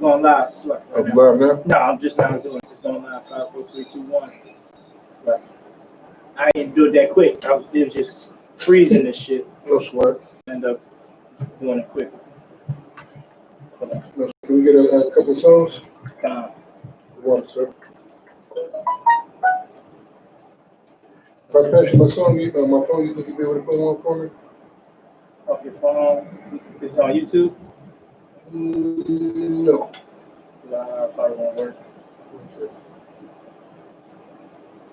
going live. It's like, I'm live now? No, I'm just not doing it. It's going live. 5, 4, 3, 2, 1. It's like, I didn't do it that quick. It was just freezing this shit. No sweat. End up doing it quick. No, can we get a couple of songs? One, sir. If I pass you my song, my phone, you think you'd be able to play one for me? Off your phone? It's on YouTube? No. Probably won't work.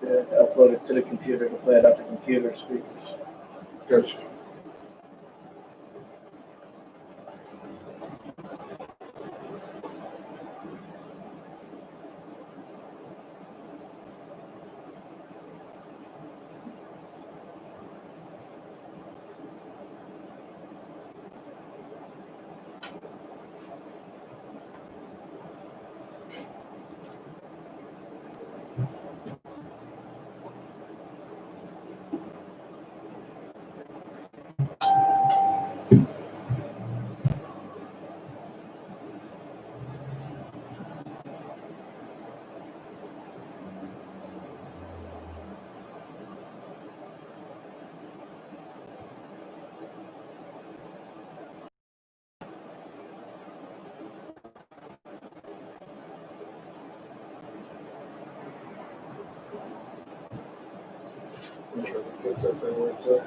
To upload it to the computer, to play it off the computer speakers. Gotcha. I'm trying to get that thing right there.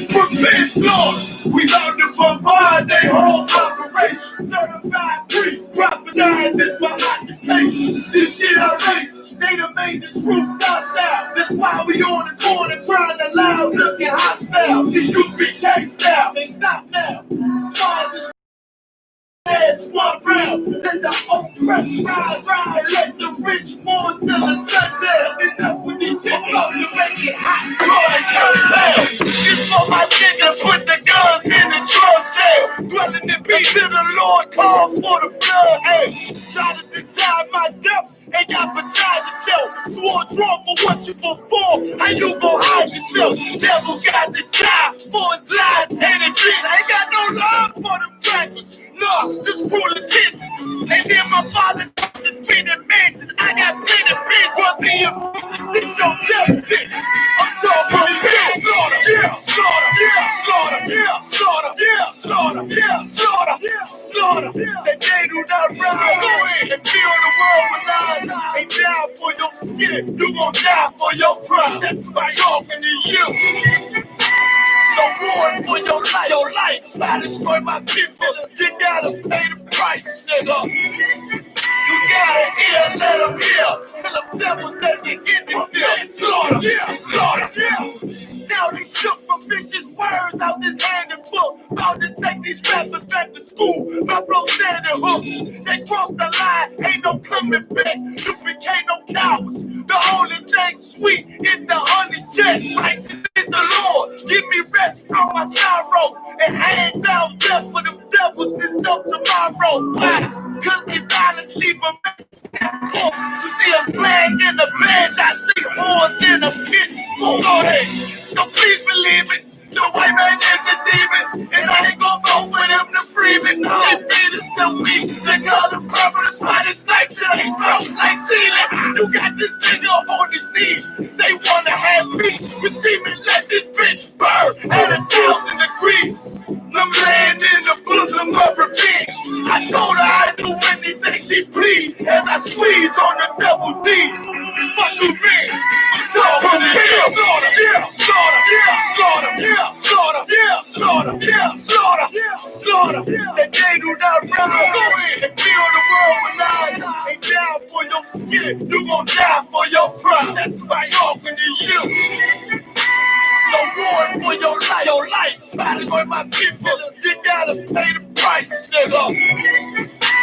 Prepare slaughter. We about to provide their whole operation. Certified priests, prophesying this my occupation. This shit outrageous. They done made the truth docile. That's why we on the corner crying aloud, looking hostile. This I.S.U.P.K style. They stop now. Fathers. Last one round, let the oppressed rise, and let the rich mourn till the sun down. Enough with this shit, about to make it hot, call it compound. This for my niggas, put the guns in the trucks down. Dwelling in peace till the Lord call for the blood. Hey, try to decide my death. Ain't got beside yourself. Swore draw for what you perform. How you gon' hide yourself? Devil got to die for his lies and his dreams. I ain't got no love for them crackers. No, just cruel attention. And then my father's house is spinning mansions. I got plenty of bitch. What being bitches, this your death sentence. I'm talking about slaughter, yeah, slaughter, yeah, slaughter, yeah, slaughter, yeah, slaughter, yeah, slaughter, yeah, slaughter. That they do not rise. Go ahead and fill the world with lies. They die for your skin. You gon' die for your crime. That's why I'm talking to you. So ruin for your life. Your life. Try to destroy my people. You gotta pay the price, nigga. You gotta hear, let them hear. Till the devils that they get this bill. Slaughter, yeah, slaughter, yeah. Now they shook from vicious words out this hand and book. About to take these rappers back to school. My flow standing hook. They crossed the line, ain't no coming back. You became no cowards. The only thing sweet is the honey check. Righteous is the Lord. Give me rest from my sorrow. And hang down death for them devils that's up tomorrow. Why? Cause they violence leave a mess in corpse. You see a flag in the bench, I see horns in a pitchfork. Go ahead. So please believe it. The white man is a demon, and I ain't gon' vote for them to free me. They beat us till we, they call them purple, spot his knife till they broke like ceiling. You got this nigga on his knees, they wanna have peace. We screaming, let this bitch burn at 1,000 degrees. I'm laying in the bosom of revenge. I told her I'd do anything she pleased as I squeeze on the double D's. Fuck you, man. I'm talking to you. Slaughter, yeah, slaughter, yeah, slaughter, yeah, slaughter, yeah, slaughter, yeah, slaughter, yeah, slaughter. That they do not rise. Go ahead and fill the world with lies. They die for your skin. You gon' die for your crime. That's why I'm talking to you. So ruin for your life. Your life. Try to destroy my people. You gotta pay the price, nigga.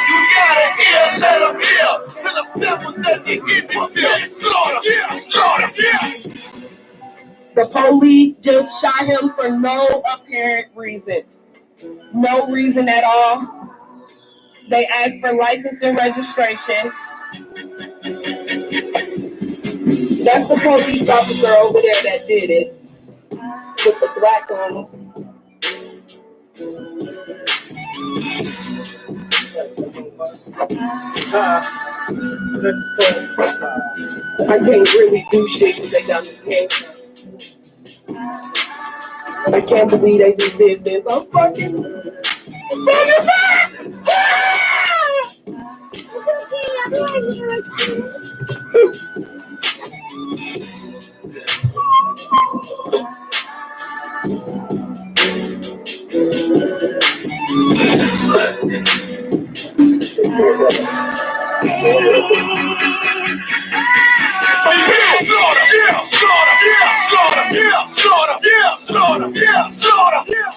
You gotta hear, let them hear. Till the devils that they get this bill. Slaughter, yeah, slaughter, yeah. The police just shot him for no apparent reason. No reason at all. They asked for license and registration. That's the police officer over there that did it. With the black on. I can't really do shit because they got me cancer. I can't believe they just did this. I'm fucking.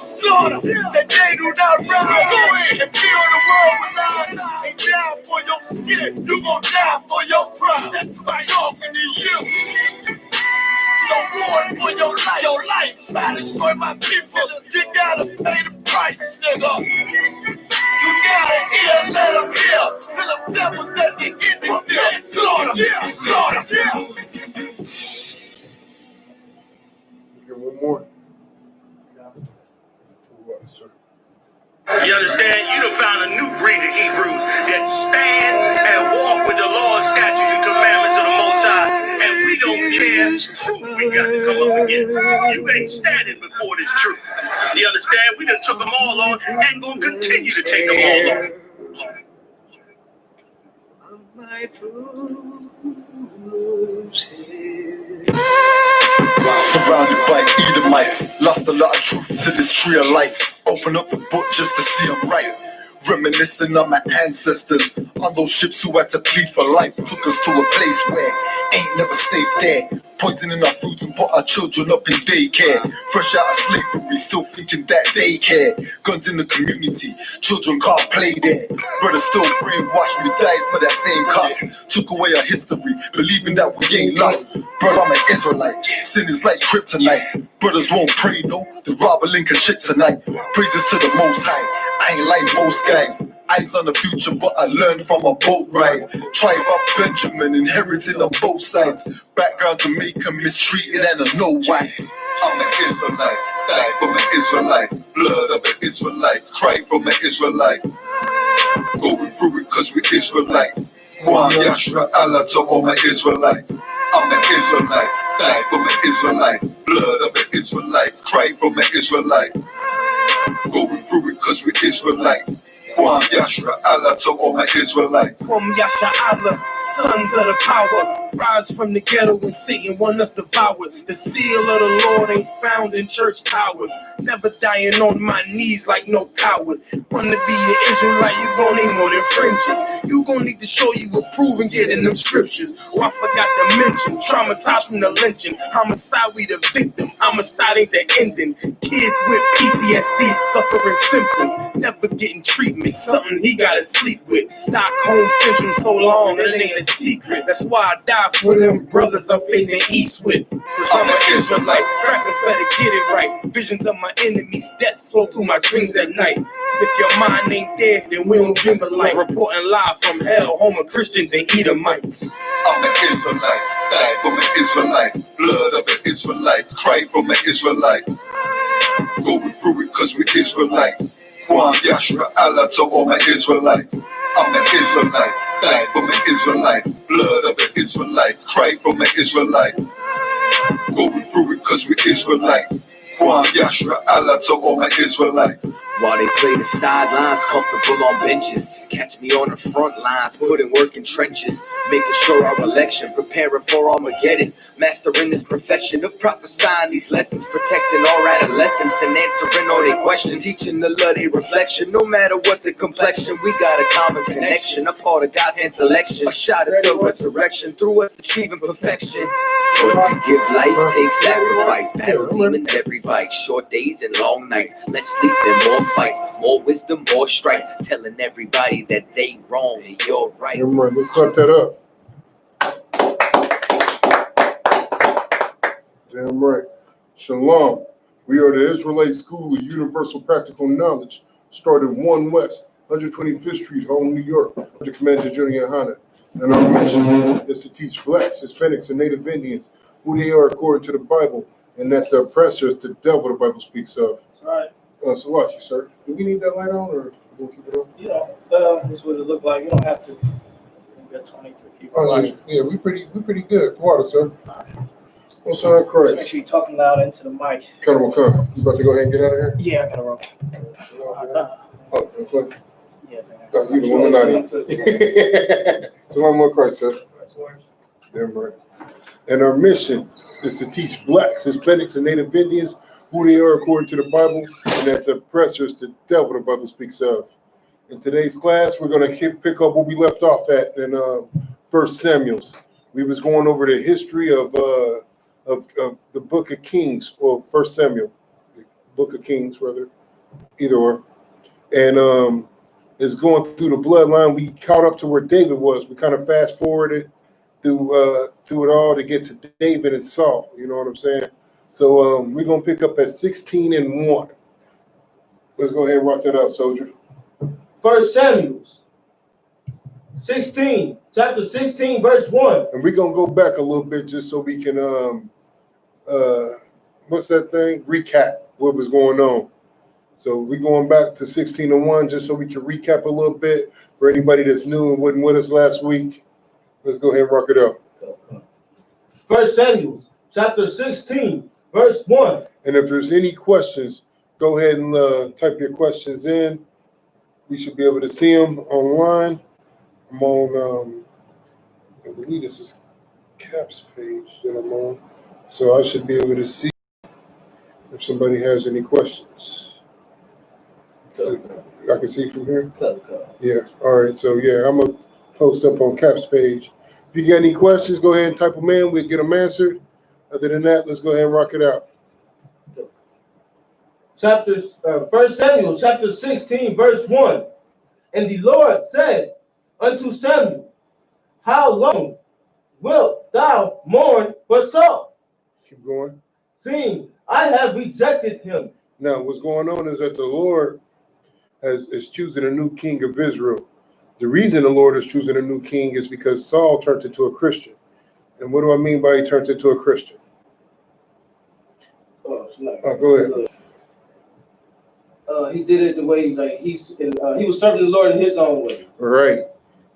Slaughter. That they do not rise. Go in and feel the world with eyes. Ain't die for your skin. You gon' die for your pride. That's why I'm talking to you. So warn for your life. Try to destroy my people. You gotta pay the price, nigga. You gotta hear, let them hear. Till the devils that they get this deal. Slaughter. Get one more. What, sir? You understand? You done found a new breed of Hebrews that stand and walk with the law, statutes, and commandments of the Most High. And we don't care who we got to come up against. You ain't standing before this truth. You understand? We done took them all on and gonna continue to take them all on. Surrounded by Edomites, lost a lot of truth to this tree of life. Open up the book just to see I'm right. Reminiscing on my ancestors, on those ships who had to plead for life. Took us to a place where ain't never safe there. Poisoning our foods and put our children up in daycare. Fresh out of slavery, still thinking that they care. Guns in the community, children can't play there. Brothers still brainwashed, we died for that same cause. Took away our history, believing that we ain't lost. Brother, I'm an Israelite, sin is like kryptonite. Brothers won't pray, no, the robber link a chick tonight. Praises to the Most High, I ain't like most guys. Eyes on the future, but I learned from a boat ride. Tribe of Benjamin, inherited on both sides. Background Jamaica, mistreated and I know why. I'm an Israelite, die for my Israelites. Blood of the Israelites, cry for my Israelites. Going through it cause we Israelites. One Yashra Allah to all my Israelites. I'm an Israelite, die for my Israelites. Blood of the Israelites, cry for my Israelites. Going through it cause we Israelites. One Yashra Allah to all my Israelites. From Yasha Allah, sons of the power. Rise from the ghetto and Satan want us devoured. The seal of the Lord ain't found in church towers. Never dying on my knees like no coward. Wanna be an Israelite, you gon' need more than fringes. You gon' need to show you approve and get in them scriptures. Oh, I forgot to mention, traumatized from the lynching. Homicide, we the victim. Homicide ain't the ending. Kids with PTSD, suffering symptoms. Never getting treatment. Something he gotta sleep with. Stockholm syndrome so long, and it ain't a secret. That's why I die for them brothers I'm facing east with. Cause I'm an Israelite. Crackers better get it right. Visions of my enemies, death flow through my dreams at night. If your mind ain't there, then we don't dream of light. Reporting live from hell, home of Christians and Edomites. I'm an Israelite, die for my Israelites. Blood of the Israelites, cry for my Israelites. Going through it cause we Israelites. One Yashra Allah to all my Israelites. I'm an Israelite, die for my Israelites. Blood of the Israelites, cry for my Israelites. Going through it cause we Israelites. One Yashra Allah to all my Israelites. While they play the sidelines, comfortable on benches. Catch me on the front lines, putting work in trenches. Making sure our election, preparing for Armageddon. Mastering this profession of prophesying these lessons. Protecting our adolescents and answering all their questions. Teaching the love they reflection, no matter what the complexion. We got a common connection, a part of God's hand selection. A shot at the resurrection, through us achieving perfection. But to give life takes sacrifice. Battle demons every fight. Short days and long nights. Less sleep and more fights. More wisdom, more strife. Telling everybody that they wrong and you're right. Never mind, let's clap that up. Damn right. Shalom. We are the Israelite School of Universal Practical Knowledge, started 1 West, 125th Street, Harlem, New York, under Commander GEN.YAHANNA. And our mission is to teach blacks, Hispanics, and Native Indians who they are according to the Bible, and that the oppressor is the devil the Bible speaks of. That's right. So watch you, sir. Do we need that light on, or we'll keep it on? You know, this is what it look like. You don't have to. We got 23 people Oh, watching. yeah, we pretty good. Water, sir. All right. What's on Just Christ? make sure you're talking loud into the mic. Come on, come. You about to go ahead and get out of here? Yeah, I gotta roll. Oh, okay. Yeah, man. Oh, you the Illuminati. So one more Christ, sir. Damn right. And our mission is to teach blacks, Hispanics, and Native Indians who they are according to the Bible, and that the oppressor is the devil the Bible speaks of. In today's class, we're going to pick up what we left off at in 1 Samuel's. We was going over the history of the Book of Kings, or 1 Samuel, the Book of Kings, rather, either or. And it's going through the bloodline. We caught up to where David was. We kind of fast forwarded through it all to get to David and Saul. You know what I'm saying? So we're going to pick up at 16:1. Let's go ahead and rock that out, soldier. 1 Samuel 16, chapter 16, verse 1. And we're going to go back a little bit just so we can, what's that thing? Recap what was going on. So we're going back to 16:1 just so we can recap a little bit for anybody that's new and wasn't with us last week. Let's go ahead and rock it out. 1 Samuel chapter 16, verse 1. And if there's any questions, go ahead and type your questions in. We should be able to see them online. I'm on, I believe this is Cap's page that I'm on. So I should be able to see if somebody has any questions. I can see from here? Yeah, all right. So yeah, I'm going to post up on Cap's page. If you got any questions, go ahead and type them in. We'll get them answered. Other than that, let's go ahead and rock it out. 1 Samuel chapter 16, verse 1. And the Lord said unto Samuel, how long wilt thou mourn for Saul? Keep going. Seeing I have rejected him. Now, what's going on is that the Lord is choosing a new king of Israel. The reason the Lord is choosing a new king is because Saul turned into a Christian. And what do I mean by he turned into a Christian? Go ahead. He did it the way he was serving the Lord in his own way. Right.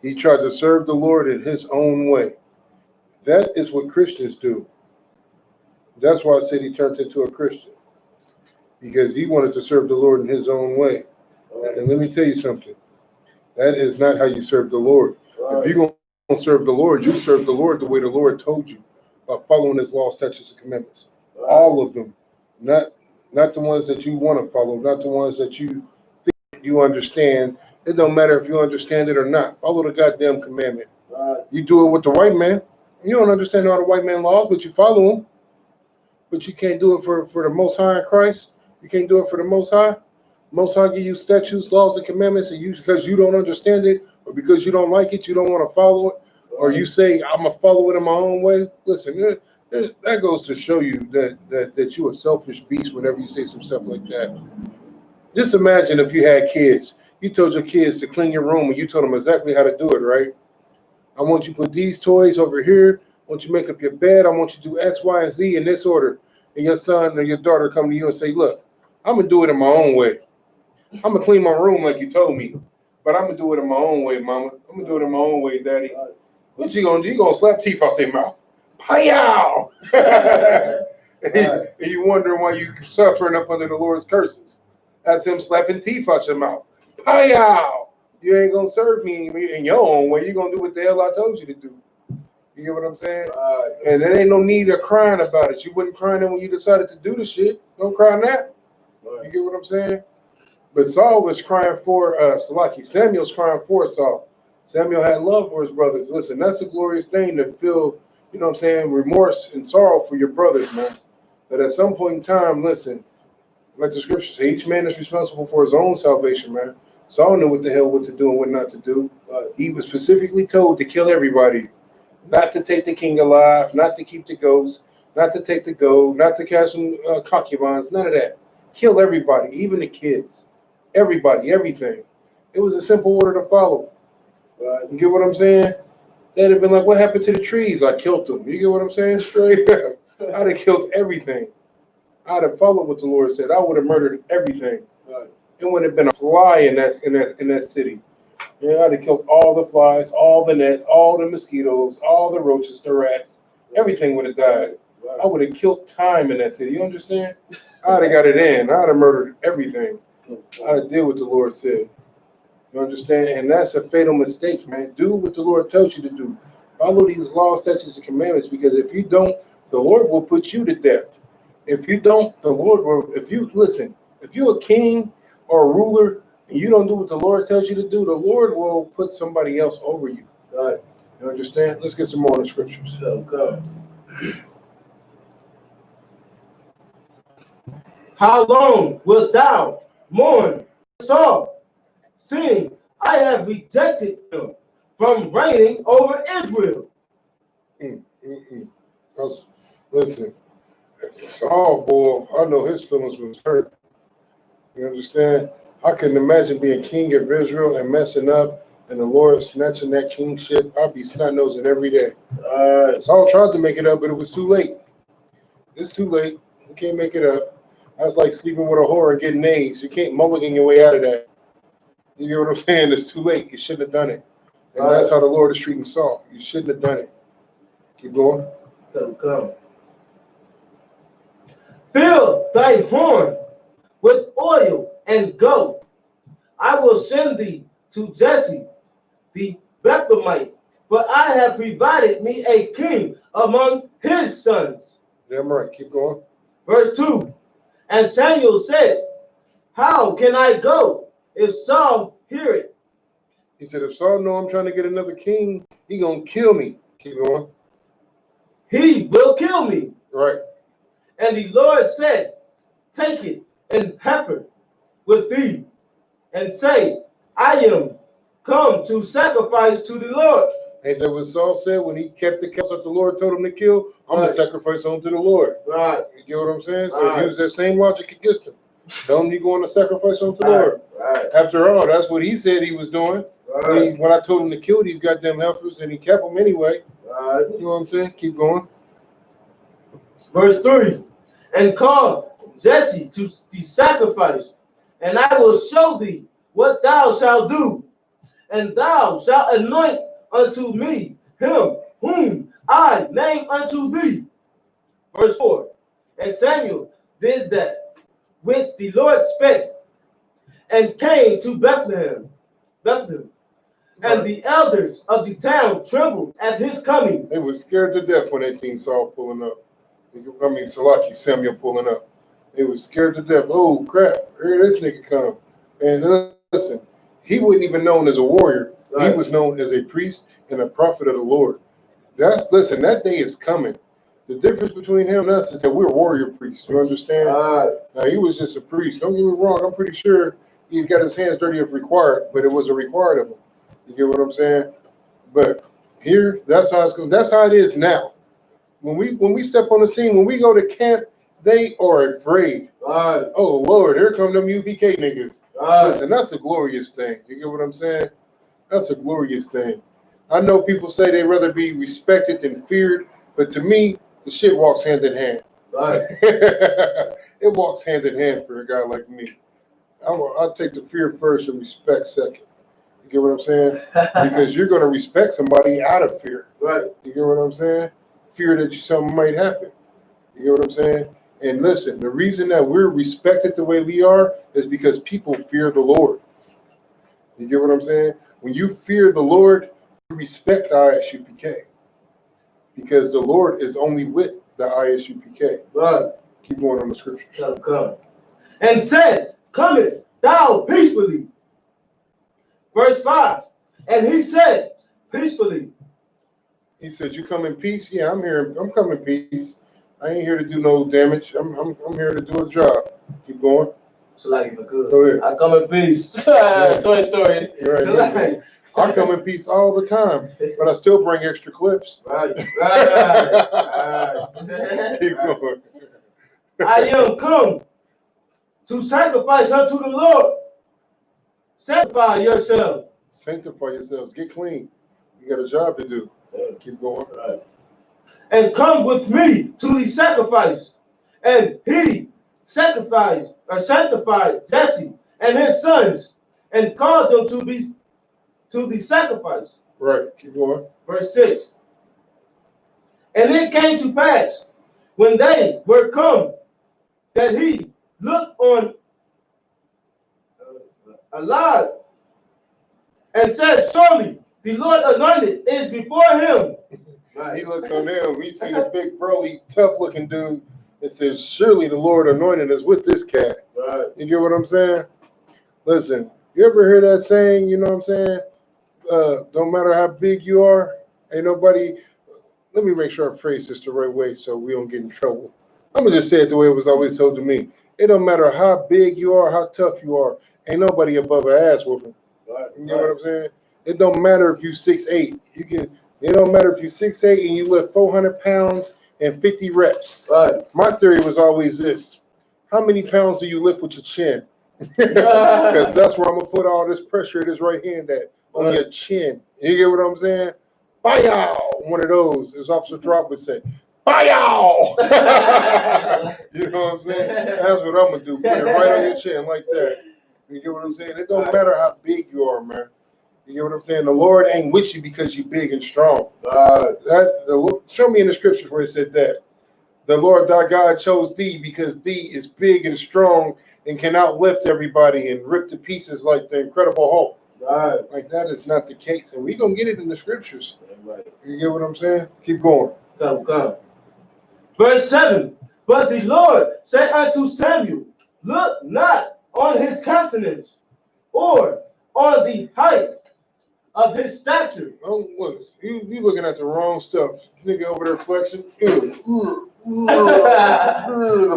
He tried to serve the Lord in his own way. That is what Christians do. That's why I said he turned into a Christian. Because he wanted to serve the Lord in his own way. Right. And let me tell you something. That is not how you serve the Lord. Right. If you're going to serve the Lord, you serve the Lord the way the Lord told you, by following his laws, statutes, and commandments. Right. All of them. Not the ones that you want to follow, not the ones that you think you understand. It don't matter if you understand it or not. Follow the goddamn commandment. Right. You do it with the white man. You don't understand all the white man laws, but you follow them. But you can't do it for the Most High in Christ. You can't do it for the Most High. Most High give you statutes, laws, and commandments, and you because you don't understand it, or because you don't like it, you don't want to follow it, or you say I'm gonna follow it in my own way. Listen, that goes to show you that you're a selfish beast whenever you say some stuff like that. Just imagine if you had kids. You told your kids to clean your room and you told them exactly how to do it, right? I want you to put these toys over here. I want you to make up your bed. I want you to do X, Y, and Z in this order. And your son or your daughter come to you and say, look, I'm going to do it in my own way. I'm going to clean my room like you told me. But I'm going to do it in my own way, mama. I'm going to do it in my own way, daddy. What you going to do? You going to slap teeth out their mouth. Pow! And you wondering why you suffering up under the Lord's curses. That's him slapping teeth out your mouth. Pow! You ain't gonna serve me in your own way. You're gonna do what the hell I told you to do. You get what I'm saying? And there ain't no need of crying about it. You wasn't crying when you decided to do the shit. Don't cry now. You get what I'm saying? But Saul was crying for Samuel's crying for Saul. Samuel had love for his brothers. Listen, that's a glorious thing to feel, you know what I'm saying, remorse and sorrow for your brothers, man. But at some point in time, listen, like the scriptures say, each man is responsible for his own salvation, man. Saul knew what the hell what to do and what not to do. He was specifically told to kill everybody, not to take the king alive, not to keep the ghosts, not to take the gold, not to cast some concubines, none of that. Kill everybody, even the kids, everybody, everything. It was a simple order to follow. You get what I'm saying? They'd have been like, what happened to the trees? I killed them. You get what I'm saying? Straight up. I'd have killed everything. I'd have followed what the Lord said. I would have murdered everything. It wouldn't have been a fly in that city. Yeah, I'd have killed all the flies, all the gnats, all the mosquitoes, all the roaches, the rats. Everything would have died. I would have killed time in that city. You understand? I'd have got it in. I'd have murdered everything. I'd have did what the Lord said. You understand? And that's a fatal mistake, man. Do what the Lord tells you to do. Follow these laws, statutes, and commandments, because if you don't, the Lord will put you to death. If you don't, the Lord will, if you're a king or a ruler and you don't do what the Lord tells you to do, the Lord will put somebody else over you. You understand? Let's get some more in the scriptures. Okay. How long wilt thou mourn Saul, seeing I have rejected him from reigning over Israel? Listen, Saul, boy, I know his feelings was hurt. You understand? I couldn't imagine being king of Israel and messing up and the Lord snatching that kingship. I'd be snot-nosing every day. Saul tried to make it up, but it was too late. It's too late. You can't make it up. That's like sleeping with a whore and getting AIDS. You can't mulligan your way out of that. You get what I'm saying? It's too late. You shouldn't have done it. And that's how the Lord is treating Saul. You shouldn't have done it. Keep going. Come. Fill thy horn with oil and go. I will send thee to Jesse the Bethlehemite, for I have provided me a king among his sons. Damn right. Keep going. Verse 2. And Samuel said, how can I go if Saul hear it? He said, if Saul know I'm trying to get another king, he gonna kill me. Keep going. He will kill me. Right. And the Lord said, take it and heifer with thee, and say, I am come to sacrifice to the Lord. Ain't that what Saul said when he kept the cows that the Lord told him to kill? I'm going to sacrifice unto the Lord. Right. You get what I'm saying? So use that same logic against him. Tell him you're going to sacrifice unto the Lord. Right. After all, that's what he said he was doing. Right. When I told him to kill these goddamn heifers, and he kept them anyway. Right. You know what I'm saying? Keep going. Verse 3. And call Jesse to the sacrifice, and I will show thee what thou shalt do, and thou shalt anoint unto me him whom I name unto thee. Verse 4. And Samuel did that which the Lord spake, and came to Bethlehem. And the elders of the town trembled at his coming. They were scared to death when they seen Saul pulling up. Samuel pulling up. They were scared to death. Oh, crap. Here this nigga come. And listen, he wasn't even known as a warrior. Right. He was known as a priest and a prophet of the Lord. Listen, that day is coming. The difference between him and us is that we're warrior priests. You understand? Now, he was just a priest. Don't get me wrong. I'm pretty sure he got his hands dirty if required, but it was a required of him. You get what I'm saying? But here, that's how it's going. That's how it is now. When we step on the scene, when we go to camp, they are afraid. Oh Lord, here come them UPK niggas. Listen, that's a glorious thing. You get what I'm saying? That's a glorious thing. I know people say they'd rather be respected than feared, but to me, the shit walks hand in hand. It walks hand in hand for a guy like me. I'll take the fear first and respect second. You get what I'm saying? Because you're going to respect somebody out of fear. Right. You get what I'm saying? Fear that something might happen. You get what I'm saying? And listen, the reason that we're respected the way we are is because people fear the Lord. You get what I'm saying? When you fear the Lord, you respect the I.S.U.P.K. because the Lord is only with the I.S.U.P.K. Right. Keep going on the scripture. Come. And said, cometh thou peacefully. Verse 5. And he said, peacefully. He said, you come in peace? Yeah, I'm here. I'm coming in peace. I ain't here to do no damage. I'm here to do a job. Keep going. So like good. Go ahead. I come in peace. Toy Story. Right. Listen, I come in peace all the time, but I still bring extra clips. Right. Keep going. I am come to sacrifice unto the Lord. sanctify yourselves. Sanctify yourselves. Get clean. You got a job to do. Keep going. And come with me to the sacrifice. And he sanctified Jesse and his sons, and called them to the sacrifice. Right. Keep going. Verse 6. And it came to pass, when they were come, that he looked on alive, and said, surely the Lord anointed is before him. Right. He looked on them. He seen a big, burly, tough-looking dude and said, surely the Lord anointed is with this cat. Right. You get what I'm saying? Listen, you ever hear that saying, you know what I'm saying? Don't matter how big you are, ain't nobody... Let me make sure I phrase this the right way so we don't get in trouble. I'm going to just say it the way it was always told to me. It don't matter how big you are, how tough you are, ain't nobody above an ass whooping. Right. You know what I'm saying? It don't matter if you 6'8". It don't matter if you're 6'8" and you lift 400 pounds and 50 reps. Right. My theory was always this. How many pounds do you lift with your chin? Because that's where I'm going to put all this pressure, this right hand at, on your chin. You get what I'm saying? Bye-yow! One of those, as Officer Drop would say. Bye-yow! You know what I'm saying? That's what I'm going to do. Put it right on your chin like that. You get what I'm saying? It don't matter how big you are, man. You get what I'm saying? The Lord ain't with you because you're big and strong. Show me in the scriptures where it said that. The Lord thy God chose thee because thee is big and strong and can outlift everybody and rip to pieces like the Incredible Hulk. Right. Like that is not the case. And we're going to get it in the scriptures. Right. You get what I'm saying? Keep going. Come. Verse 7. But the Lord said unto Samuel, look not on his countenance or on the height of his stature. Oh, look, you looking at the wrong stuff. Nigga over there flexing. The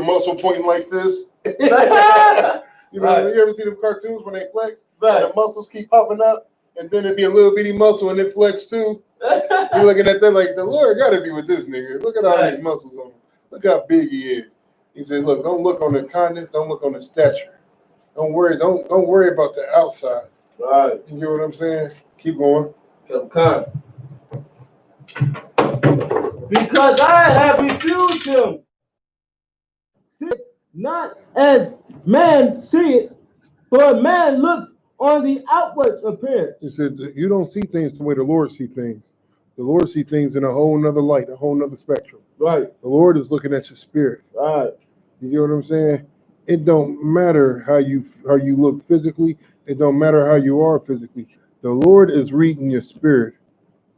muscle pointing like this. You know, you ever see them cartoons when they flex? Right. And the muscles keep popping up, and then it'd be a little bitty muscle and it flex too. You're looking at that like, the Lord gotta be with this nigga. Look at all these muscles on him. Look how big he is. He said, look, don't look on the countenance, don't look on the stature. Don't worry about the outside. Right. You get what I'm saying? Keep going. Come. Because I have refused him, not as man see it, for man look on the outward appearance. He said, you don't see things the way the Lord see things. The Lord see things in a whole nother light, a whole nother spectrum. Right. The Lord is looking at your spirit. Right. You get what I'm saying? It don't matter how you look physically. It don't matter how you are physically. The Lord is reading your spirit.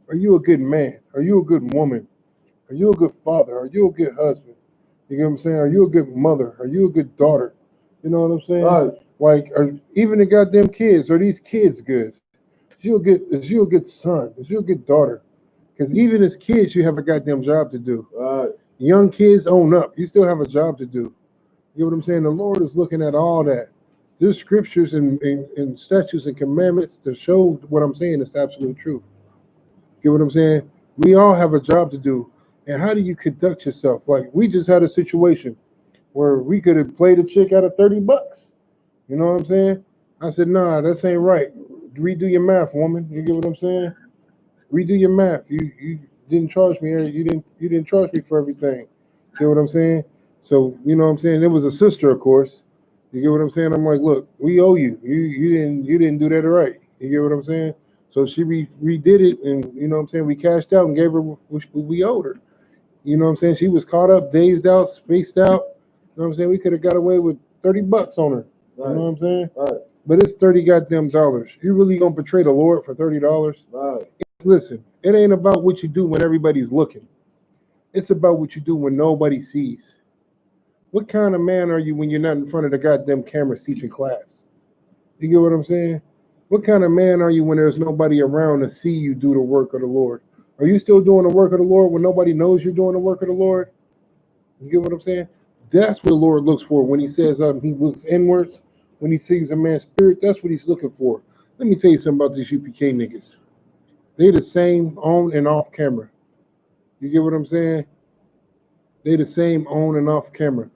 Are you a good man? Are you a good woman? Are you a good father? Are you a good husband? You get what I'm saying? Are you a good mother? Are you a good daughter? You know what I'm saying? Right. Like, even the goddamn kids, are these kids good? Is you a good son? Is you a good daughter? Because even as kids, you have a goddamn job to do. Right. Young kids, own up. You still have a job to do. You know what I'm saying? The Lord is looking at all that. There's scriptures and statutes and commandments to show what I'm saying is the absolute truth. Get what I'm saying? We all have a job to do. And how do you conduct yourself? Like, we just had a situation where we could have played a chick out of $30. You know what I'm saying? I said, nah, that ain't right. Redo your math, woman. You get what I'm saying? Redo your math. You didn't charge me. You didn't charge me for everything. You get what I'm saying? So, you know what I'm saying? It was a sister, of course. You get what I'm saying? I'm like, look, we owe you. You didn't do that right. You get what I'm saying? So she redid it, and you know what I'm saying? We cashed out and gave her what we owed her. You know what I'm saying? She was caught up, dazed out, spaced out. You know what I'm saying? We could have got away with $30 on her. Right. You know what I'm saying? Right. But it's $30 goddamn dollars. You really gonna betray the Lord for $30? Right. Listen, it ain't about what you do when everybody's looking. It's about what you do when nobody sees. What kind of man are you when you're not in front of the goddamn cameras teaching class? You get what I'm saying? What kind of man are you when there's nobody around to see you do the work of the Lord? Are you still doing the work of the Lord when nobody knows you're doing the work of the Lord? You get what I'm saying? That's what the Lord looks for when he says he looks inwards. When he sees a man's spirit, that's what he's looking for. Let me tell you something about these UPK niggas. They the same on and off camera. You get what I'm saying? They the same on and off camera.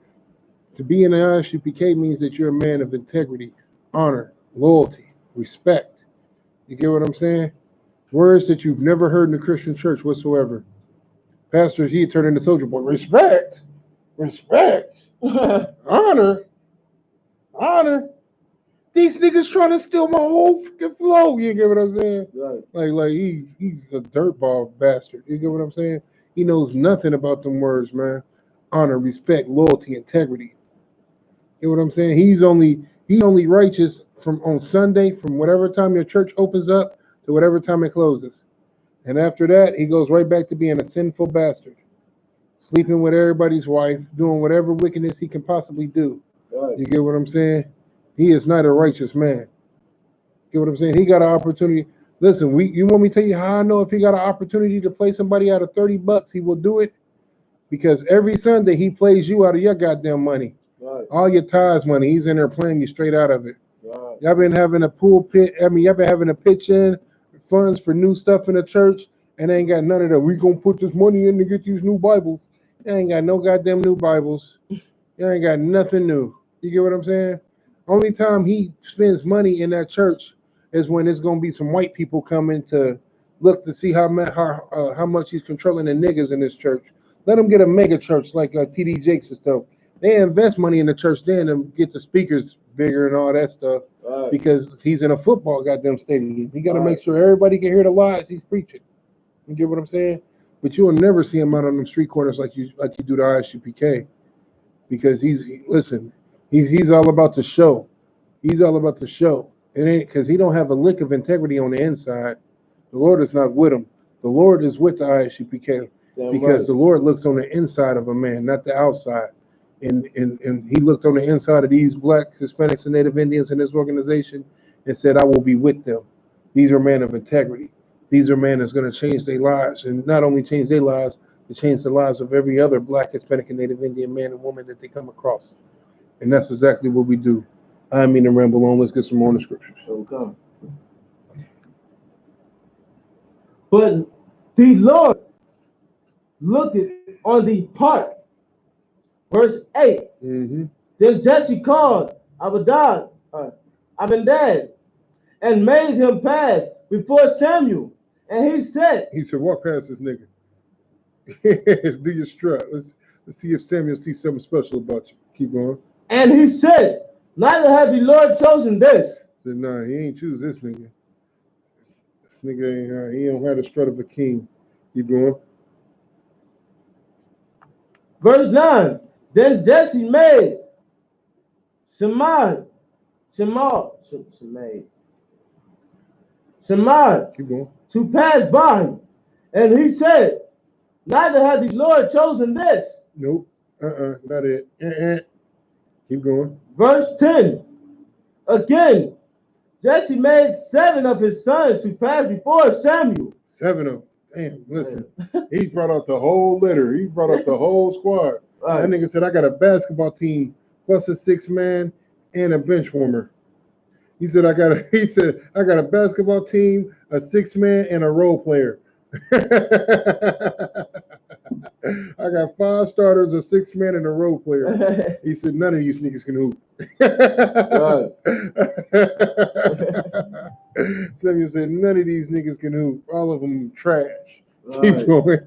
To be in the I.S.U.P.K means that you're a man of integrity, honor, loyalty. Respect. You get what I'm saying? Words that you've never heard in the Christian church whatsoever. Pastor, he turned into Soldier Boy. Respect. Respect. Honor. Honor. These niggas trying to steal my whole fucking flow. You get what I'm saying? Right. Like he's a dirtball bastard. You get what I'm saying? He knows nothing about them words, man. Honor, respect, loyalty, integrity. You know what I'm saying? He's only righteous from on Sunday, from whatever time your church opens up to whatever time it closes. And after that, he goes right back to being a sinful bastard. Sleeping with everybody's wife, doing whatever wickedness he can possibly do. Right. You get what I'm saying? He is not a righteous man. You get what I'm saying? He got an opportunity. Listen, you want me to tell you how I know if he got an opportunity to play somebody out of $30, he will do it? Because every Sunday he plays you out of your goddamn money. Right. All your tithes money, he's in there playing you straight out of it. Right. Y'all been having a pool pit, y'all been having a pitch in funds for new stuff in the church, and they ain't got none of that. We gonna put this money in to get these new Bibles. You ain't got no goddamn new Bibles. You ain't got nothing new. You get what I'm saying? Only time he spends money in that church is when there's gonna be some white people coming to look to see how much he's controlling the niggas in this church. Let him get a mega church like T.D. Jakes and stuff. They invest money in the church then to get the speakers bigger and all that stuff. Right. Because he's in a football goddamn stadium. He got to make sure everybody can hear the lies he's preaching. You get what I'm saying? But you will never see him out on them street corners like you do the I.S.U.P.K. Because he's all about the show. He's all about the show. It ain't because he don't have a lick of integrity on the inside. The Lord is not with him. The Lord is with the I.S.U.P.K. because the Lord looks on the inside of a man, not the outside. And he looked on the inside of these Black, Hispanics, and Native Indians in this organization and said, I will be with them. These are men of integrity. These are men that's going to change their lives, and not only change their lives, but change the lives of every other Black, Hispanic, and Native Indian man and woman that they come across. And that's exactly what we do. I mean to ramble on. Let's get some more in the scriptures. Okay. But the Lord looked on the part. Verse 8. Mm-hmm. Then Jesse called Abinadab, and made him pass before Samuel. And he said, walk past this nigga. Do your strut. Let's see if Samuel sees something special about you. Keep going. And he said, neither has the Lord chosen this. Said, nah, he ain't choose this nigga. This nigga ain't, he don't have the strut of a king. Keep going. Verse 9. Then Jesse made Shammai Keep going. to pass by him. And he said, neither has the Lord chosen this. Nope. Not it. Keep going. Verse 10. Again, Jesse made 7 of his sons to pass before Samuel. 7 of them. Damn, listen. He brought out the whole litter. He brought out the whole squad. Right. That nigga said, I got a basketball team plus a 6-man and a bench warmer. He said, I got a basketball team, a 6-man, and a role player. I got 5 starters, a 6-man, and a role player. He said, none of these niggas can hoop. Samuel said, none of these niggas can hoop. All of them trash. Right. Keep going.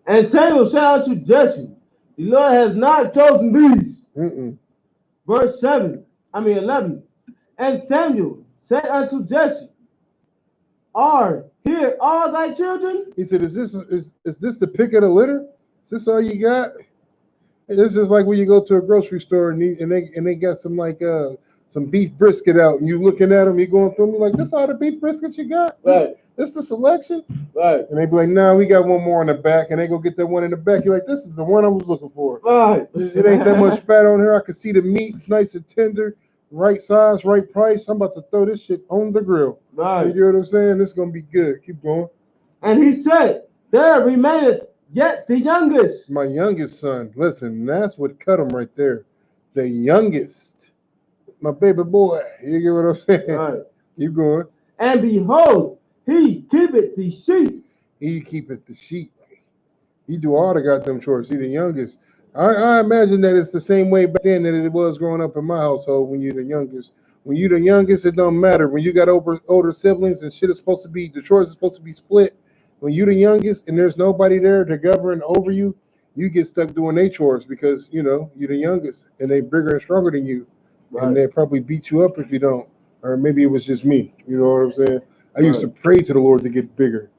And Samuel said unto Jesse, the Lord has not chosen these. Verse 11. And Samuel said unto Jesse, are here all thy children? He said, is this the pick of the litter? Is this all you got? This is like when you go to a grocery store and they got some beef brisket out, and you looking at them, you going through them, like, this all the beef brisket you got? Right. This the selection? Right. And they be like, nah, we got one more in the back, and they go get that one in the back. You're like, this is the one I was looking for. Right. It ain't that much fat on here. I can see the meat. It's nice and tender, right size, right price. I'm about to throw this shit on the grill. Right. You know what I'm saying? This is gonna be good. Keep going. And he said, there remaineth yet the youngest. My youngest son. Listen, that's what cut him right there. The youngest. My baby boy. You get what I'm saying? Right. Keep going. And behold, he keepeth the sheep. He keepeth the sheep. He do all the goddamn chores. He the youngest. I imagine that it's the same way back then that it was growing up in my household when you're the youngest. When you're the youngest, it don't matter. When you got older siblings and shit is supposed to be, the chores is supposed to be split. When you're the youngest and there's nobody there to govern over you, you get stuck doing their chores because, you're the youngest and they bigger and stronger than you. Right. And they probably beat you up if you don't. Or maybe it was just me. You know what I'm saying? I used to pray to the Lord to get bigger.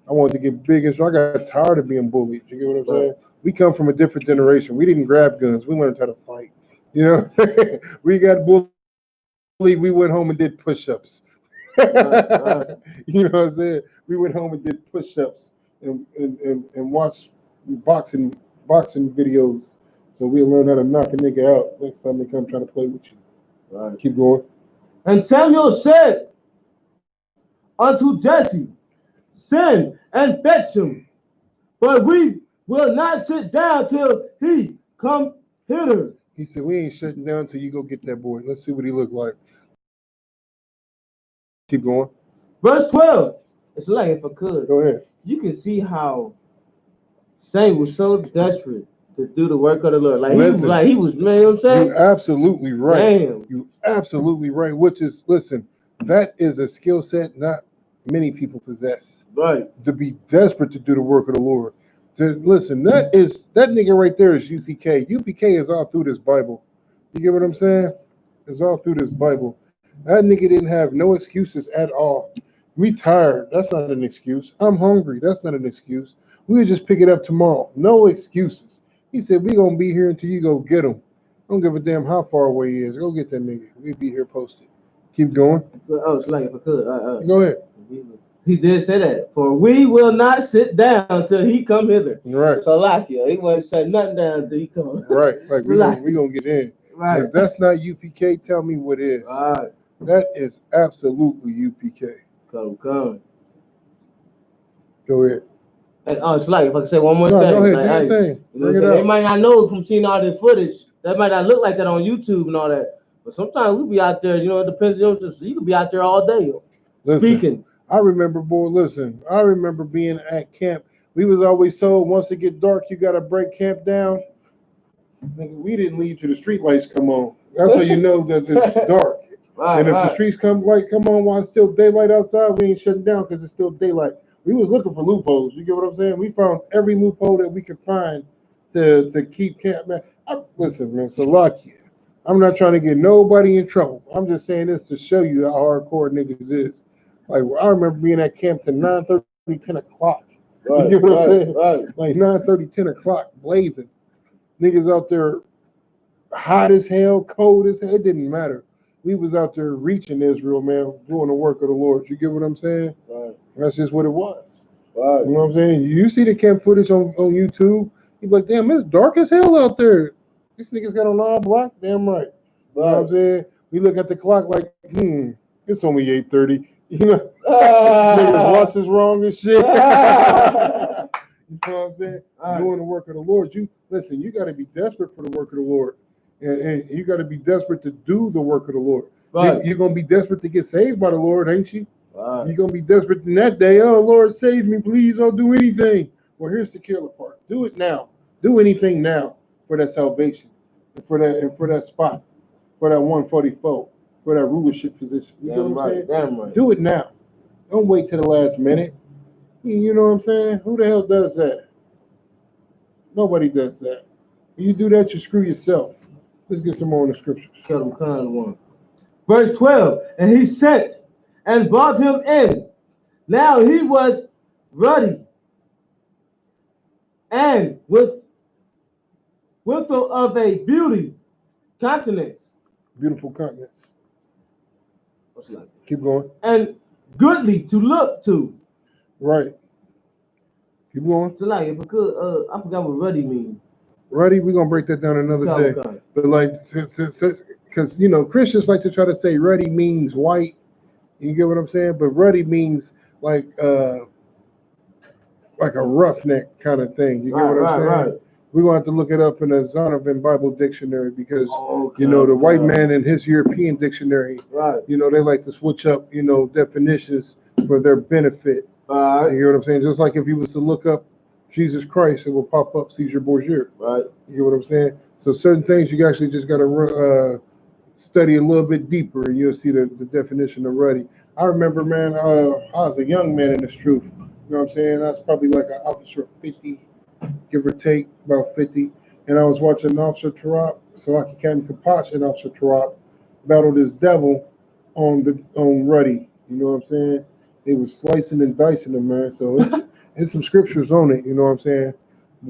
I wanted to get big and strong. I got tired of being bullied. You get what I'm saying? We come from a different generation. We didn't grab guns. We learned how to fight. We got bullied. We went home and did push-ups. You know what I'm saying? We went home and did push-ups and watched boxing videos. So we'll learn how to knock a nigga out next time they come trying to play with you. All right. Keep going. And Samuel said unto Jesse, send and fetch him, but we will not sit down till he come hither. He said, we ain't shutting down till you go get that boy. Let's see what he look like. Keep going. Verse 12. It's like, if I could. Go ahead. You can see how Samuel was so desperate to do the work of the Lord. Like, he was, man, you know what I'm saying? You're absolutely right. Damn. You're absolutely right. Which is, listen, that is a skill set not many people possess. Right. To be desperate to do the work of the Lord. Listen, that nigga right there is U.P.K. U.P.K. is all through this Bible. You get what I'm saying? It's all through this Bible. That nigga didn't have no excuses at all. We tired. That's not an excuse. I'm hungry. That's not an excuse. We'll just pick it up tomorrow. No excuses. He said, we going to be here until you go get him. I don't give a damn how far away he is. Go get that nigga. We'll be here posted. Keep going. Oh, it's like, if I could. Go ahead. He did say that. For we will not sit down till he come hither. Right. So like he wasn't shutting nothing down till he come. Right. Like we gonna get in. Right. If that's not U.P.K, tell me what is. All right. That is absolutely U.P.K. Come. Go ahead. And, it's like, if I can say one more thing. Go ahead, like, thing. Bring it up. They might not know from seeing all this footage. That might not look like that on YouTube and all that. But sometimes we be out there, it depends. You could be out there all day speaking. I remember being at camp. We was always told once it get dark, you got to break camp down. We didn't leave till the street lights come on. That's how you know that it's dark. Right, and if the streets come on while it's still daylight outside, we ain't shutting down because it's still daylight. We was looking for loopholes. You get what I'm saying? We found every loophole that we could find to keep camp. Man, listen, man. So lucky. I'm not trying to get nobody in trouble. I'm just saying this to show you how hardcore niggas is. Like, I remember being at camp to 9:30, 10 o'clock. Right, you get what I'm saying? Right. Like 9:30, 10 o'clock, blazing. Niggas out there hot as hell, cold as hell. It didn't matter. We was out there reaching Israel, man, doing the work of the Lord. You get what I'm saying? Right. That's just what it was. Right. You know what I'm saying? You see the camp footage on YouTube, you be like, damn, it's dark as hell out there. These niggas got on all black. Damn right. You know what I'm saying? We look at the clock like, it's only 8:30. You know, niggas watch is wrong and shit. You know what I'm saying? Doing the work of the Lord. You got to be desperate for the work of the Lord. And you got to be desperate to do the work of the Lord. Right. You're going to be desperate to get saved by the Lord, ain't you? Right. You're going to be desperate in that day. Oh, Lord, save me, please. I'll do anything. Well, here's the killer part. Do it now. Do anything now for that salvation, and for that spot, for that 144. For that rulership position. You know what I'm saying? Damn right. Do it now. Don't wait till the last minute. You know what I'm saying? Who the hell does that? Nobody does that. When you do that, you screw yourself. Let's get some more in the scriptures. Verse 12. And he sent and brought him in. Now he was ruddy and with of a beautiful countenance. Keep going. And goodly to look to. Right. Keep going. So like, if I could, I forgot what ruddy means. Ruddy, we're gonna break that down another day. Okay. But like, because Christians like to try to say ruddy means white. You get what I'm saying? But ruddy means like a roughneck kind of thing. You get what I'm saying? Right. We're going to have to look it up in the Zondervan Bible Dictionary because, the white man in his European dictionary, they like to switch up, definitions for their benefit. You get what I'm saying? Just like if you was to look up Jesus Christ, it will pop up Caesar Borgia. Right. You get what I'm saying? So certain things you actually just got to study a little bit deeper, and you'll see the definition of ruddy. I remember, man, I was a young man in this truth. You know what I'm saying? I was probably like an officer 50, give or take, about 50. And I was watching Officer Tarap, Salaki Captain Kapash and Officer Tarap battle this devil on Ruddy. You know what I'm saying? They was slicing and dicing him, man. So it's some scriptures on it, you know what I'm saying?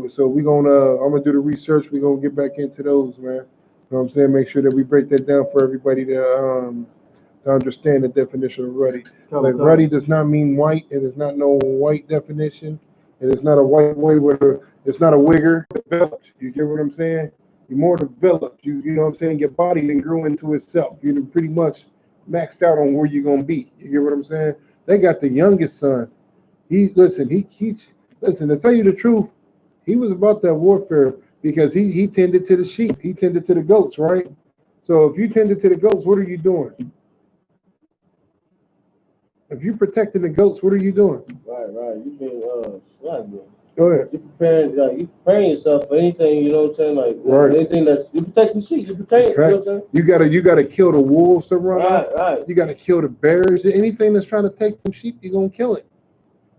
So I'm gonna do the research. We're gonna get back into those, man. You know what I'm saying? Make sure that we break that down for everybody to understand the definition of ruddy. Like ruddy does not mean white. It is not no white definition. And it's not a white way where it's not a wigger. Developed. You get what I'm saying? You're more developed. You know what I'm saying? Your body then grew into itself. You're pretty much maxed out on where you're gonna be. You get what I'm saying? They got the youngest son. Listen, to tell you the truth, he was about that warfare because he tended to the sheep. He tended to the goats, right? So if you tended to the goats, what are you doing? If you're protecting the goats, what are you doing? Right. You been swag, bro. Go ahead. You preparing yourself for anything, you know what I'm saying? Like right. Anything that you protecting sheep, you protect, you know what I'm saying? You gotta kill the wolves to run out. Right. You gotta kill the bears. Anything that's trying to take them sheep, you're gonna kill it.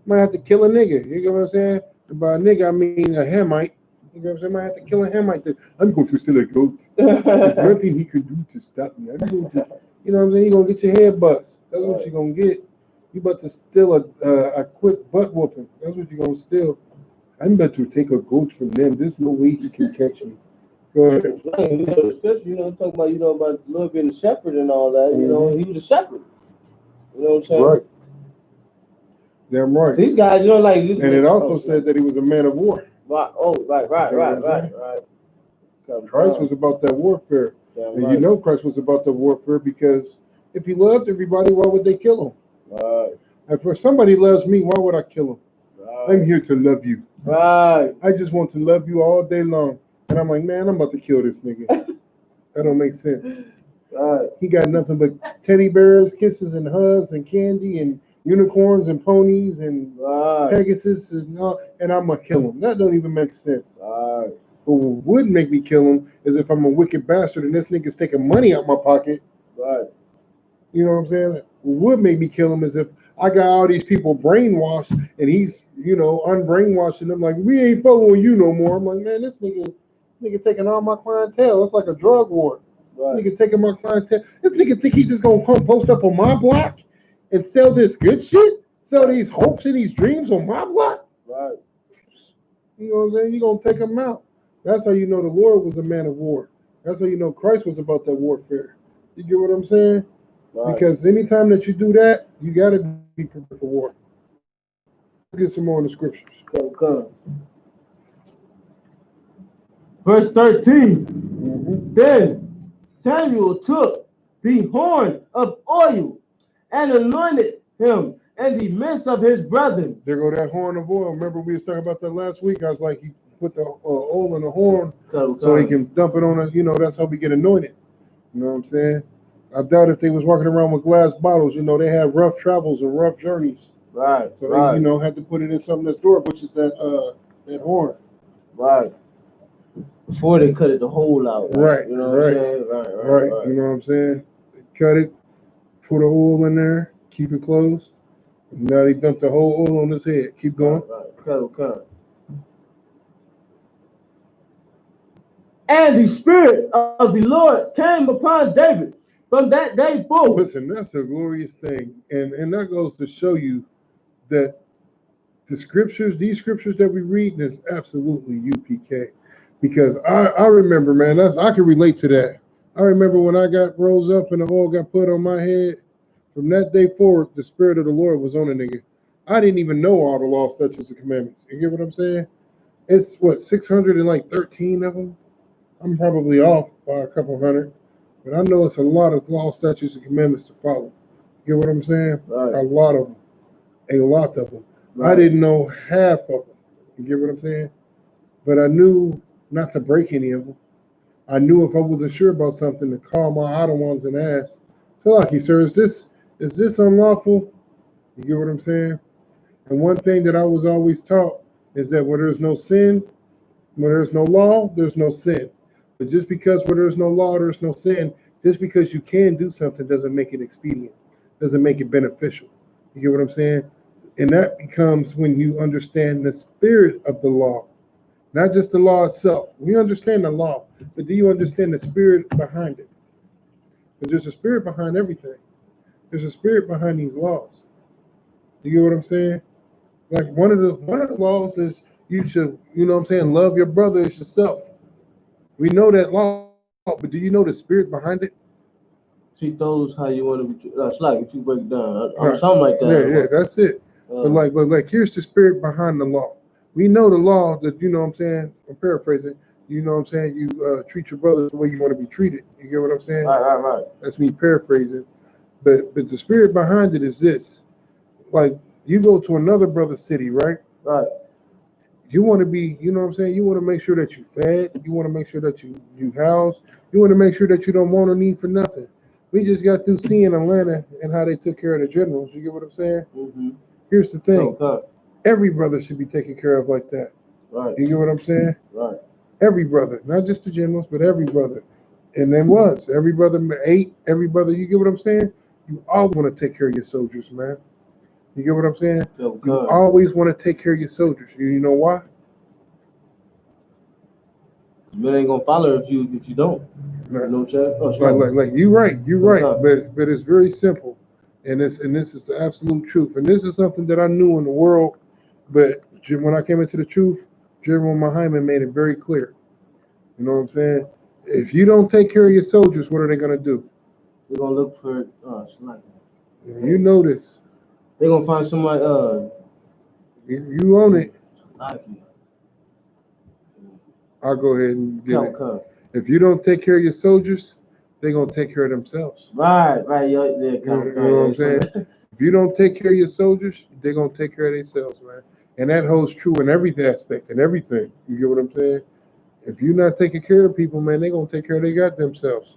You might have to kill a nigga. You get what I'm saying? And by a nigga I mean a Hamite. You know what I'm saying? I might have to kill a Hamite. I'm going to steal a goat. There's nothing he could do to stop me. You know what I'm saying? You're gonna get your head bust. That's what you're gonna get. You about to steal a quick butt whooping. That's what you're gonna steal. I'm about to take a goat from them. There's no way he can catch me. Go ahead. Especially, talking about, about Lil being a shepherd and all that. Mm-hmm. He was a shepherd. You know what I'm saying? Right. Damn right. These guys, and it also said that he was a man of war. Right. Oh, right. Christ was about that warfare. And right. Christ was about that warfare because if he loved everybody, why would they kill him? Right. If somebody loves me, why would I kill him? Right. I'm here to love you. Right. I just want to love you all day long. And I'm like, man, I'm about to kill this nigga. That don't make sense. Right. He got nothing but teddy bears, kisses and hugs and candy and unicorns and ponies and Pegasus and all, and I'm gonna kill him. That don't even make sense. Right. But what would make me kill him is if I'm a wicked bastard and this nigga's taking money out my pocket. Right. You know what I'm saying? What would make me kill him is if I got all these people brainwashed and he's, unbrainwashing them like, we ain't following you no more. I'm like, man, this nigga taking all my clientele. It's like a drug war. Right. This nigga taking my clientele. This nigga think he just gonna come post up on my block and sell this good shit? Sell these hopes and these dreams on my block? Right. You know what I'm saying? You're gonna take them out. That's how you know the Lord was a man of war. That's how you know Christ was about that warfare. You get what I'm saying? Right. Because anytime that you do that, you got to be prepared for war. Get some more in the scriptures. Come. Verse 13. Mm-hmm. Then Samuel took the horn of oil and anointed him in the midst of his brethren. There go that horn of oil. Remember we was talking about that last week? I was like, he put the oil in the horn so he can dump it on us. That's how we get anointed. You know what I'm saying? I doubt if they was walking around with glass bottles, they had rough travels and rough journeys. Right. So they, had to put it in something that's durable, which is that horn. Right. Before they cut it the hole out. Right. You know what I'm saying? Right. You know what I'm saying? They cut it, put the oil in there, keep it closed. And now they dumped the whole oil on his head. Keep going. Right. Cut. And the Spirit of the Lord came upon David from that day forward. Listen, that's a glorious thing. And that goes to show you that these scriptures that we read is absolutely UPK. Because I remember, man, I can relate to that. I remember when I got rose up and the oil got put on my head. From that day forward, the Spirit of the Lord was on a nigga. I didn't even know all the law, statutes, and commandments. You get what I'm saying? It's 613 of them? I'm probably off by a couple hundred. But I know it's a lot of law, statutes, and commandments to follow. You get what I'm saying? Right. A lot of them. Right. I didn't know half of them. You get what I'm saying? But I knew not to break any of them. I knew if I wasn't sure about something to call my idle ones and ask, so lucky, sir, is this unlawful? You get what I'm saying? And one thing that I was always taught is that where there's no sin, where there's no law, there's no sin. But just because where there's no law, there's no sin, just because you can do something doesn't make it expedient, doesn't make it beneficial. You get what I'm saying? And that becomes when you understand the spirit of the law, not just the law itself. We understand the law, but do you understand the spirit behind it? Because there's a spirit behind everything. There's a spirit behind these laws. You get what I'm saying? Like one of the laws is you should, you know what I'm saying, love your brother as yourself. We know that law, but do you know the spirit behind it? Treat those how you want to be. It's like if you break it down, or Right. something like that. Yeah, that's it. But here's the spirit behind the law. We know the law that, you know what I'm saying, I'm paraphrasing, you know what I'm saying, you treat your brothers the way you want to be treated. You get what I'm saying? Right. That's me paraphrasing. But the spirit behind it is this. Like, you go to another brother's city, right? Right. You want to be, you know what I'm saying, you want to make sure that you fed, you want to make sure that you house, you want to make sure that you don't want or need for nothing. We just got through seeing Atlanta and how they took care of the generals. You get what I'm saying? Mm-hmm. Here's the thing. Okay. Every brother should be taken care of like that. Right. You get what I'm saying? Right. Every brother, not just the generals, but every brother. And then every brother ate, every brother, you get what I'm saying? You always want to take care of your soldiers, man. You get what I'm saying? Okay. You always want to take care of your soldiers. You know why? Men ain't gonna follow if you don't. Right. You know what I'm saying? Like you're right. Okay. But it's very simple. And this is the absolute truth. And this is something that I knew in the world, but when I came into the truth, General Muhammad made it very clear. You know what I'm saying? If you don't take care of your soldiers, what are they gonna do? They're gonna look for like You know this. they're gonna find somebody You own it. like I'll go ahead and get it. okay. If you don't take care of your soldiers, they're gonna take care of themselves. Right, yeah, You know what I'm saying? If you don't take care of your soldiers, they're gonna take care of themselves, man. And that holds true in every aspect and everything. You get what I'm saying? If you're not taking care of people, man, they're gonna take care of they got themselves.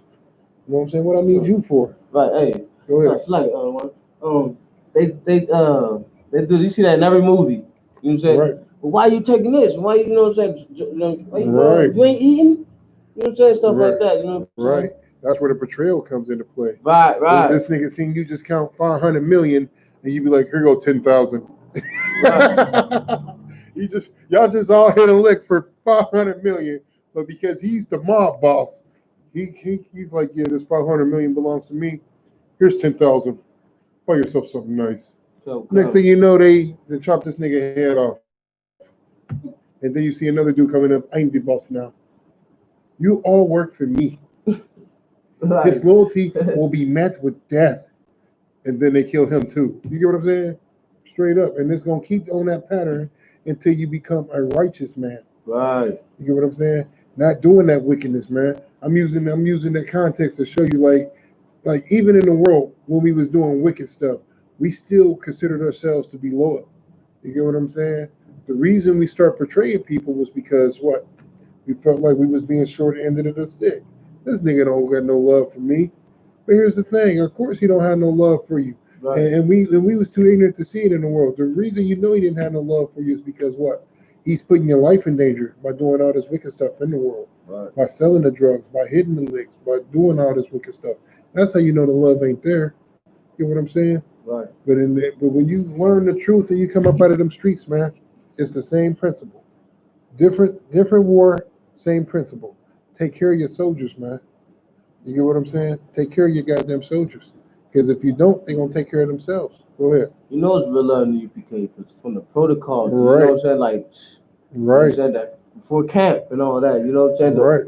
You know what I'm saying? What I need you for? Right, hey. Go ahead. It's like they do. You see that in every movie. You know what I'm saying? Right. But why you taking this? Why you know what I'm saying? Why Right. You ain't eating? You know what I'm saying? Stuff Right. like that. You know what I'm saying? Right. That's where the betrayal comes into play. Right. This nigga seen you just count 500 million, and you be like, "Here go 10,000." Right. Y'all just all hit a lick for 500 million, but because he's the mob boss, he's like, "Yeah, this 500 million belongs to me. Here's 10,000. Buy yourself something nice." So, Next thing you know, they chop this nigga head off, and then you see another dude coming up. I'm the boss now. You all work for me. right. His loyalty will be met with death, and then they kill him too. You get what I'm saying? Straight up, and it's gonna keep on that pattern until you become a righteous man. Right. You get what I'm saying? Not doing that wickedness, man. I'm using that context to show you, like even in the world when we was doing wicked stuff, we still considered ourselves to be loyal. You get what I'm saying? The reason we start portraying people was because what? We felt like we was being short-ended of the stick. This nigga don't got no love for me. But here's the thing: of course he don't have no love for you. Right. And we was too ignorant to see it in the world. The reason you know he didn't have no love for you is because what? He's putting your life in danger by doing all this wicked stuff in the world. Right. By selling the drugs, by hitting the licks, by doing all this wicked stuff. That's how you know the love ain't there. You know what I'm saying? Right. But when you learn the truth and you come up out of them streets, man, it's the same principle. Different war, same principle. Take care of your soldiers, man. You get what I'm saying? Take care of your goddamn soldiers. Because if you don't, they're going to take care of themselves. Go ahead. You know it's real love in the UPK because from the protocol, Right. you know what I'm saying? Like, Right. You know what I'm saying? That before camp and all that, you know what I'm saying? Right.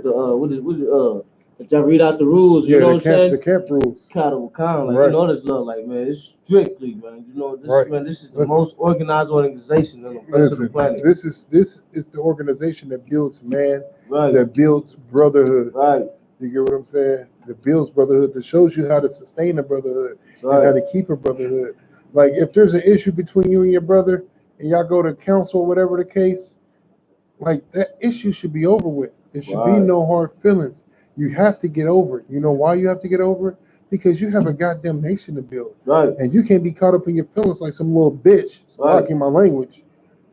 If I read out the rules, you know what I'm saying? The camp rules. Cattle Khan, like Right. you know this love, like man, it's strictly, man. You know this, Right. man. This is the Listen. most organized organization on the face of the planet. This is the organization that builds man, Right. that builds brotherhood. Right. You get what I'm saying? That builds brotherhood, that shows you how to sustain a brotherhood Right. and how to keep a brotherhood. Like if there's an issue between you and your brother and y'all go to council, whatever the case, like that issue should be over with. It should be Right. no hard feelings. You have to get over it. You know why you have to get over it? Because you have a goddamn nation to build. Right. And you can't be caught up in your feelings like some little bitch. Right. Blocking my language.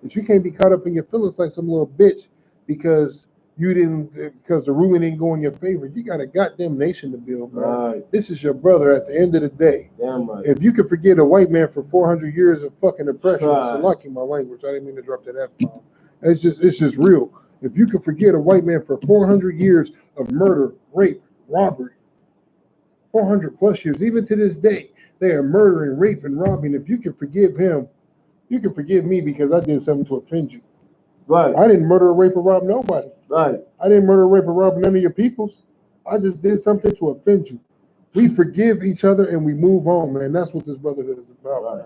But you can't be caught up in your feelings like some little bitch because because the ruling didn't go in your favor. You got a goddamn nation to build, man. Right. This is your brother at the end of the day. Damn right. If you could forget a white man for 400 years of fucking oppression, Right. so lucky my language, I didn't mean to drop that F-bomb. It's just real. If you could forget a white man for 400 years of murder, rape, robbery, 400 plus years, even to this day, they are murdering, raping, robbing. If you can forgive him, you can forgive me because I did something to offend you. Right. I didn't murder, rape, or rob nobody. Right. I didn't murder, rape, or rob none of your peoples. I just did something to offend you. We forgive each other and we move on, man. That's what this brotherhood is about. Right.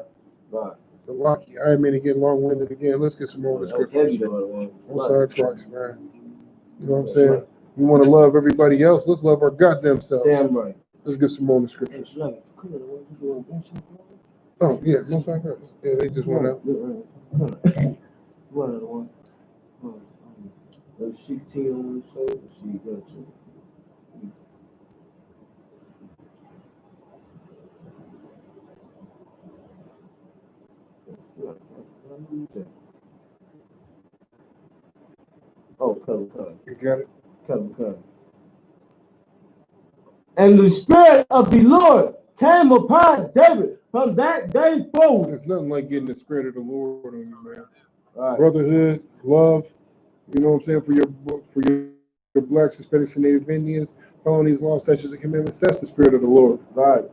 Right. So lucky. I didn't mean to get long-winded again. Let's get some more of the scripture. Heavy though. I'm sorry, Christ, man. You know what I'm saying? We want to love everybody else. Let's love our goddamn selves. Damn right. Let's get some more of the scriptures. Oh, yeah, no sacrifice. Yeah, they just went out. One other one. Verse 16 on the side. Let's see, go to. Oh, come. You got it? Come. And the Spirit of the Lord came upon David from that day forward. There's nothing like getting the Spirit of the Lord on you, man. Right. Brotherhood, love, you know what I'm saying, for your blacks, Hispanics, and Native Indians, following these laws, statutes, and commandments, that's the Spirit of the Lord. Right.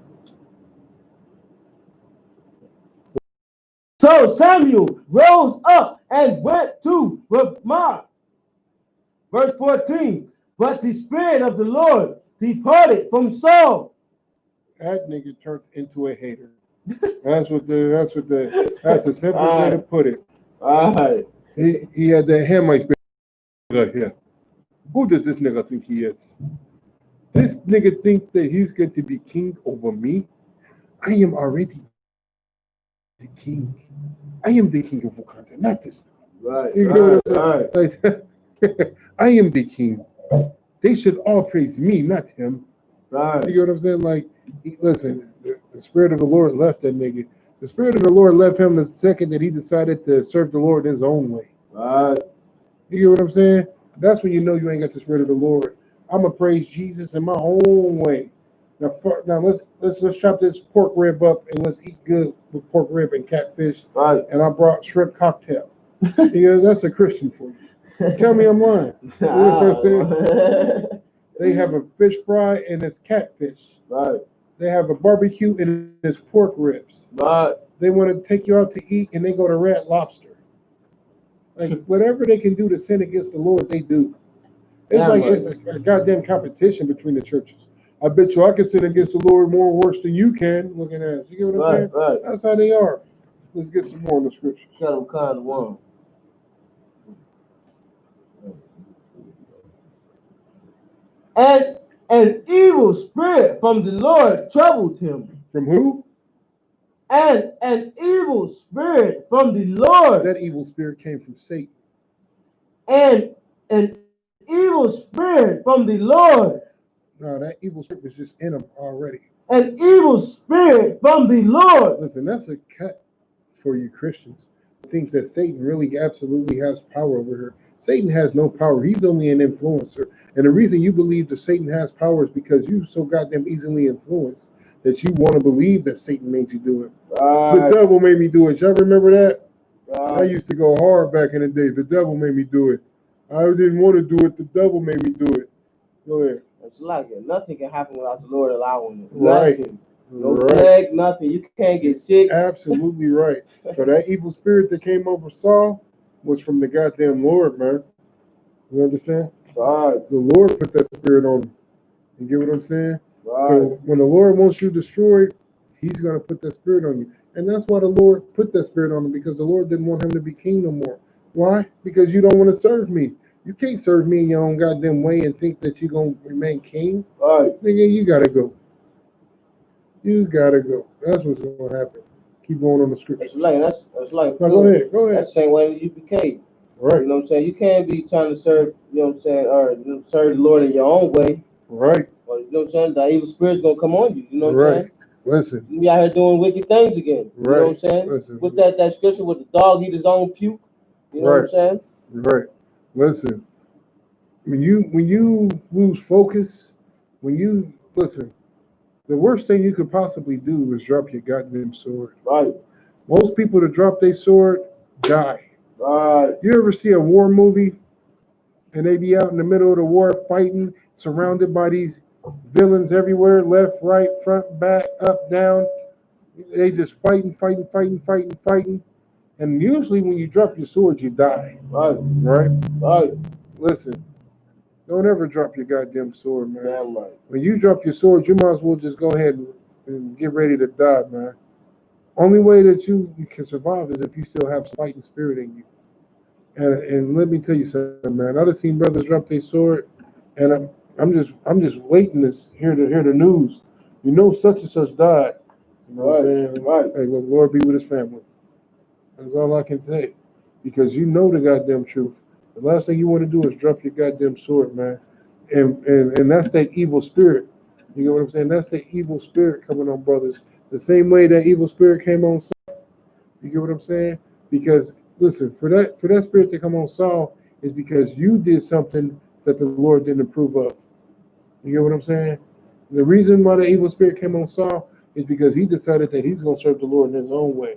So Samuel rose up and went to Ramah. Verse 14. But the Spirit of the Lord departed from Saul. That nigga turned into a hater. That's the simplest way to put it. All right. He had that Hamite spirit right here. Who does this nigga think he is? This nigga thinks that he's going to be king over me. I am already the king. I am the king of Wakanda, not this. Right. You know what I'm saying? Like, I am the king. They should all praise me, not him. Right. You know what I'm saying? Like, listen, the Spirit of the Lord left that nigga. The Spirit of the Lord left him the second that he decided to serve the Lord his own way. Right. You get what I'm saying? That's when you know you ain't got the Spirit of the Lord. I'm gonna praise Jesus in my own way. Now let's chop this pork rib up and let's eat good with pork rib and catfish. Right. And I brought shrimp cocktail. That's a Christian for you. Tell me I'm lying. You know what I'm saying? They have a fish fry and it's catfish. Right. They have a barbecue and it's pork ribs. Right. They want to take you out to eat and they go to Red Lobster. Like whatever they can do to sin against the Lord, they do. It's a goddamn competition between the churches. I bet you I can sin against the Lord more worse than you can. Looking at us, you get what I'm saying? Right. That's how they are. Let's get some more in the scripture. Shalom kind of one. And an evil spirit from the Lord troubled him. From who? And an evil spirit from the Lord. That evil spirit came from Satan. And an evil spirit from the Lord. No, that evil spirit was just in him already. An evil spirit from the Lord. Listen, that's a cut for you Christians. I think that Satan really absolutely has power over her. Satan has no power. He's only an influencer. And the reason you believe that Satan has power is because you're so goddamn easily influenced that you want to believe that Satan made you do it. The devil made me do it. Y'all remember that? I used to go hard back in the day. The devil made me do it. I didn't want to do it. The devil made me do it. Go ahead. It's like it. Nothing can happen without the Lord allowing it. Right. Nothing. No plague, nothing. You can't get sick. Absolutely right. So that evil spirit that came over Saul was from the goddamn Lord, man. You understand? Right. The Lord put that spirit on him. You get what I'm saying? Right. So when the Lord wants you destroyed, he's going to put that spirit on you. And that's why the Lord put that spirit on him, because the Lord didn't want him to be king no more. Why? Because you don't want to serve me. You can't serve me in your own goddamn way and think that you're going to remain king. Right. Nigga, you got to go. You got to go. That's what's going to happen. Keep going on the scripture. That's like No, go ahead. That's the same way with I.S.U.P.K. Right. You know what I'm saying? You can't be trying to serve, you know what I'm saying, or serve the Lord in your own way. Right. Or, you know what I'm saying? The evil spirit's going to come on you. You know what I'm saying? Listen. You be out here doing wicked things again. You know what I'm saying? Listen. With that scripture with the dog eat his own puke. You know what I'm saying? Right. Listen, when you lose focus, when you listen, the worst thing you could possibly do is drop your goddamn sword. Right. Most people that drop their sword die. Right. You ever see a war movie and they be out in the middle of the war fighting, surrounded by these villains everywhere, left, right, front, back, up, down. They just fighting. And usually when you drop your sword, you die. Right. Right? Listen, don't ever drop your goddamn sword, man. Damn right. When you drop your sword, you might as well just go ahead and get ready to die, man. Only way that you can survive is if you still have fighting spirit in you. And let me tell you something, man. I've seen brothers drop their sword, and I'm just waiting to hear the news. You know, such and such died. You know what I'm saying? Right. Hey, look, Lord be with his family. That's all I can say. Because you know the goddamn truth. The last thing you want to do is drop your goddamn sword, man. And that's that evil spirit. You know what I'm saying? That's the evil spirit coming on brothers. The same way that evil spirit came on Saul. You get what I'm saying? Because listen, for that spirit to come on Saul is because you did something that the Lord didn't approve of. You get what I'm saying? The reason why the evil spirit came on Saul is because he decided that he's going to serve the Lord in his own way.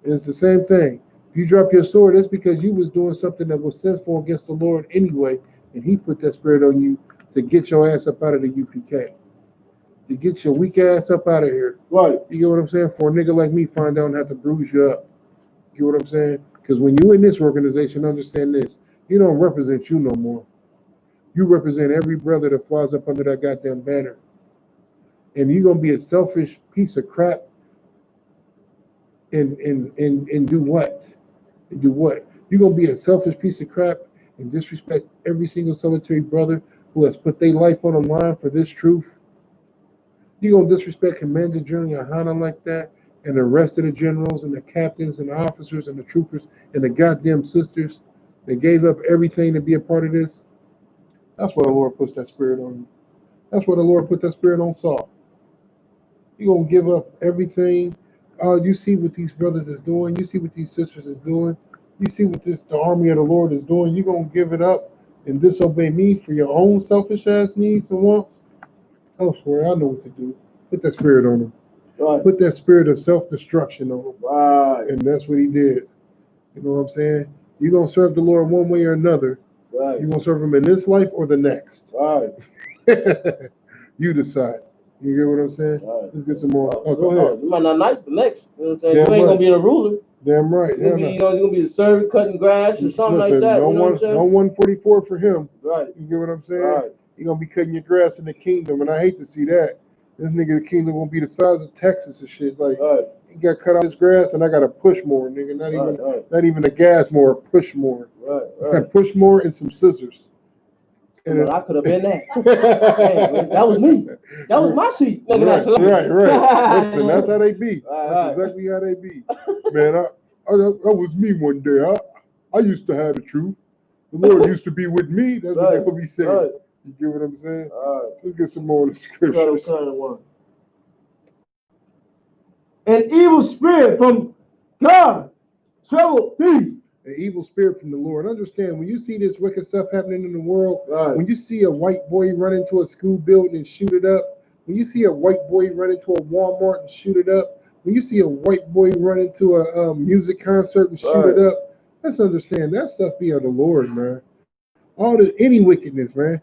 And it's the same thing. If you drop your sword, that's because you was doing something that was sinful against the Lord anyway, and he put that spirit on you to get your ass up out of the UPK. To get your weak ass up out of here. Right. You get what I'm saying? For a nigga like me, find out and have to bruise you up. You get what I'm saying? Because when you in this organization, understand this. You don't represent you no more. You represent every brother that flies up under that goddamn banner. And you're going to be a selfish piece of crap and do what? And do what? You're going to be a selfish piece of crap and disrespect every single solitary brother who has put their life on the line for this truth. You're going to disrespect Commander GEN.YAHANNA like that, and the rest of the generals and the captains and the officers and the troopers and the goddamn sisters that gave up everything to be a part of this. That's why the Lord puts that spirit on you. That's why the Lord put that spirit on Saul. You're going to give up everything. You see what these brothers is doing. You see what these sisters is doing. You see what the army of the Lord is doing. You're going to give it up and disobey me for your own selfish ass needs and wants. I swear, I know what to do. Put that spirit on him. Right. Put that spirit of self-destruction on him. Right. And that's what he did. You know what I'm saying? You're going to serve the Lord one way or another. Right. You're going to serve him in this life or the next. Right. You decide. You get what I'm saying? Right. Let's get some more. Oh, go ahead. You might not like the next. You know what I'm saying? Damn You ain't right. going to be the ruler. Damn right. You're going to be the servant cutting grass or something like that. No, you know what I'm saying? No 144 for him. Right. You get what I'm saying? Right. You're going to be cutting your grass in the kingdom, and I hate to see that. This nigga, the kingdom won't be the size of Texas and shit. Like, he got cut off his grass, and I got to push more, nigga. Not even a gas more, push more. Right. Push more and some scissors. And I could have been that. Hey, that was me. That was my seat. Right. Listen, that's how they be. That's exactly how they be. Man, that was me one day. I used to have the truth. The Lord used to be with me. That's what they would be saying. Right. You get what I'm saying? Let's get some more of the scriptures. An evil spirit from God troubled thee. An evil spirit from the Lord. Understand, when you see this wicked stuff happening in the world, when you see a white boy run into a school building and shoot it up, when you see a white boy run into a Walmart and shoot it up, when you see a white boy run into a music concert and shoot it up, let's understand that stuff be of the Lord, man. Any wickedness, man.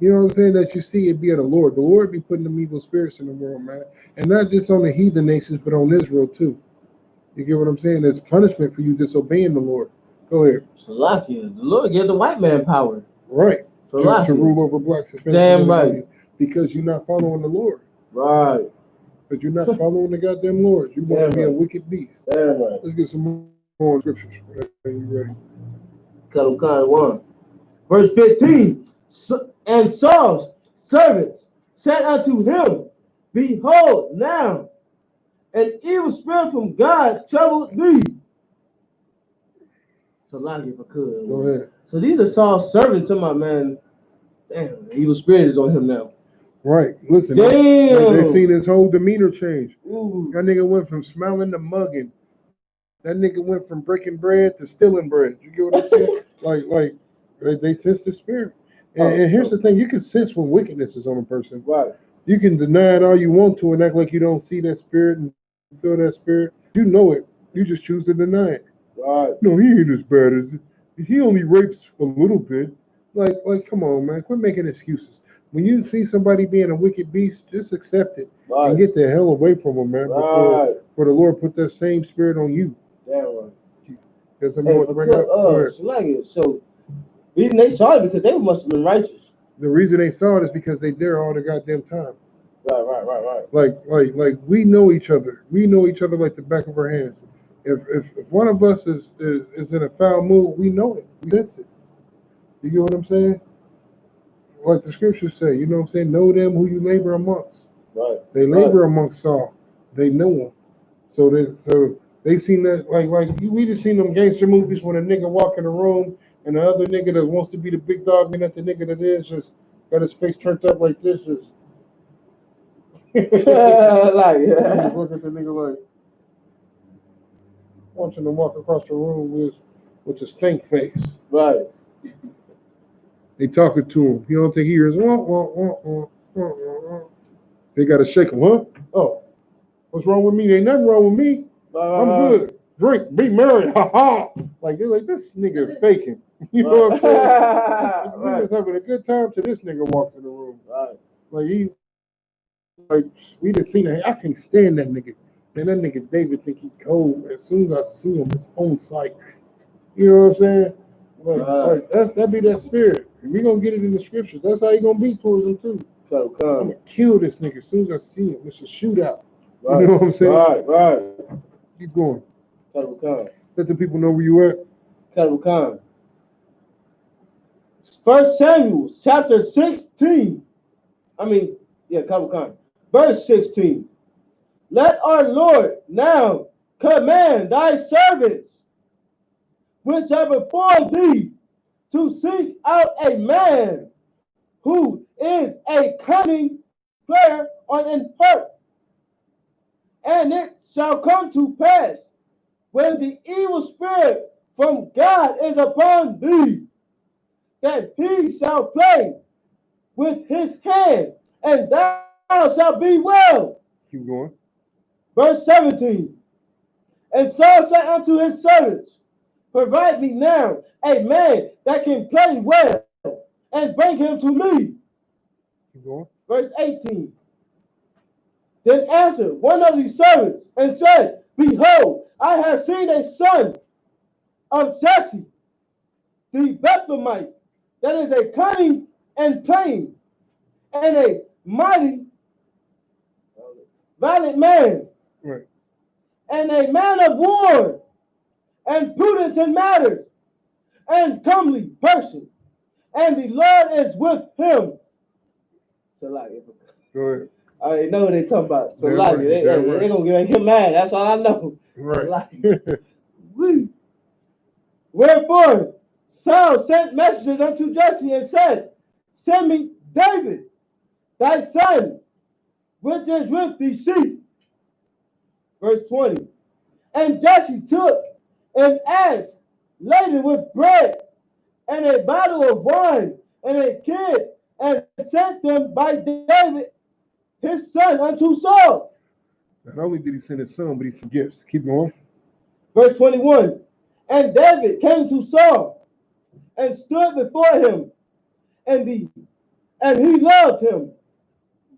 You know what I'm saying? That you see it be of the Lord. The Lord be putting them evil spirits in the world, man. And not just on the heathen nations, but on Israel too. You get what I'm saying? There's punishment for you disobeying the Lord. Go ahead. Salakia. The Lord gave the white man power. Right. To rule over blacks. Damn right. Because you're not following the Lord. Right. Because you're not following the goddamn Lord. You want to be a wicked beast. Damn right. Let's get some more scriptures. Are you ready? Kalukan 1. Verse 15. And Saul's servants said unto him, Behold, now an evil spirit from God troubled thee. Salakia, if I could. Go ahead. So these are Saul's servants to my man. Damn, the evil spirit is on him now. Right. Listen. Damn. They seen his whole demeanor change. Ooh. That nigga went from smiling to mugging. That nigga went from breaking bread to stealing bread. You get what I'm saying? like they sense the spirit. And here's the thing: you can sense when wickedness is on a person. Right. You can deny it all you want to and act like you don't see that spirit and feel that spirit. You know it. You just choose to deny it. Right. No, he ain't as bad as it. He only rapes a little bit. Like, come on, man. Quit making excuses. When you see somebody being a wicked beast, just accept it and get the hell away from them, man. Before the Lord put that same spirit on you. Damn right. There's something more to bring up. So reason they saw it because they must have been righteous. The reason they saw it is because they there all the goddamn time. Right. Like we know each other. We know each other like the back of our hands. If one of us is in a foul mood, we know it. We sense it. You get what I'm saying? Like the scriptures say, you know what I'm saying? Know them who you labor amongst. Right. They labor amongst Saul. They know him. So they seen that like we just seen them gangster movies when a nigga walk in the room and the other nigga that wants to be the big dog and that the nigga that is just got his face turned up like this, just just look at the nigga like watching him walk across the room with a stink face. Right. They talking to him. You don't think he hears wah, wah, wah, wah, wah, wah. They gotta shake him, huh? Oh, what's wrong with me? Ain't nothing wrong with me. I'm good. Drink, be merry, ha ha. Like they're like, this nigga faking. You know what I'm saying? This nigga's having a good time till this nigga walks in the room. Right. Like we just seen it. I can't stand that nigga. Man, that nigga David think he cold. As soon as I see him, it's on sight. You know what I'm saying? Like that be that spirit. And we gonna get it in the scriptures. That's how he gonna be towards him too. So I'm gonna kill this nigga as soon as I see him. It's a shootout. Right. You know what I'm saying? Right. Keep going. Khan. Let the people know where you at. Khan. 1 Samuel chapter 16. Khan. Verse 16. Let our Lord now command thy servants which are before thee to seek out a man who is a cunning player on an harp. And it shall come to pass when the evil spirit from God is upon thee, that he shall play with his hand, and thou shalt be well. Keep going. Verse 17. And Saul said unto his servants, provide me now a man that can play well, and bring him to me. Keep going. Verse 18. Then answered one of these servants and said, behold, I have seen a son of Jesse, the Bethlehemite, that is a cunning and plain, and a mighty, valiant man, Right. and a man of war, and prudence in matters, and comely person, and the Lord is with him. Go ahead. I already know what they talking about. So right. they gonna get mad. That's all I know. Right. Wherefore Saul sent messengers unto Jesse and said, send me David, thy son, which is with the sheep. Verse 20. And Jesse took an ass laden with bread, and a bottle of wine, and a kid, and sent them by David his son unto Saul. Not only did he send his son, but he sent gifts. Keep going. Verse 21. And David came to Saul and stood before him, and he loved him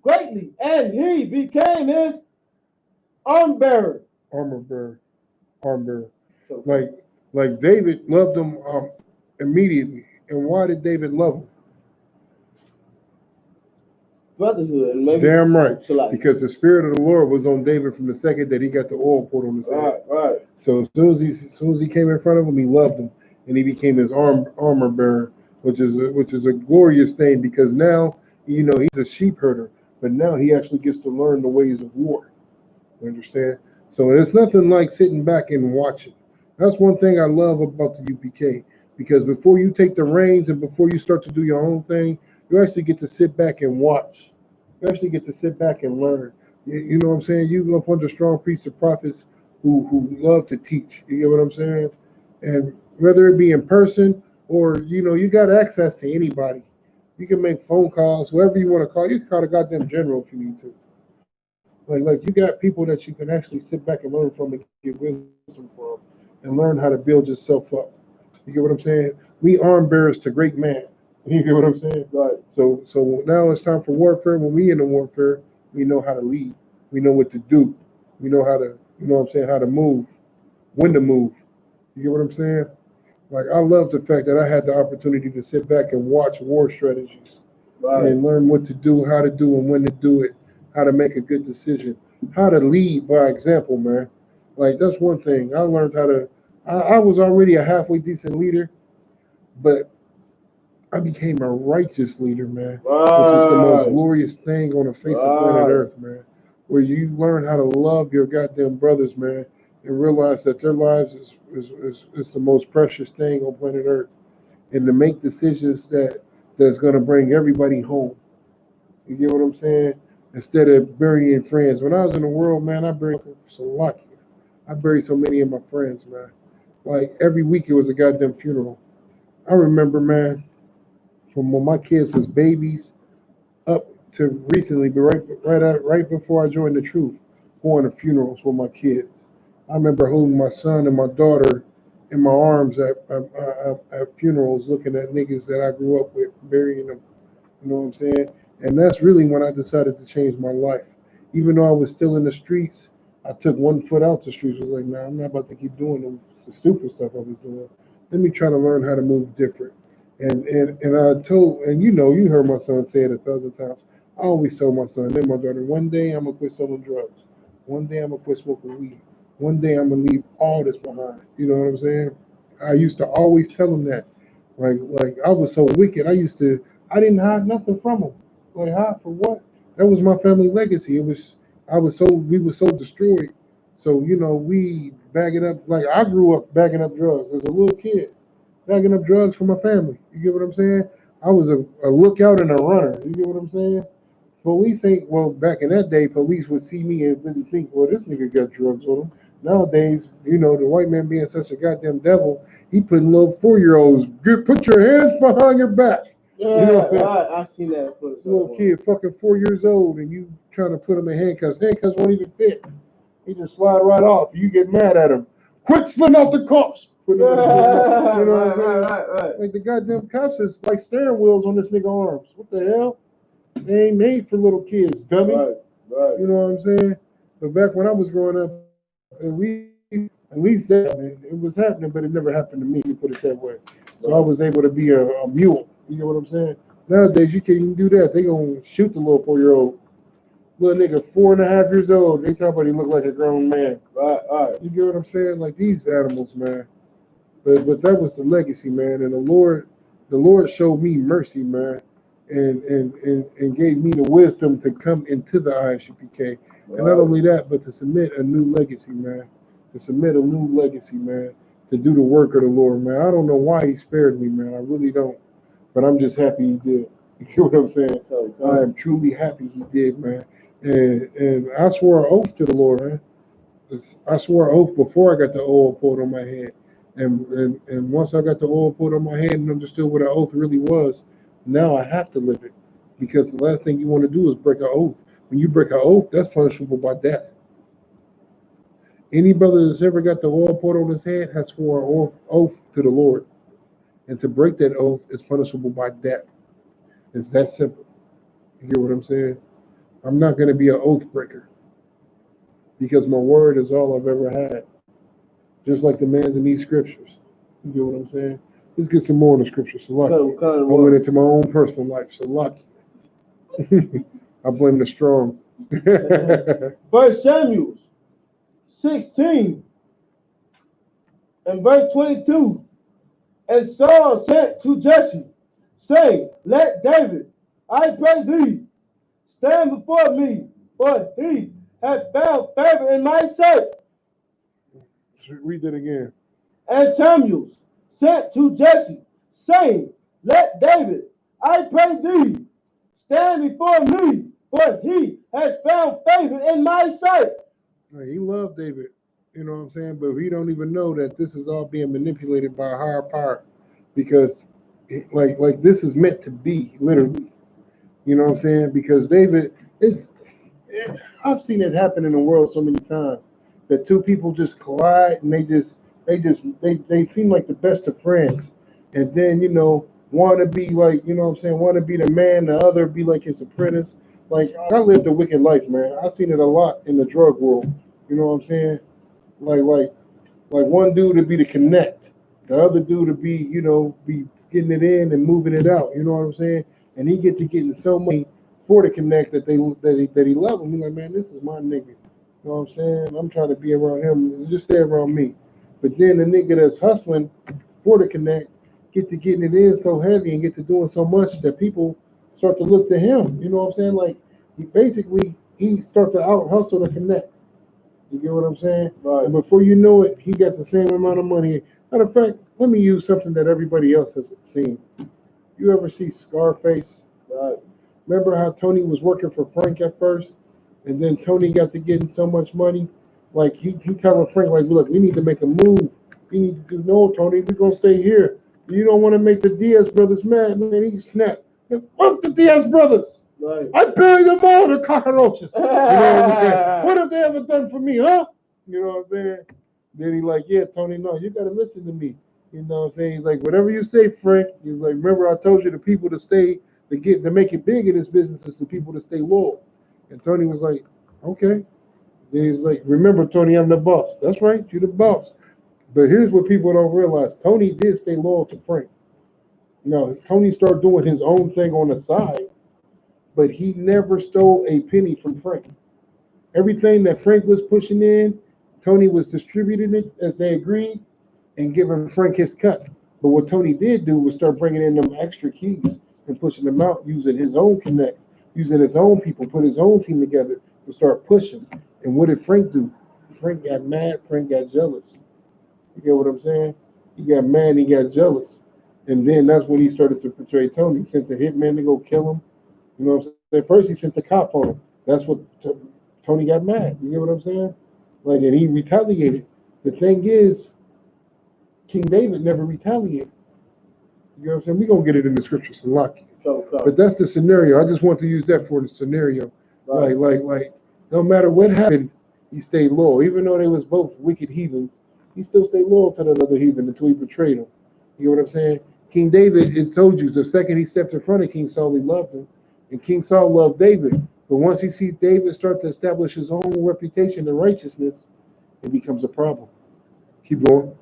greatly, and he became his armor bearer. Like David loved him immediately. And why did David love him? Brotherhood. Maybe damn right. Because the spirit of the Lord was on David from the second that he got the oil poured on his head. Right. So as soon as he came in front of him, he loved him, and he became his armor bearer, which is a glorious thing, because now he's a sheep herder, but now he actually gets to learn the ways of war. You understand? So it's nothing like sitting back and watching. That's one thing I love about the UPK, because before you take the reins and before you start to do your own thing, you actually get to sit back and watch. You actually get to sit back and learn. You know what I'm saying? You go up under strong priests and prophets who love to teach. You get what I'm saying? And whether it be in person or you got access to anybody. You can make phone calls, whoever you want to call. You can call the goddamn general if you need to. Like you got people that you can actually sit back and learn from and get wisdom from and learn how to build yourself up. You get what I'm saying? We arm bearers to great man. You get what I'm saying? Right. So now it's time for warfare. When we in the warfare, we know how to lead. We know what to do. We know how to, what I'm saying, how to move, when to move. You get what I'm saying? Like I love the fact that I had the opportunity to sit back and watch war strategies and learn what to do, how to do, and when to do it, how to make a good decision, how to lead by example, man. Like that's one thing I learned how to. I was already a halfway decent leader, but I became a righteous leader, man, which is the most glorious thing on the face of planet Earth, man. Where you learn how to love your goddamn brothers, man, and realize that their lives is the most precious thing on planet Earth, and to make decisions that's gonna bring everybody home. You get what I'm saying? Instead of burying friends. When I was in the world, man, I buried so lucky. I buried so many of my friends, man. Like every week it was a goddamn funeral. I remember, man, from when my kids was babies up to recently, but right before I joined the truth, going to funerals with my kids. I remember holding my son and my daughter in my arms at funerals, looking at niggas that I grew up with, burying them. You know what I'm saying? And that's really when I decided to change my life. Even though I was still in the streets, I took 1 foot out the streets. I was like, nah, I'm not about to keep doing the stupid stuff I was doing. Let me try to learn how to move different. And I told, and you heard my son say it 1,000 times. I always told my son and my daughter, one day I'm gonna quit selling drugs. One day I'm gonna quit smoking weed. One day I'm gonna leave all this behind. You know what I'm saying? I used to always tell them that. Like I was so wicked. I didn't hide nothing from them. Like hide for what? That was my family legacy. We were so destroyed. So we bagging up. Like I grew up bagging up drugs as a little kid, bagging up drugs for my family. You get what I'm saying? I was a lookout and a runner. You get what I'm saying? Police ain't well back in that day. Police would see me and didn't think, well, this nigga got drugs on him. Nowadays, the white man being such a goddamn devil, he putting little 4-year-olds. Put your hands behind your back. Yeah, I seen that footage. Little kid, fucking 4 years old, and you trying to put him in handcuffs. Handcuffs won't even fit. He just slide right off. You get mad at him. Quit spilling out the cuffs. You know what I'm saying? Right. Like the goddamn cuffs is like steering wheels on this nigga arms. What the hell? They ain't made for little kids, dummy. Right. You know what I'm saying? But back when I was growing up, at least that it was happening, but it never happened to me. You put it that way. So I was able to be a mule. You know what I'm saying? Nowadays you can't even do that. They gonna shoot the little 4-year-old. Little nigga 4.5 years old. They talk about he look like a grown man. Right. You get what I'm saying? Like these animals, man. But that was the legacy, man. And the Lord showed me mercy, man, and gave me the wisdom to come into the I.S.U.P.K. And not only that, but to submit a new legacy, man. To do the work of the Lord, man. I don't know why He spared me, man. I really don't. But I'm just happy He did. You know what I'm saying? I am truly happy He did, man. And I swore an oath to the Lord, man. I swore an oath before I got the oil poured on my head. And once I got the oil poured on my head and understood what an oath really was, now I have to live it. Because the last thing you want to do is break an oath. When you break an oath, that's punishable by death. Any brother that's ever got the oil poured on his head has sworn an oath to the Lord. And to break that oath is punishable by death. It's that simple. You hear what I'm saying? I'm not going to be an oath breaker. Because my word is all I've ever had. Just like the man's in these scriptures. You get what I'm saying? Let's get some more in the scriptures. So lucky. I went into my own personal life. So lucky. I blame the strong. 1 Samuel 16 and verse 22. And Saul said to Jesse, saying, let David, I pray thee, stand before me, for he hath found favor in my sight. Read that again. And Samuel said to Jesse, saying, let David, I pray thee, stand before me, for he has found favor in my sight. He loved David. You know what I'm saying? But we don't even know that this is all being manipulated by a higher power, because like this is meant to be, literally. You know what I'm saying? Because David is, I've seen it happen in the world so many times that two people just collide and they seem like the best of friends, and then want to be like, what I'm saying, want to be the man, the other be like his apprentice. Like, I lived a wicked life, man. I seen it a lot in the drug world. You know what I'm saying? Like like like one dude to be the connect, the other dude to be, be getting it in and moving it out. You know what I'm saying? And he get to getting so money for the connect that he love him. He's like, man, this is my nigga. You know what I'm saying? I'm trying to be around him. Just stay around me. But then the nigga that's hustling for the connect get to getting it in so heavy and get to doing so much that people start to look to him. You know what I'm saying? Like, he start to out hustle the connect. You get what I'm saying? Right. And before you know it, he got the same amount of money. Matter of fact, let me use something that everybody else has seen. You ever see Scarface? Right. Remember how Tony was working for Frank at first, and then Tony got to getting so much money? Like, he telling Frank, like, look, we need to make a move. We need to do, no, Tony, we're going to stay here. You don't want to make the Diaz brothers mad, man. He snapped. Fuck the Diaz brothers. Right. I bury them all, the cockroaches. You know what I'm saying? What have they ever done for me, huh? You know what I'm saying? Then he like, yeah, Tony, no, you got to listen to me. You know what I'm saying? He's like, whatever you say, Frank. He's like, remember I told you the people to make it big in this business is the people to stay loyal. And Tony was like, okay. Then he's like, remember, Tony, I'm the boss. That's right, you're the boss. But here's what people don't realize. Tony did stay loyal to Frank. Now, Tony started doing his own thing on the side, but he never stole a penny from Frank. Everything that Frank was pushing in, Tony was distributing it as they agreed and giving Frank his cut. But what Tony did do was start bringing in them extra keys and pushing them out using his own connects, using his own people, put his own team together to start pushing. And what did Frank do? Frank got mad, Frank got jealous. You get what I'm saying? He got mad, he got jealous. And then that's when he started to portray Tony. He sent the hitman to go kill him. You know what I'm saying? First he sent the cop on him. That's what Tony got mad. You get what I'm saying? Like, and he retaliated. The thing is, King David never retaliated. You know what I'm saying? We're going to get it in the scriptures and lock it. But that's the scenario. I just want to use that for the scenario. Right. Like, no matter what happened, he stayed loyal. Even though they was both wicked heathens, he still stayed loyal to that other heathen until he betrayed him. You know what I'm saying? King David, it told you, the second he stepped in front of King Saul, he loved him. And King Saul loved David. But once he sees David start to establish his own reputation and righteousness, it becomes a problem. Keep going.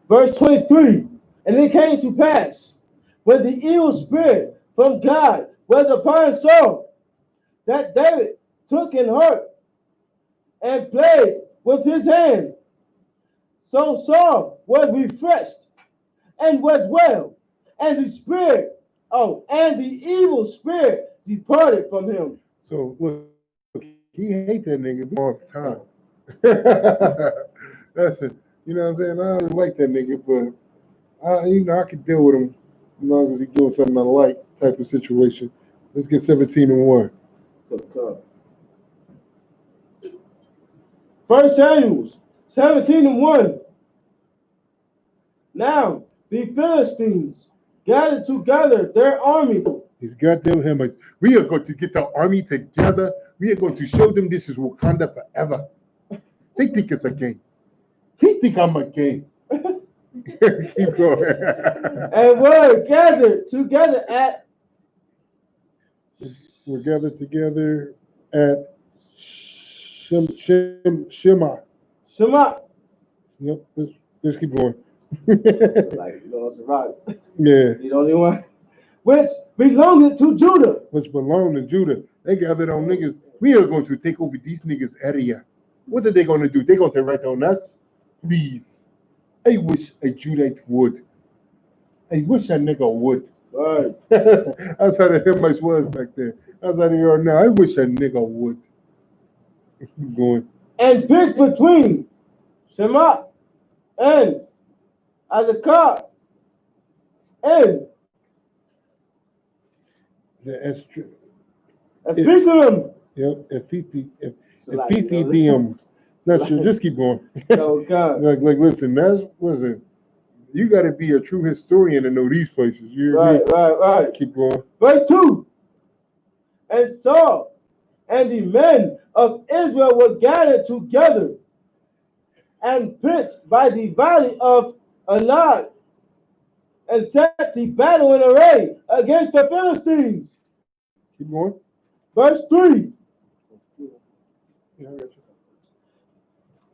Verse 23. And it came to pass, when the evil spirit from God was upon Saul, that David took and hurt and played with his hand. So Saul was refreshed and was well, and the evil spirit departed from him. So look, he hate that nigga all the time. That's it. You know what I'm saying? I don't like that nigga, but I could deal with him as long as he's doing something I like, type of situation. Let's get 17-1. First Samuel 17-1. Now the Philistines gathered together their army. He's goddamn him. Like, we are going to get the army together. We are going to show them this is Wakanda forever. They think it's a game. They think I'm a game. Keep going. And we're gathered together at. We're gathered together at Shema. Shema. Yep. Let's keep going. Like, it's right. Yeah. You the only one. Which belonged to Judah. Which belonged to Judah. They gathered on niggas. We are going to take over these niggas' area. What are they going to do? They're going to write on us? Please. I wish a Judite would. I wish a nigga would. Right. That's how the Hamites was back then. That's how they are now. I wish a nigga would. Keep going. And pitched between Shema and Isupk and the Ephesium. Yep, Ephesium. That's true. Just keep going. So God. like, listen. Listen. You got to be a true historian to know these places. You hear me? Right. Keep going. Verse 2. And Saul and the men of Israel were gathered together and pitched by the valley of Elah and set the battle in array against the Philistines. Keep going. Verse 3. Yeah, I got you.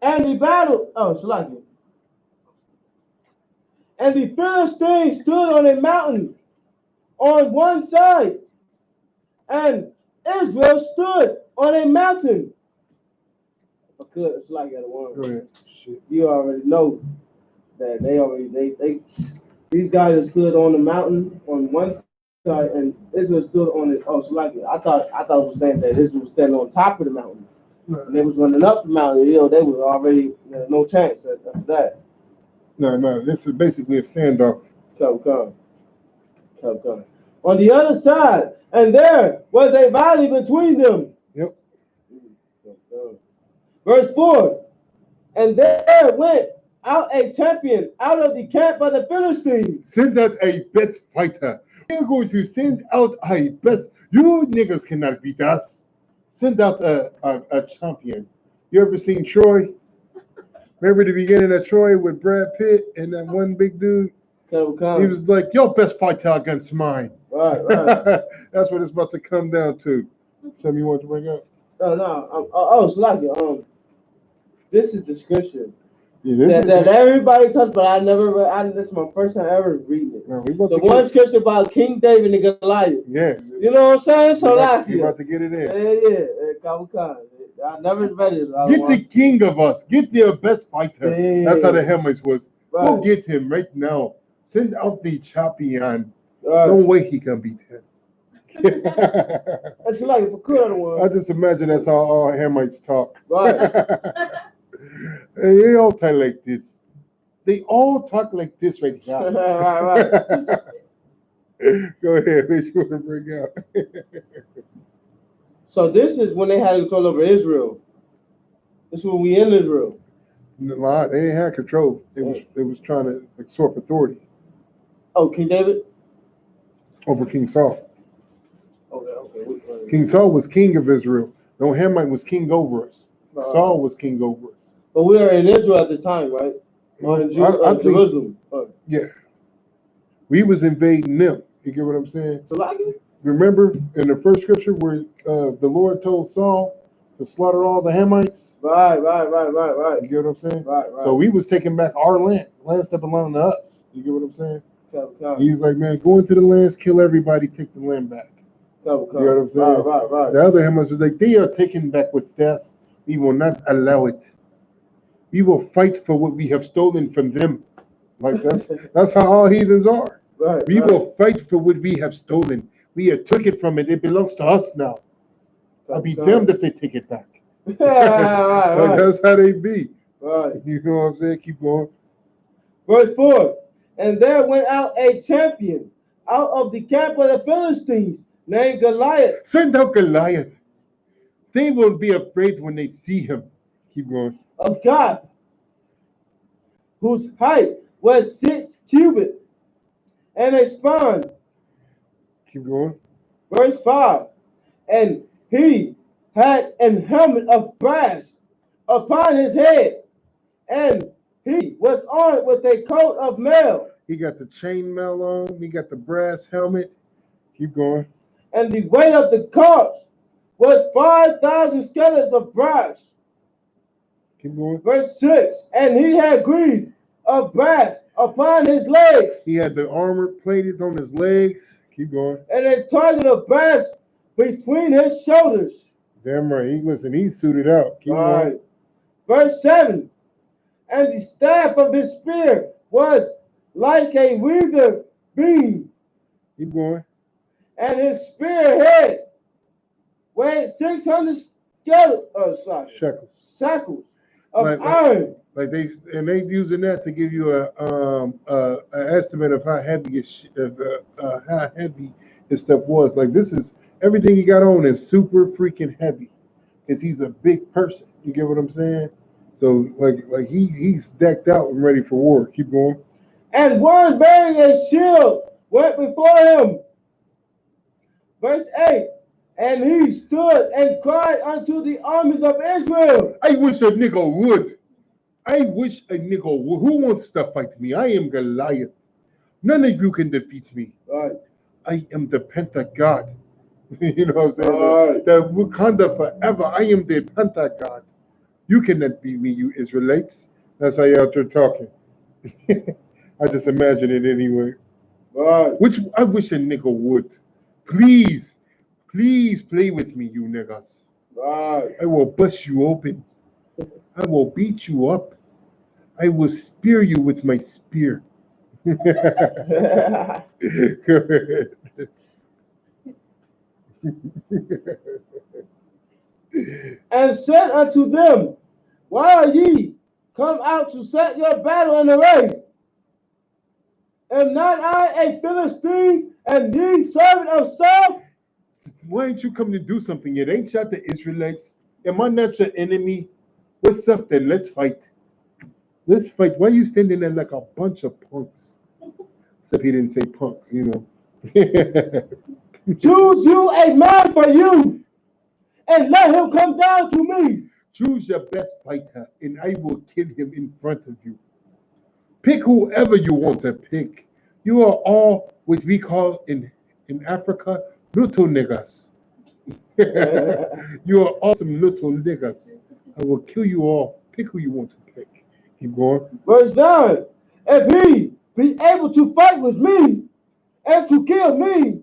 And the battle, Shalaki. And the Philistines stood on a mountain on one side, and Israel stood on a mountain. If I could, it's like at one. Go ahead. Shit. You already know that these guys that stood on the mountain on one side, and Israel stood on it. Oh, Shalaki. I thought it was saying that Israel was standing on top of the mountain. And they was running up the mountain, they was already no chance after that. No, this is basically a standoff. Come. On the other side, and there was a valley between them. Yep. Verse 4. And there went out a champion out of the camp of the Philistines. Send out a best fighter. We're going to send out a best. You niggas cannot beat us. Send out a champion. You ever seen Troy? Remember the beginning of Troy with Brad Pitt and that one big dude? Come. He was like, your best fighter against mine. Right. That's what it's about to come down to. Something you want to bring up? No. Shalaki. This is the scripture Yeah, that everybody talks, but I never read. This is my first time ever reading it. No, the one scripture about King David and Goliath. Yeah. You know what I'm saying? So you're about to get it in. Yeah. I never read it. Get the king of us. Get their best fighter. Yeah. That's how the Hamites was. Right. Go get him right now. Send out the champion. Right. No way he can beat him. That's like if I could one. I just imagine that's how all Hamites talk. Right. They all talk like this. They all talk like this right now. right. Go ahead. What you want to bring out? So this is when they had control over Israel. This is when we in Israel. No, they didn't have control. They was trying to extort authority. Oh, King David? Over King Saul. Okay. King Saul was king of Israel. No, Hamite was king over us. Saul was king over us. But we are in Israel at the time, right? Or in Jerusalem. Yeah. We was invading them. You get what I'm saying? So remember in the first scripture where the Lord told Saul to slaughter all the Hamites? Right. You get what I'm saying? Right. So we was taking back our land that belonged to us. You get what I'm saying? Okay. He's like, man, go into the lands, kill everybody, take the land back. You know what I'm saying? Right. The other Hamites was like, they are taken back with death. We will not allow it. We will fight for what we have stolen from them. Like that's how all heathens are. Right. We will fight for what we have stolen. We have took it from it. It belongs to us now. I'll be damned if they take it back. right. That's how they be. Right. You know what I'm saying? Keep going. Verse 4. And there went out a champion out of the camp of the Philistines named Goliath. Send out Goliath. They will be afraid when they see him. Keep going. Of God, whose height was 6 cubits and a span. Keep going. Verse 5. And he had an helmet of brass upon his head, and he was armed with a coat of mail. He got the chain mail on. He got the brass helmet. Keep going. And the weight of the corpse was 5,000 skeletons of brass. Keep going. Verse 6. And he had greaves of brass upon his legs. He had the armor plated on his legs. Keep going. And a target of brass between his shoulders. Damn right. He's suited out. Keep going. Verse 7. And the staff of his spear was like a withered beam. Keep going. And his spear head weighed 600 shekels of iron. Like they using that to give you a estimate of how heavy his stuff was. Like this is everything he got on is super freaking heavy because he's a big person. You get what I'm saying? So like he's decked out and ready for war. Keep going. And one bearing a shield went before him. Verse 8. And he stood and cried unto the armies of Israel. I wish a nigga would. I wish a nigga would. Who wants to fight me? I am Goliath. None of you can defeat me. Right. I am the Penta God. You know what I'm saying? Right. The Wakanda forever. I am the Penta God. You cannot beat me, you Israelites. That's how you out there talking. I just imagine it anyway. Right. Which I wish a nigga would. Please play with me, you niggas. Right. I will bust you open. I will beat you up. I will spear you with my spear. Go ahead. And said unto them, why are ye come out to set your battle in array? Am not I a Philistine, and ye servant of Saul? Why ain't you come to do something yet? Ain't y'all the Israelites? Am I not your enemy? What's up then? Let's fight. Let's fight. Why are you standing there like a bunch of punks? Except he didn't say punks, you know. Choose you a man for you, and let him come down to me. Choose your best fighter, and I will kill him in front of you. Pick whoever you want to pick. You are all what we call in Africa little niggas. You are awesome little niggas. I will kill you all. Pick who you want to pick. Keep going. Verse 9. If he be able to fight with me and to kill me,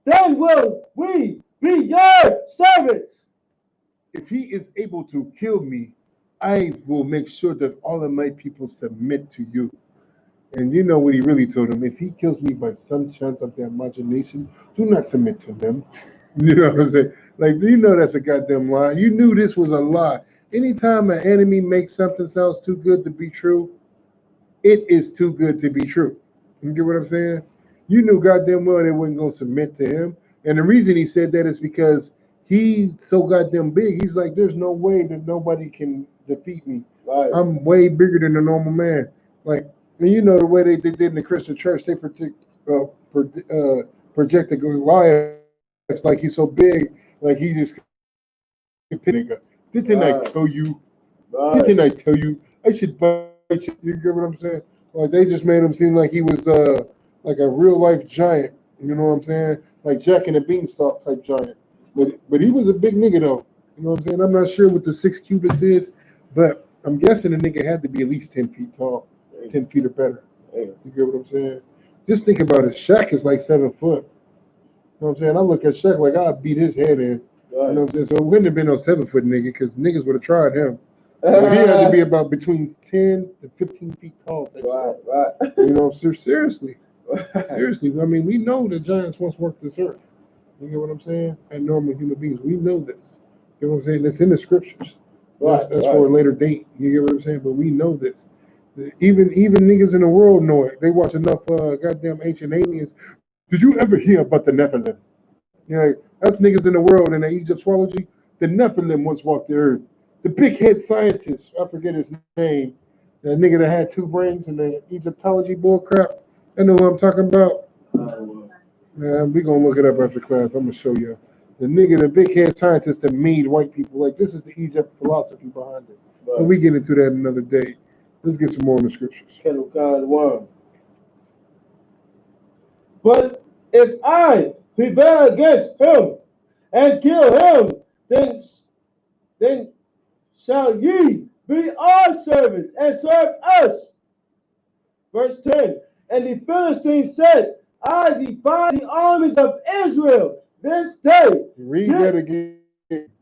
then will we be your servants. If he is able to kill me, I will make sure that all of my people submit to you. And you know what he really told them? If he kills me by some chance of their imagination, do not submit to them. You know what I'm saying? Like, you know that's a goddamn lie. You knew this was a lie. Anytime an enemy makes something sounds too good to be true, it is too good to be true. You get what I'm saying? You knew goddamn well they wasn't going to submit to him. And the reason he said that is because he's so goddamn big. He's like, there's no way that nobody can defeat me. Right. I'm way bigger than a normal man. Like, and you know the way they did in the Christian church, they projected Goliath like he's so big, like he just nigga. Didn't I tell you? Didn't I tell you? I should fight you. You get what I'm saying? Like they just made him seem like he was like a real life giant. You know what I'm saying? Like Jack and the Beanstalk type giant. But he was a big nigga though. You know what I'm saying? I'm not sure what the 6 cubits is, but I'm guessing the nigga had to be at least 10 feet tall, 10 feet or better. You get what I'm saying? Just think about it. Shaq is like 7 foot. You know what I'm saying? I look at Shaq like I'd beat his head in. You know what I'm saying? So it wouldn't have been no 7 foot nigga because niggas would have tried him. So he had to be about between 10 to 15 feet tall. Right. You know, seriously. Seriously. I mean, we know the giants once walked this earth. You get what I'm saying? And normal human beings, we know this. You know what I'm saying? It's in the scriptures. That's for a later date. You get what I'm saying? But we know this. Even niggas in the world know it. They watch enough goddamn ancient aliens. Did you ever hear about the Nephilim? You know, that's niggas in the world in the Egyptology. The Nephilim once walked the earth. The big head scientist, I forget his name, that nigga that had 2 brains in the Egyptology bull crap. I know what I'm talking about. Man, we gonna look it up after class. I'm gonna show you. The nigga, the big head scientist that made white people, like this is the Egypt philosophy behind it. But we get into that another day. Let's get some more in the scriptures. But if I prevail against him and kill him, then shall ye be our servants and serve us. Verse 10. And the Philistines said, I defy the armies of Israel this day. Read that again.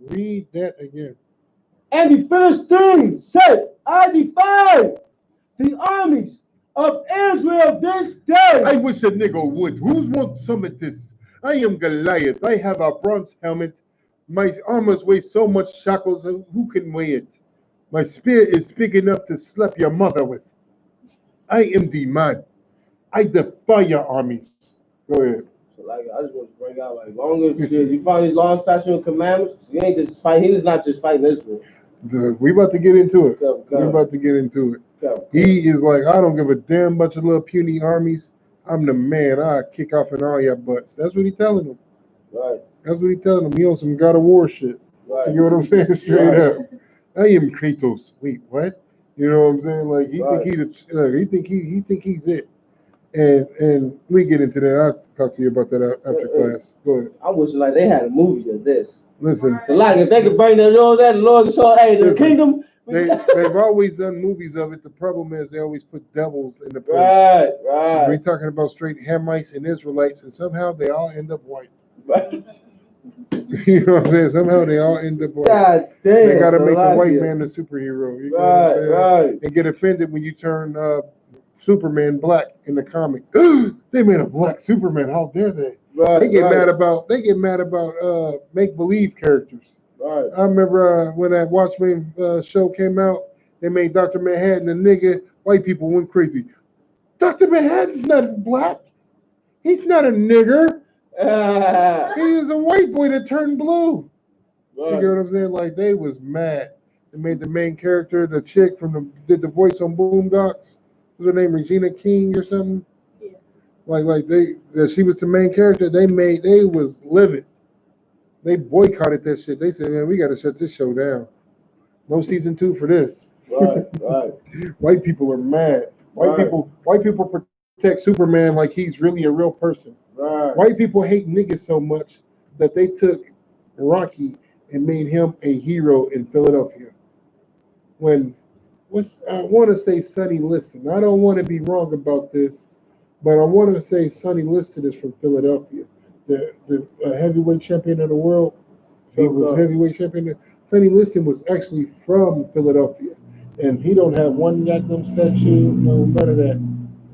Read that again. And the Philistines said, I defy the armies of Israel this day. I wish a nigga would. Who wants some of this? I am Goliath. I have a bronze helmet. My armors weigh so much shackles. Who can weigh it? My spear is big enough to slap your mother with. I am the man. I defy your armies. Go ahead. So like I just want to bring out like long as you find these law, statutes, and commandments, you ain't just fight. He's not just fighting Israel. We about to get into it. Come, We come, about to get into it. come. He is like, I don't give a damn bunch of little puny armies. I'm the man. I kick off in all your butts. That's what he telling them. Right, That's what he telling them. He on some God of War shit. right. You know what I'm saying? Straight Right. up. I am Kratos. Wait, what? You know what I'm saying? Like he Right. think he think he's it. And we get into that. I'll talk to you about that after class. Go ahead. I wish like they had a movie of this. Listen, So like if they could bring the Lord that the Lord so hey the Listen, kingdom. they've always done movies of it. The problem is they always put devils in the place. Right, We're right. talking about straight Hamites and Israelites, and somehow they all end up white. You know what I'm saying? Somehow they all end up white. God damn. They got to so make the like white it. man the superhero. You know what I'm Right, saying? right. And get offended when you turn Superman black in the comic. They made a black Superman. How dare they? Right, They get right, mad about make believe characters. right. I remember when that Watchmen show came out, they made Dr. Manhattan a nigga. White people went crazy. Dr. Manhattan's not black. He's not a nigger. He is a white boy that turned blue. You Right. get what I'm saying? Like they was mad. They made the main character, the chick from did the voice on Boondocks. Was her name Regina King or something? Yeah. Like she was the main character. They was livid. They boycotted that shit. They said, man, we got to shut this show down. No season 2 for this. Right, right. White people are mad. White people protect Superman like he's really a real person. Right. White people hate niggas so much that they took Rocky and made him a hero in Philadelphia. I want to say Sonny Liston. I don't want to be wrong about this, but I want to say Sonny Liston is from Philadelphia. The heavyweight champion of the world. He was heavyweight champion. Sonny Liston was actually from Philadelphia, and he don't have one goddamn statue, no none of that.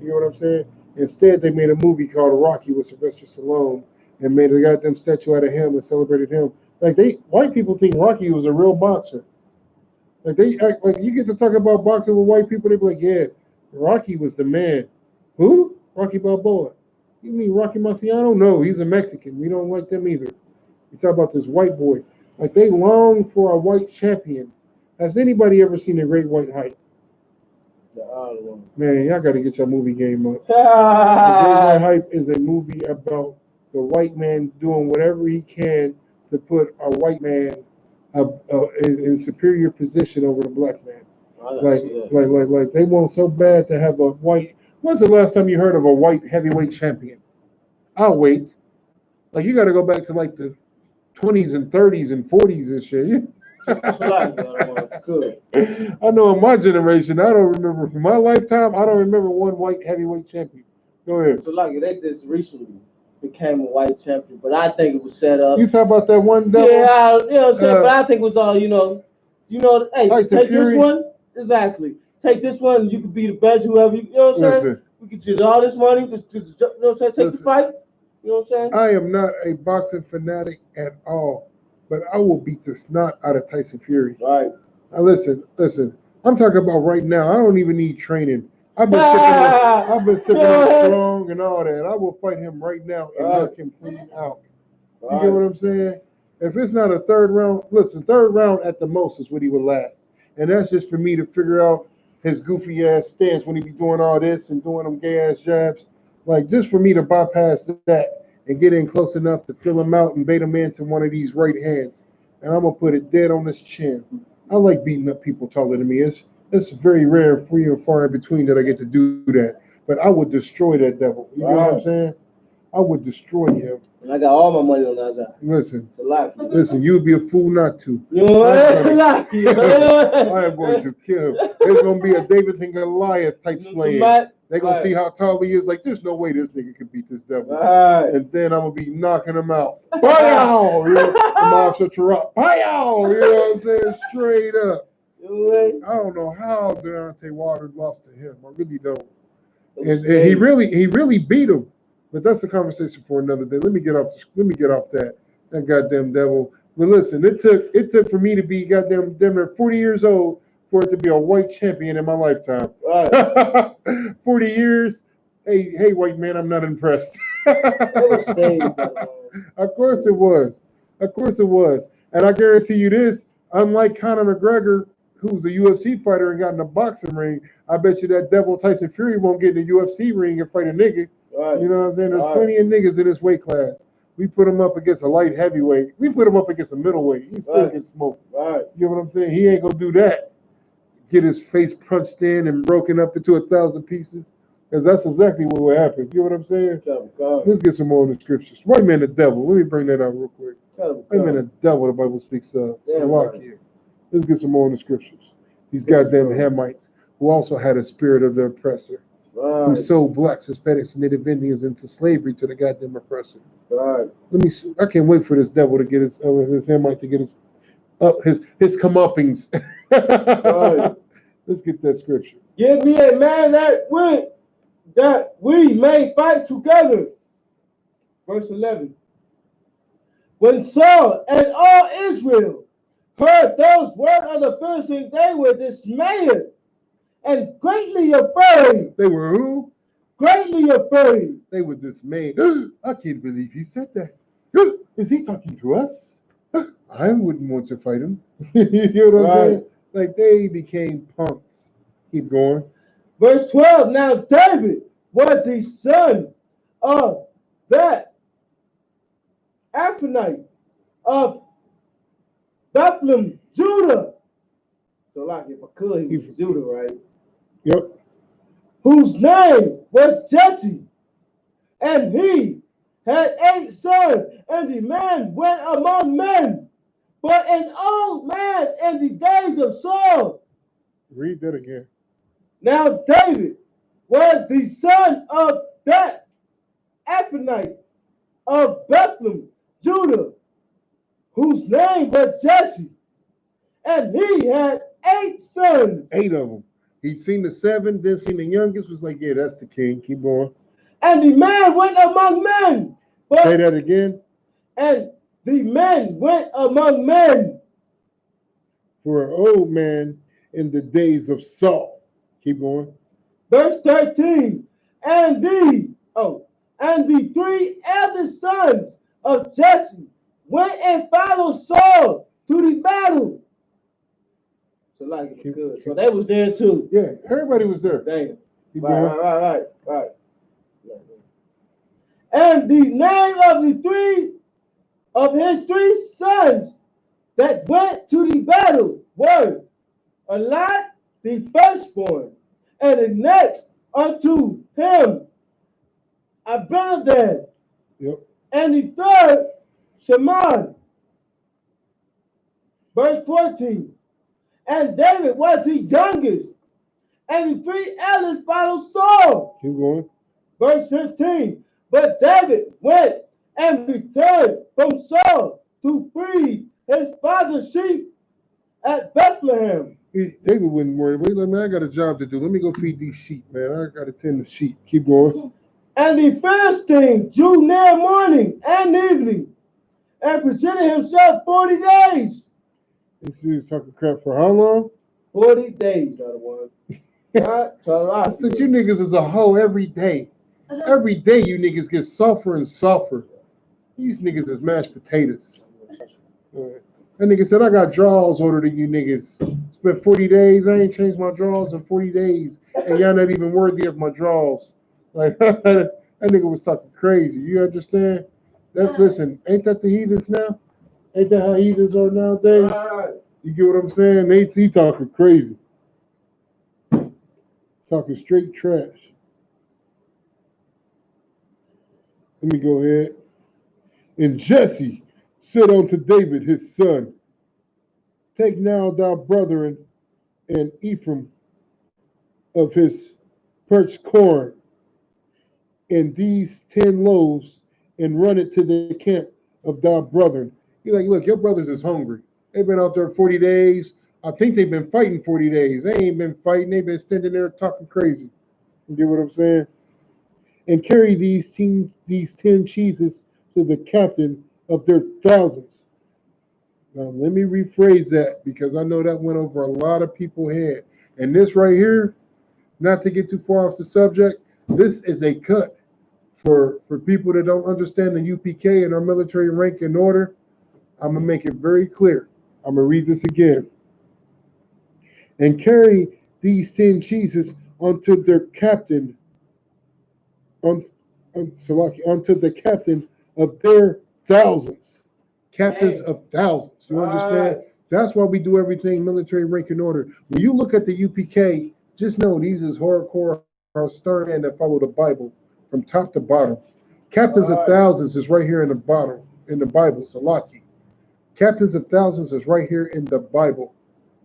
You know what I'm saying? Instead, they made a movie called Rocky with Sylvester Stallone and made a goddamn statue out of him and celebrated him. Like white people think Rocky was a real boxer. Like they act like you get to talk about boxing with white people, they be like, yeah, Rocky was the man. Who? Rocky Balboa. You mean Rocky Marciano? No, he's a Mexican. We don't like them either. You talk about this white boy. Like they long for a white champion. Has anybody ever seen a Great White Hype? Man, y'all got to get your movie game up. The Great White Hype is a movie about the white man doing whatever he can to put a white man in superior position over the black man. Like they want so bad to have a white. When's the last time you heard of a white heavyweight champion? I'll wait. Like you got to go back to like the 20s and 30s and 40s and shit. I know in my generation, I don't remember from my lifetime, I don't remember one white heavyweight champion. Go ahead. So like they just recently became a white champion, but I think it was set up. You talk about that one devil? Yeah, you know what I'm saying, but I think it was all, you know, hey, Tyson take Fury. This one, exactly. Take this one, you could be the best, whoever, you know what I'm saying? We could get all this money, you know what I'm saying, take the fight, you know what I'm saying? I am not a boxing fanatic at all, but I will beat the snot out of Tyson Fury. Right. Now listen, I'm talking about right now, I don't even need training. I've been sipping strong and all that. I will fight him right now and knock him clean out. You get what I'm saying? If it's not a third round, listen, third round at the most is what he would last. And that's just for me to figure out his goofy ass stance when he be doing all this and doing them gay ass jabs. Like just for me to bypass that and get in close enough to fill him out and bait him into one of these right hands. And I'm gonna put it dead on his chin. I like beating up people taller than me. It's very rare, few and far in between that I get to do that. But I would destroy that devil. You know what I'm saying? I would destroy him. And I got all my money on that side. Listen, you would be a fool not to. You know what? I am going to kill him. There's going to be a David and Goliath type slaying. They're going to see how tall he is. Like, there's no way this nigga can beat this devil. And then I'm going to be knocking him out. Pow! You know, I'm off such a rock. Pow! You know what I'm saying? Straight up. I don't know how Deontay Wilder lost to him. I really don't. And he really beat him. But that's a conversation for another day. Let me get off that goddamn devil. But listen, it took for me to be goddamn 40 years old for it to be a white champion in my lifetime. Right. 40 years. Hey, white man, I'm not impressed. Of course it was. And I guarantee you this, Unlike Conor McGregor, who's a UFC fighter and got in a boxing ring, I bet you that devil Tyson Fury won't get in the UFC ring and fight a nigga. Right. You know what I'm saying? There's Right. plenty of niggas in this weight class. We put him up against a light heavyweight. We put him up against a middleweight. He still Right. gets smoked. Right. You know what I'm saying? He ain't gonna do that. Get his face punched in and broken up into 1,000 pieces. Because that's exactly what will happen. You know what I'm saying? Let's get some more of the scriptures. White man the devil. Let me bring that out real quick. White man the devil, the Bible speaks of. Here. Let's get some more in the scriptures. These goddamn Hamites who also had a spirit of the oppressor. Who sold blacks, Hispanics, and Native Indians into slavery to the goddamn oppressor. Right. Let me see. I can't wait for this devil to get his Hamite to get his comeuppings. Right. Let's get that scripture. Give me a man that we may fight together. Verse 11. When Saul and all Israel heard those words of the Philistines, they were dismayed and greatly afraid. They were who? Greatly afraid. They were dismayed. I can't believe he said that. Is he talking to us? I wouldn't want to fight him. You know what I'm saying? Like they became punks. Keep going. Verse 12. Now David was the son of that Aphanite of Bethlehem, Judah. So like if I could, he was Judah, right? Yep. Whose name was Jesse. And he had 8 sons, and the man went among men. But an old man in the days of Saul. Read that again. Now David was the son of that Aphanite of Bethlehem, Judah, whose name was Jesse. And he had 8 sons. 8 of them. He'd seen the 7, then seen the youngest, was like, yeah, that's the king. Keep going. And the man went among men. But, say that again. And the men went among men. For an old man in the days of Saul. Keep going. Verse 13. And the 3 eldest sons of Jesse went and followed Saul to the battle. So like it was good. So they was there too. Yeah, everybody was there. Dang. Right. And the name of his 3 sons that went to the battle were Elad, the firstborn, and the next unto him Abinadab, yep. And the third Shimon. Verse 14. And David was the youngest, and the 3 elders followed Saul. Keep going. Verse 15. But David went and returned from Saul to feed his father's sheep at Bethlehem. David wouldn't worry. Wait, man, I got a job to do. Let me go feed these sheep, man. I got to tend the sheep. Keep going. And the Philistine drew near morning and evening and presented himself 40 days. He was talking crap for how long? 40 days, other one. I said you niggas is a hoe every day. Every day you niggas get softer and softer. These niggas is mashed potatoes. That nigga said, I got draws older than you niggas. Spent 40 days. I ain't changed my draws in 40 days. And y'all not even worthy of my draws. Like, that nigga was talking crazy. You understand? Listen, ain't that the heathens now? Ain't that how heathens are nowadays? You get what I'm saying? He talking crazy. Talking straight trash. Let me go ahead. And Jesse said unto David his son, take now thy brethren and Ephraim of his perched corn and these 10 loaves and run it to the camp of thy brethren. He's like, look, your brothers is hungry. They've been out there 40 days. I think they've been fighting 40 days. They ain't been fighting. They've been standing there talking crazy. You get what I'm saying? And carry these 10 cheeses to the captain of their thousands. Now, let me rephrase that because I know that went over a lot of people's head. And this right here, not to get too far off the subject, this is a cut for people that don't understand the UPK and our military rank and order. I'm going to make it very clear. I'm going to read this again. And carry these 10 cheeses unto their captain, unto the captain of their thousands. Captains of thousands. You understand? That's why we do everything military rank and order. When you look at the UPK, just know these is hardcore, stern men that follow the Bible from top to bottom. Captains of thousands is right here in the bottom, in the Bible, Salaki. Captains of thousands is right here in the Bible.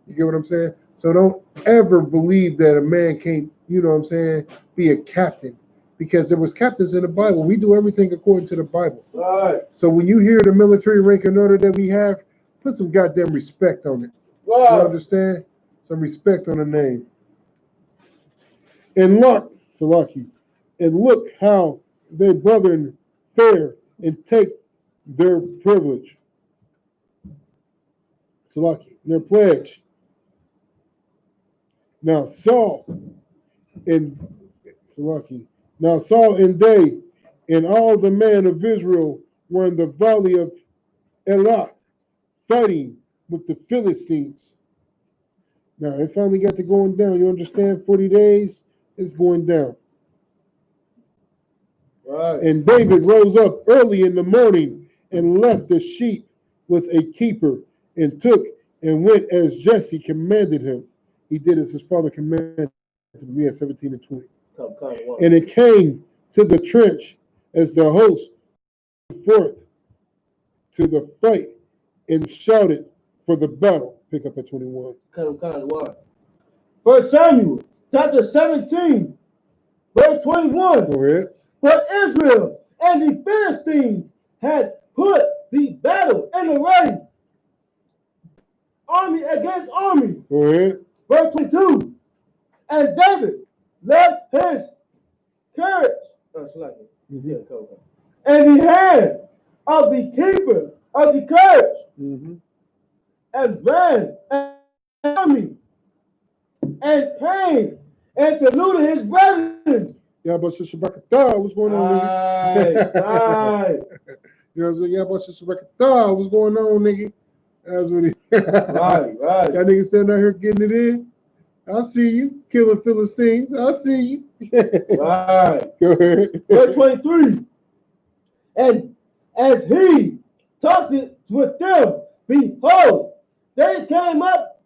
You get what I'm saying? So don't ever believe that a man can't, you know what I'm saying, be a captain. Because there was captains in the Bible. We do everything according to the Bible. Right. So when you hear the military rank and order that we have, put some goddamn respect on it. Right. You understand? Some respect on the name. And look, Salaki, and look how their brethren fare and take their privilege. Salaki, their pledge. Now Saul and Salaki. Now Saul and they and all the men of Israel were in the valley of Elah, fighting with the Philistines. Now it finally got to going down. You understand? 40 days, it's going down. Right. And David rose up early in the morning and left the sheep with a keeper and took and went as Jesse commanded him. He did as his father commanded him. We had 17 and 20. And it came to the trench as the host forth to the fight and shouted for the battle. Pick up at 21. First Samuel chapter 17, verse 21. Go ahead. But Israel and the Philistines had put the battle in array, army against army. Go ahead. Verse 22. And David left his carriage in the hand of the keeper of the carriage, and ran an army and came and saluted his brethren. What's going on, nigga? Right. You know what I'm saying? What's going on, nigga? That's what he. Right. That nigga standing out here getting it in. I see you killing Philistines. I see you. Right. Go ahead. Verse 23. And as he talked with them, behold, they came up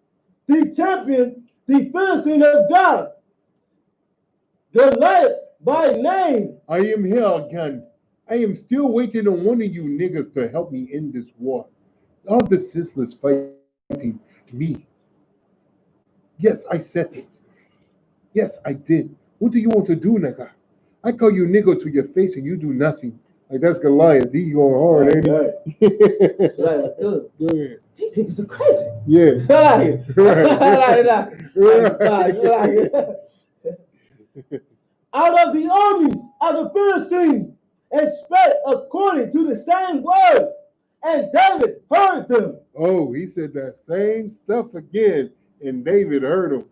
the champion, the Philistine of God, Goliath by name. I am here again. I am still waiting on one of you niggas to help me in this war. All the senseless fighting me. Yes, I said it. Yes, I did. What do you want to do, nigga? I call you nigga to your face and you do nothing. Like that's Goliath. He going hard, ain't he? Go ahead. These niggas are crazy. Yeah. Out of the armies of the Philistines, and spake according to the same word, and David heard them. Oh, he said that same stuff again, and David heard him.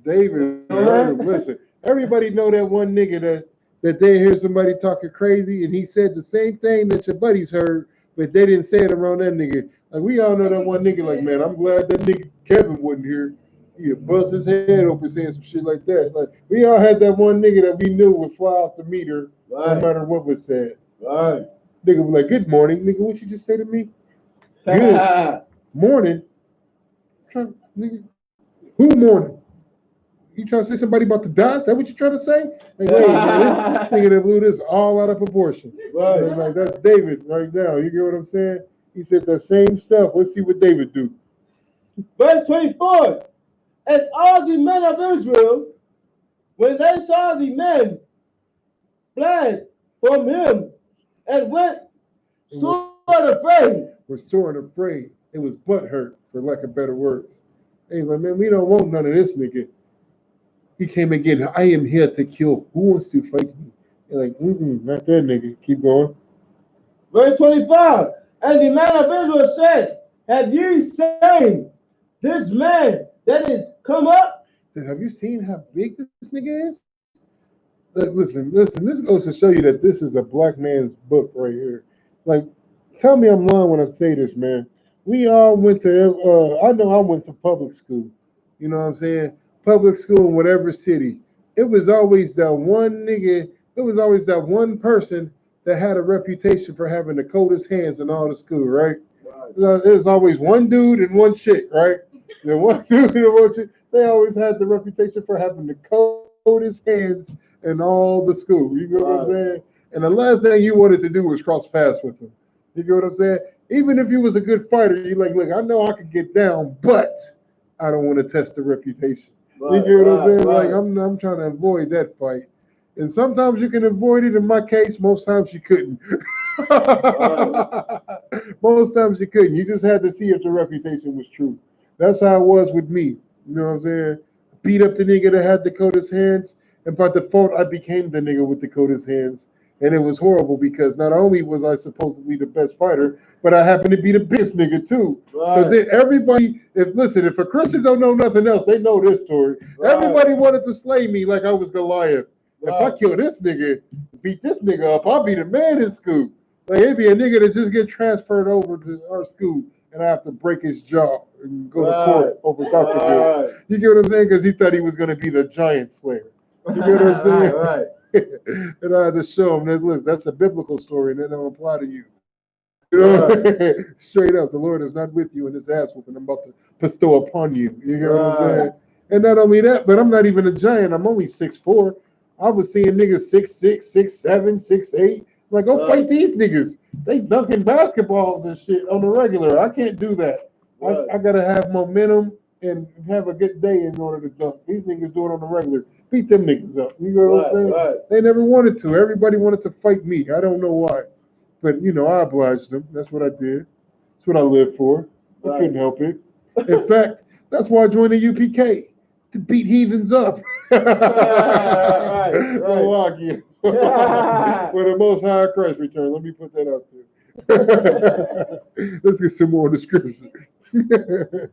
David heard him. Listen, everybody know that one nigga that they hear somebody talking crazy, and he said the same thing that your buddies heard, but they didn't say it around that nigga. Like we all know that one nigga. Like, man, I'm glad that nigga Kevin wasn't here. He'd bust his head open saying some shit like that. Like we all had that one nigga that we knew would fly off the meter no matter what was said. Right. Nigga was like, "Good morning, nigga. What you just say to me? Good morning, nigga. Who morning? You trying to say somebody about to die? Is that what you trying to say? Like, wait, man, this nigga that blew this all out of proportion. Right. Like that's David right now. You get what I'm saying? He said the same stuff. Let's see what David do. Verse 24. And all the men of Israel, when they saw the men, fled from him and went sore afraid. We're sore and afraid. It was butthurt, for lack of better words. Hey, like, man, we don't want none of this nigga. He came again. I am here to kill. Who wants to fight me? They're like, not that nigga. Keep going. Verse 25. And the man of Israel said, have ye seen this man that is come up? Said, have you seen how big this nigga is? Like, listen. This goes to show you that this is a black man's book right here. Like, tell me I'm lying when I say this, man. we all went to, I know I went to public school. You know what I'm saying? Public school in whatever city. It was always that one nigga, it was always that one person that had a reputation for having the coldest hands in all the school, right? There's always one dude and one chick, right? The one dude and one chick, they always had the reputation for having the coldest hands in all the school. You know what I'm saying? And the last thing you wanted to do was cross paths with them. You know what I'm saying? Even if you was a good fighter, you're like, look, I know I could get down, but I don't want to test the reputation. You get what I'm saying? Like I'm trying to avoid that fight. And sometimes you can avoid it. In my case, most times you couldn't. Most times you couldn't. You just had to see if the reputation was true. That's how it was with me. You know what I'm saying? Beat up the nigga that had the coldest hands, and by default, I became the nigga with the coldest hands. And it was horrible because not only was I supposedly the best fighter, but I happened to be the biggest nigga too. So then everybody, if a Christian don't know nothing else, they know this story. Everybody wanted to slay me like I was Goliath. If I kill this nigga, beat this nigga up, I'll be the man in school. Like it'd be a nigga that just get transferred over to our school, and I have to break his jaw and go to court over Dr. Bills. You get what I'm saying? Because he thought he was going to be the giant slayer. You get what I'm saying? And I had to show him that, look, that's a biblical story, and that don't apply to you. You know, straight up, the Lord is not with you in this ass whooping I'm about to bestow upon you. You get what I'm saying? And not only that, but I'm not even a giant. I'm only 6'4". I was seeing niggas 6'6", 6'7", 6'8". Like, go fight these niggas. They dunking basketballs and shit on the regular. I can't do that. I gotta have momentum and have a good day in order to dunk. These niggas do it on the regular. Beat them niggas up. You know what I'm saying? They never wanted to. Everybody wanted to fight me. I don't know why. But, you know, I obliged them. That's what I did. That's what I lived for. I couldn't help it. In fact, that's why I joined the UPK, to beat heathens up. Milwaukee. When the Most High Christ return. Let me put that out there. Let's get some more description.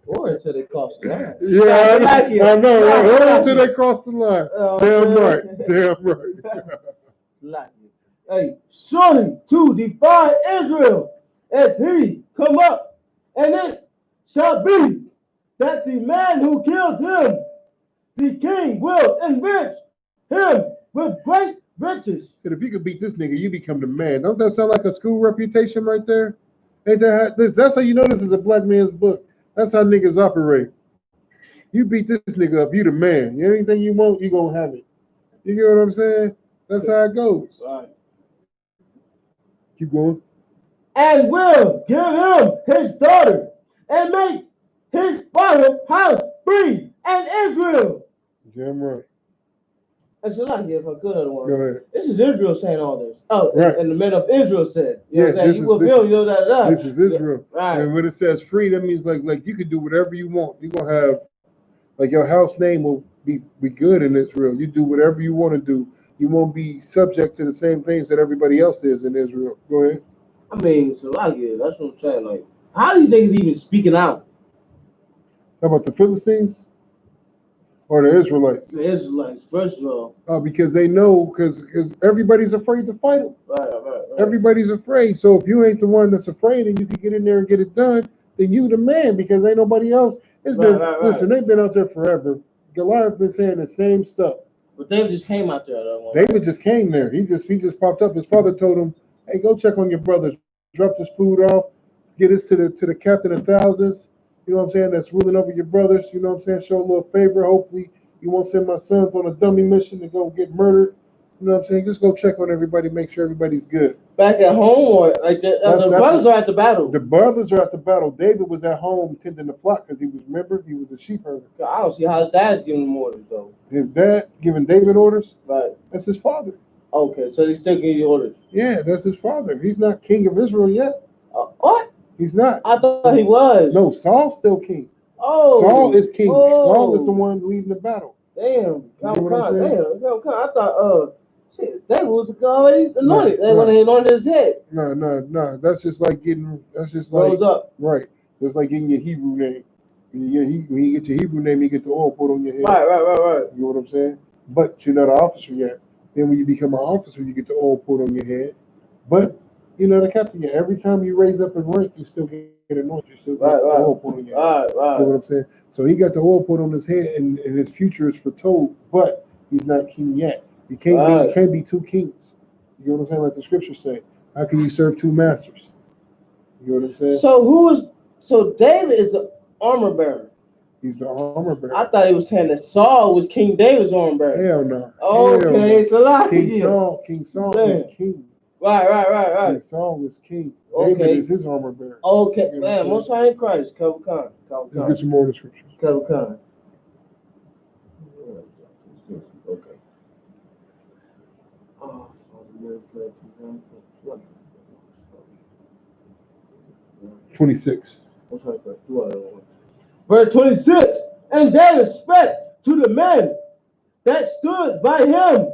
Or until they cross the line. Yeah, I know. Right? Until they cross the line. Damn right. Hey, surely to defy Israel as he come up, and it shall be that the man who killed him, the king, will enrich him with great riches. And if you could beat this nigga, you become the man. Don't that sound like a school reputation right there? Ain't that's how you know this is a black man's book. That's how niggas operate. You beat this nigga up, you the man. Anything you want, you gonna have it. You get what I'm saying? That's how it goes. Right. Keep going. And will give him his daughter, and make his father's house free and Israel. Damn right. That's a lot here if I could have one. Go ahead. This is Israel saying all this. Oh, right. And the men of Israel said, you know you will build, you know that. This is Israel. Right. And when it says free, that means like you can do whatever you want. You're gonna have, like, your house name will be good in Israel. You do whatever you want to do. You won't be subject to the same things that everybody else is in Israel. Go ahead. I mean, so like it. That's what I'm saying. Like, how are these niggas even speaking out? How about the Philistines or the Israelites? The Israelites, first of all. Because they know, because everybody's afraid to fight them. Right. Everybody's afraid. So if you ain't the one that's afraid and you can get in there and get it done, then you the man, because ain't nobody else. Listen, they've been out there forever. Goliath's been saying the same stuff. But David just came out there. David just came there. He just popped up. His father told him, "Hey, go check on your brothers. Drop this food off. Get this to the captain of thousands. You know what I'm saying? That's ruling over your brothers. You know what I'm saying? Show a little favor. Hopefully, you won't send my sons on a dummy mission to go get murdered. You know what I'm saying? Just go check on everybody. Make sure everybody's good." Back at home, or like the brothers are at the battle? The brothers are at the battle. David was at home tending the flock because he was a sheep herder. I don't see how his dad's giving him orders though. His dad giving David orders? Right. That's his father. Okay, so he's still giving you orders. Yeah, that's his father. He's not king of Israel yet. What? He's not. I thought he was. No, Saul's still king. Oh. Saul is king. Saul is the one leading the battle. Damn. I thought shit, David was already anointed. When they anointed his head. No. That's just like Rose up. Right. That's like getting your Hebrew name. When you get your Hebrew name, you get the oil put on your head. Right. You know what I'm saying? But you're not an officer yet. Then when you become an officer, you get the oil put on your head. But you're not a captain yet. Every time you raise up in rank, you still get anointed. You still Right, got the right. oil poured on your head. Right, You know right. what I'm saying? So he got the oil poured on his head, and his future is foretold, but he's not king yet. He can't be two kings. You know what I'm saying? Like the scriptures say, how can you serve two masters? You know what I'm saying? So David is the armor bearer. He's the armor bearer. I thought he was saying that Saul was King David's armor bearer. Hell no. Okay, so like King Saul is king. Right. King Saul was king. Okay. David is his armor bearer. Okay, You know what I'm man, Most High in Christ, cover con. Let's get some more of the scriptures. Cover con. Okay. 26. Verse 26. And David spake to the men that stood by him,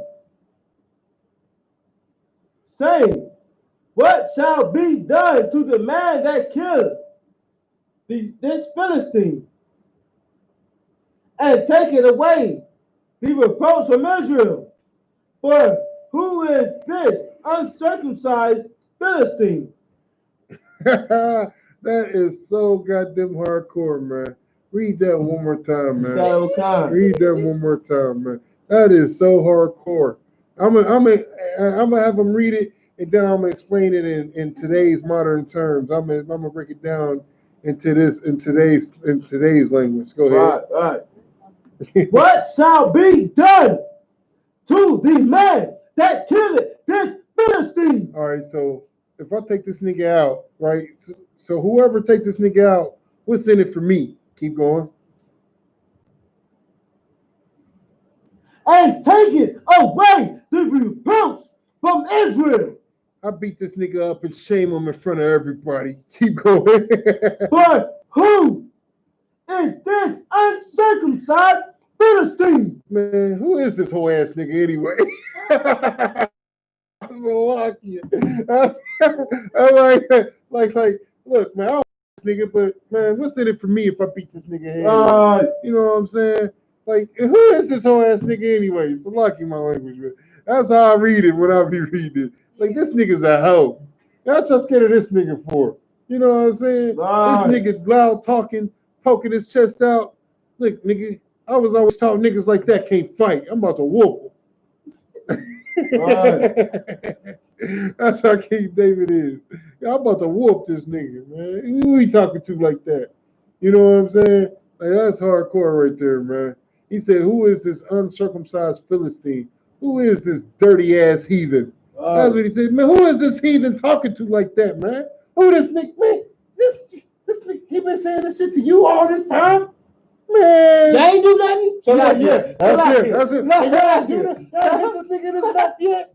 saying, what shall be done to the man that killed this Philistine, and taken away the reproach from Israel? For who is this uncircumcised Philistine? That is so goddamn hardcore, man. Read that one more time, man. Read that one more time, man. That is so hardcore. I'm gonna have them read it, and then I'm gonna explain it in today's modern terms. I'm gonna break it down in today's language. Go ahead. Right. What shall be done to the man that killed this Philistine? All right, so if I take this nigga out, right? So whoever take this nigga out, what's in it for me? Keep going. And take it away the reproach from Israel. I beat this nigga up and shame him in front of everybody. Keep going. But who is this uncircumcised Philistine? Man, who is this whole ass nigga anyway? I'm gonna lock you. I'm like, look, man, I don't this nigga, but man, what's in it for me if I beat this nigga head? You know what I'm saying? Like, who is this whole ass nigga anyway? So lucky my language, man. That's how I read it when I be reading it. Like, this nigga's a hoe. Y'all just scared of this nigga for. You know what I'm saying? This nigga loud talking, poking his chest out. Look, nigga, I was always taught niggas like that can't fight. I'm about to whoop him. That's how King David is. I'm about to whoop this nigga, man. Who he talking to like that? You know what I'm saying? Like, that's hardcore right there, man. He said, who is this uncircumcised Philistine? Who is this dirty ass heathen? That's what he said. Man, who is this heathen talking to like that, man? Who this nigga? Man, this nigga, he been saying this shit to you all this time? Man. They ain't do nothing? So That's it. That's it. This nigga in his mouth yet?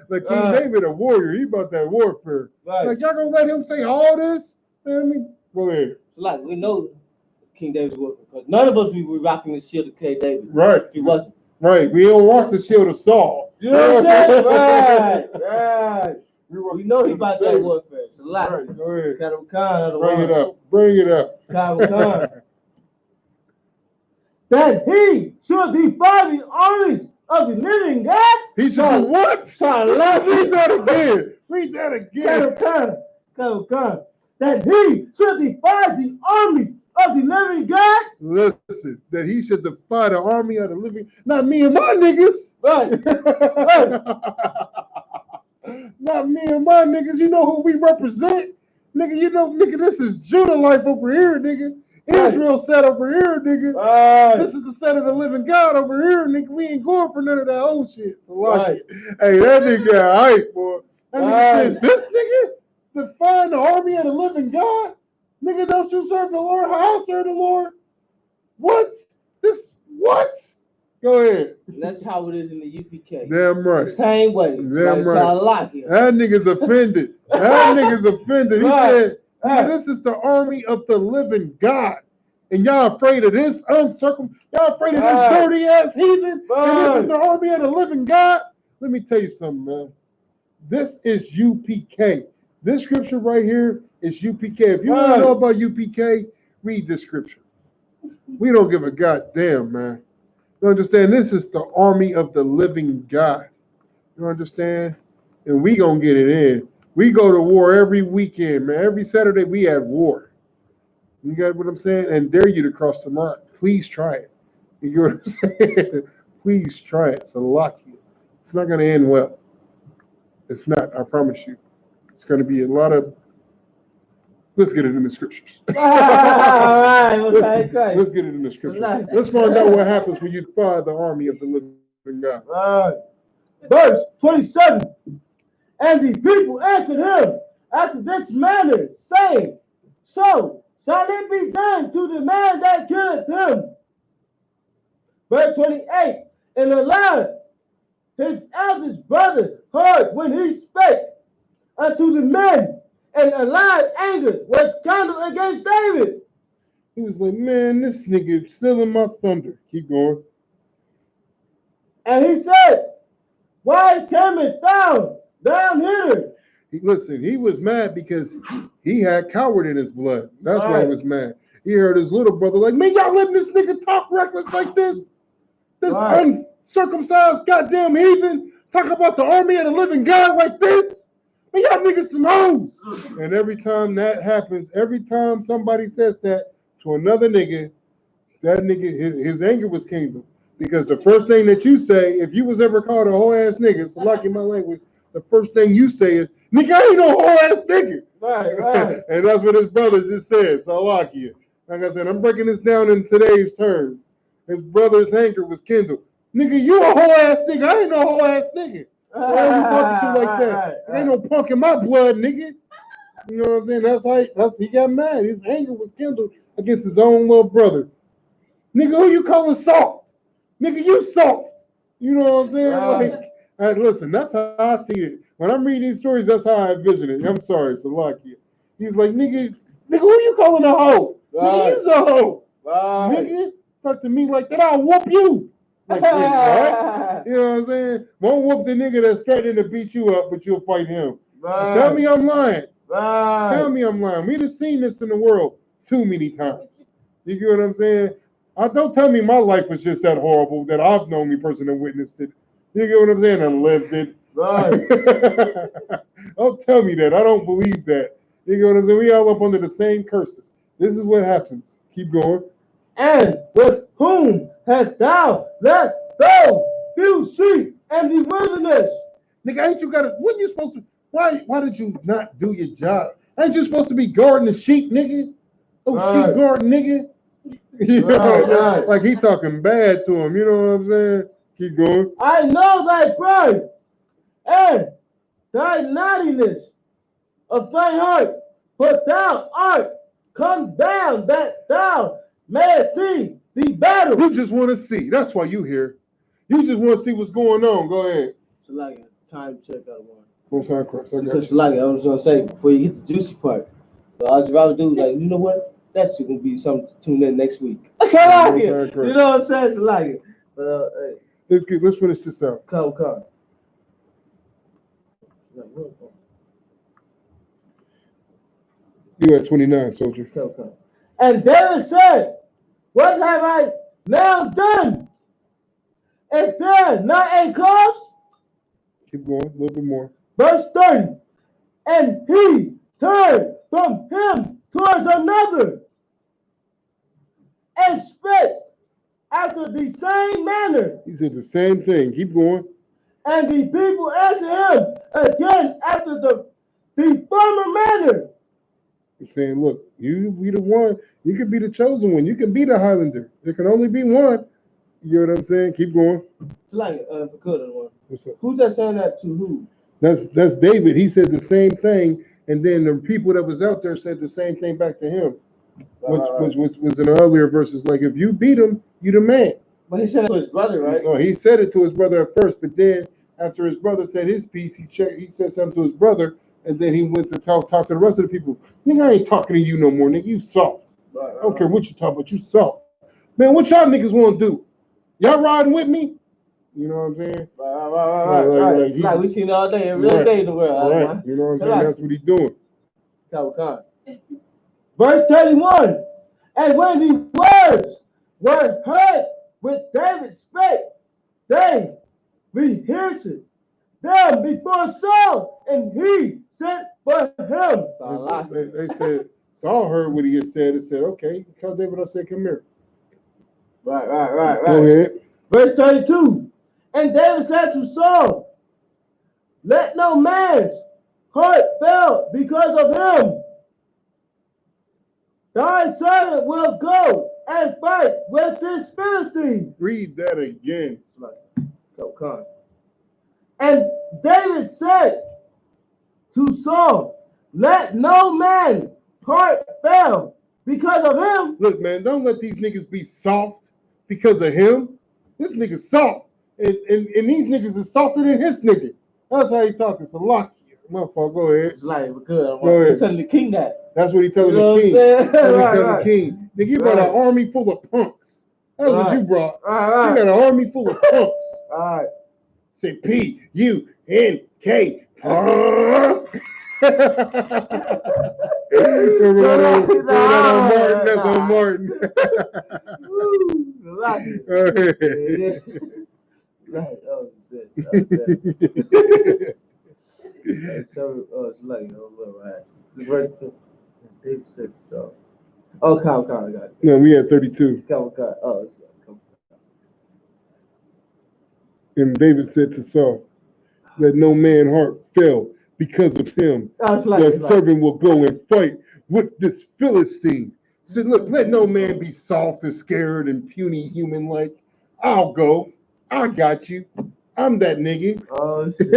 Like King David, a warrior. He about that warfare. Like, y'all gonna let him say all this? Man, I mean, go ahead. Like, we know King David's warfare, because none of us we were rocking the shield of King David. Right. He wasn't. Right. We don't rock the shield of Saul. You know what I'm saying? Right. We know he about that warfare. It's a lot. Right. Go ahead. Bring it up. That he should defy the armies of the living God. He should do what? Read that again. That he should defy the army of the living God. Listen, that he should defy the army of the living. Not me and my niggas. Right. Not me and my niggas. You know who we represent? Nigga, you know, nigga, this is Judah life over here, nigga. Israel set over here, nigga. This is the set of the living God over here, nigga. We ain't going for none of that old shit. So like, hey, that nigga got hype, boy. That nigga said, this nigga define the army of the living God? Nigga, don't you serve the Lord? How I serve the Lord? What? What? Go ahead. And that's how it is in the UPK. Damn right. The same way. Damn right. Like that nigga's offended. That nigga's offended. He said, this is the army of the living God. And y'all afraid of this uncircumcised, y'all afraid of this dirty ass heathen? And this is the army of the living God? Let me tell you something, man. This is UPK. This scripture right here is UPK. If you want to know about UPK, read this scripture. We don't give a goddamn, man. You understand? This is the army of the living God. You understand? And we gonna get it in. We go to war every weekend, man. Every Saturday we have war. You got what I'm saying? And dare you to cross the line. Please try it. You know what I'm saying? Please try it. Salaki. It's not going to end well. It's not. I promise you. It's going to be a lot of. Let's get it in the scriptures. All right, let's get it in the scriptures. Let's find out what happens when you defy the army of the living God. All right. Verse 27. And the people answered him after this manner, saying, so shall it be done to the man that killeth him. Verse 28. And Eliab, his eldest brother, heard when he spake unto the men, and Eliab's anger was kindled against David. He was like, man, this nigga is stealing my thunder. Keep going. And he said, why camest thou down here? Listen, he was mad because he had coward in his blood. That's why he was mad. He heard his little brother like, man, y'all letting this nigga talk reckless like this? This uncircumcised goddamn heathen talk about the army of the living God like this? Man, y'all niggas some hoes. And every time that happens, every time somebody says that to another nigga, that nigga, his anger was kindled. Because the first thing that you say, if you was ever called a whole ass nigga, so like in my language, the first thing you say is, nigga, I ain't no whole ass nigga. Right. And that's what his brother just said, Salakia. Like I said, I'm breaking this down in today's terms. His brother's anger was kindled. Nigga, you a whole ass nigga. I ain't no whole ass nigga. Why are you talking to like that? There ain't no punk in my blood, nigga. You know what I'm saying? That's he got mad. His anger was kindled against his own little brother. Nigga, who you calling soft? Nigga, you soft. You know what I'm saying? Like, listen, that's how I see it. When I'm reading these stories, that's how I envision it. I'm sorry, Salakia. He's like, nigga, who you calling a hoe? Nigga, you's a hoe. Nigga, talk to me like that, I'll whoop you. Like, right? You know what I'm saying? Won't whoop the nigga that's threatening to beat you up, but you'll fight him. Tell me I'm lying. Tell me I'm lying. We've seen this in the world too many times. You get what I'm saying? Don't tell me my life was just that horrible that I've known me person and witnessed it. You get what I'm saying? And lived it. Don't tell me that. I don't believe that. You get what I'm saying? We all up under the same curses. This is what happens. Keep going. And with whom hast thou left those few sheep in the wilderness? Nigga, ain't you got to, what you supposed to, why did you not do your job? Ain't you supposed to be guarding the sheep, nigga? Sheep guarding, nigga. You know, like he talking bad to him, you know what I'm saying? Keep going. I know thy pride and thy naughtiness of thy heart, but thou art come down that thou mayest see the battle. You just want to see. That's why you here. You just want to see what's going on. Go ahead. So like time check out one. Most high Christ. Because like I was gonna say before you get the juicy part, so I was about to do like, you know what? That's gonna be something to tune in next week. You know what I'm saying? Like it. But hey. Let's finish this out. Come. You at 29, soldier. Come. And David said, what have I now done? Is there not a cause? Keep going, a little bit more. Verse 30. And he turned from him towards another and spake after the same manner. He said the same thing. Keep going. And the people answered him again after the former manner. He's saying, look, you be the one. You can be the chosen one. You can be the Highlander. There can only be one. You know what I'm saying? Keep going. It's like who's that saying that to who? That's David. He said the same thing, and then the people that was out there said the same thing back to him. Which was in the earlier verses, like if you beat him, you the man. But he said it to his brother, right? No, he said it to his brother at first, but then after his brother said his piece, he said something to his brother, and then he went to talk to the rest of the people. Nigga, I ain't talking to you no more, nigga. You soft. I don't care what you talk about, you soft. Man, what y'all niggas want to do? Y'all riding with me? You know what I'm saying? Right. Like we seen all day, every day in the world. Right. You know what I'm saying? That's what he's doing. Verse 31. And when the words were heard which David spake, they rehearsed them before Saul, and he sent for him. So I like it. They said, Saul heard what he had said and said, okay, tell David I said, come here. Right. Go ahead. Verse 32. And David said to Saul, let no man's heart fail because of him. Thy servant will go and fight with this Philistine. Read that again. Come. And David said to Saul, let no man's heart fail because of him. Look, man, don't let these niggas be soft because of him. This nigga's soft. And these niggas is softer than his nigga. That's how he talking. So lock you. Motherfucker, go ahead. It's like, good. Go ahead. Telling the king that. That's what he telling the king. That's what he telling the king. Nigga, you brought an army full of punks. That's what you brought. You got an army full of punks. All right. Say P-U-N-K. That's on Martin. Right. Oh, good. David said so. Oh, come, I got it. No, we had 32. Come. Oh, come. And David said to Saul, let no man heart fail because of him. Your servant will go and fight with this Philistine. Said, look, let no man be soft and scared and puny human like. I'll go. I got you. I'm that nigga. Oh, shit.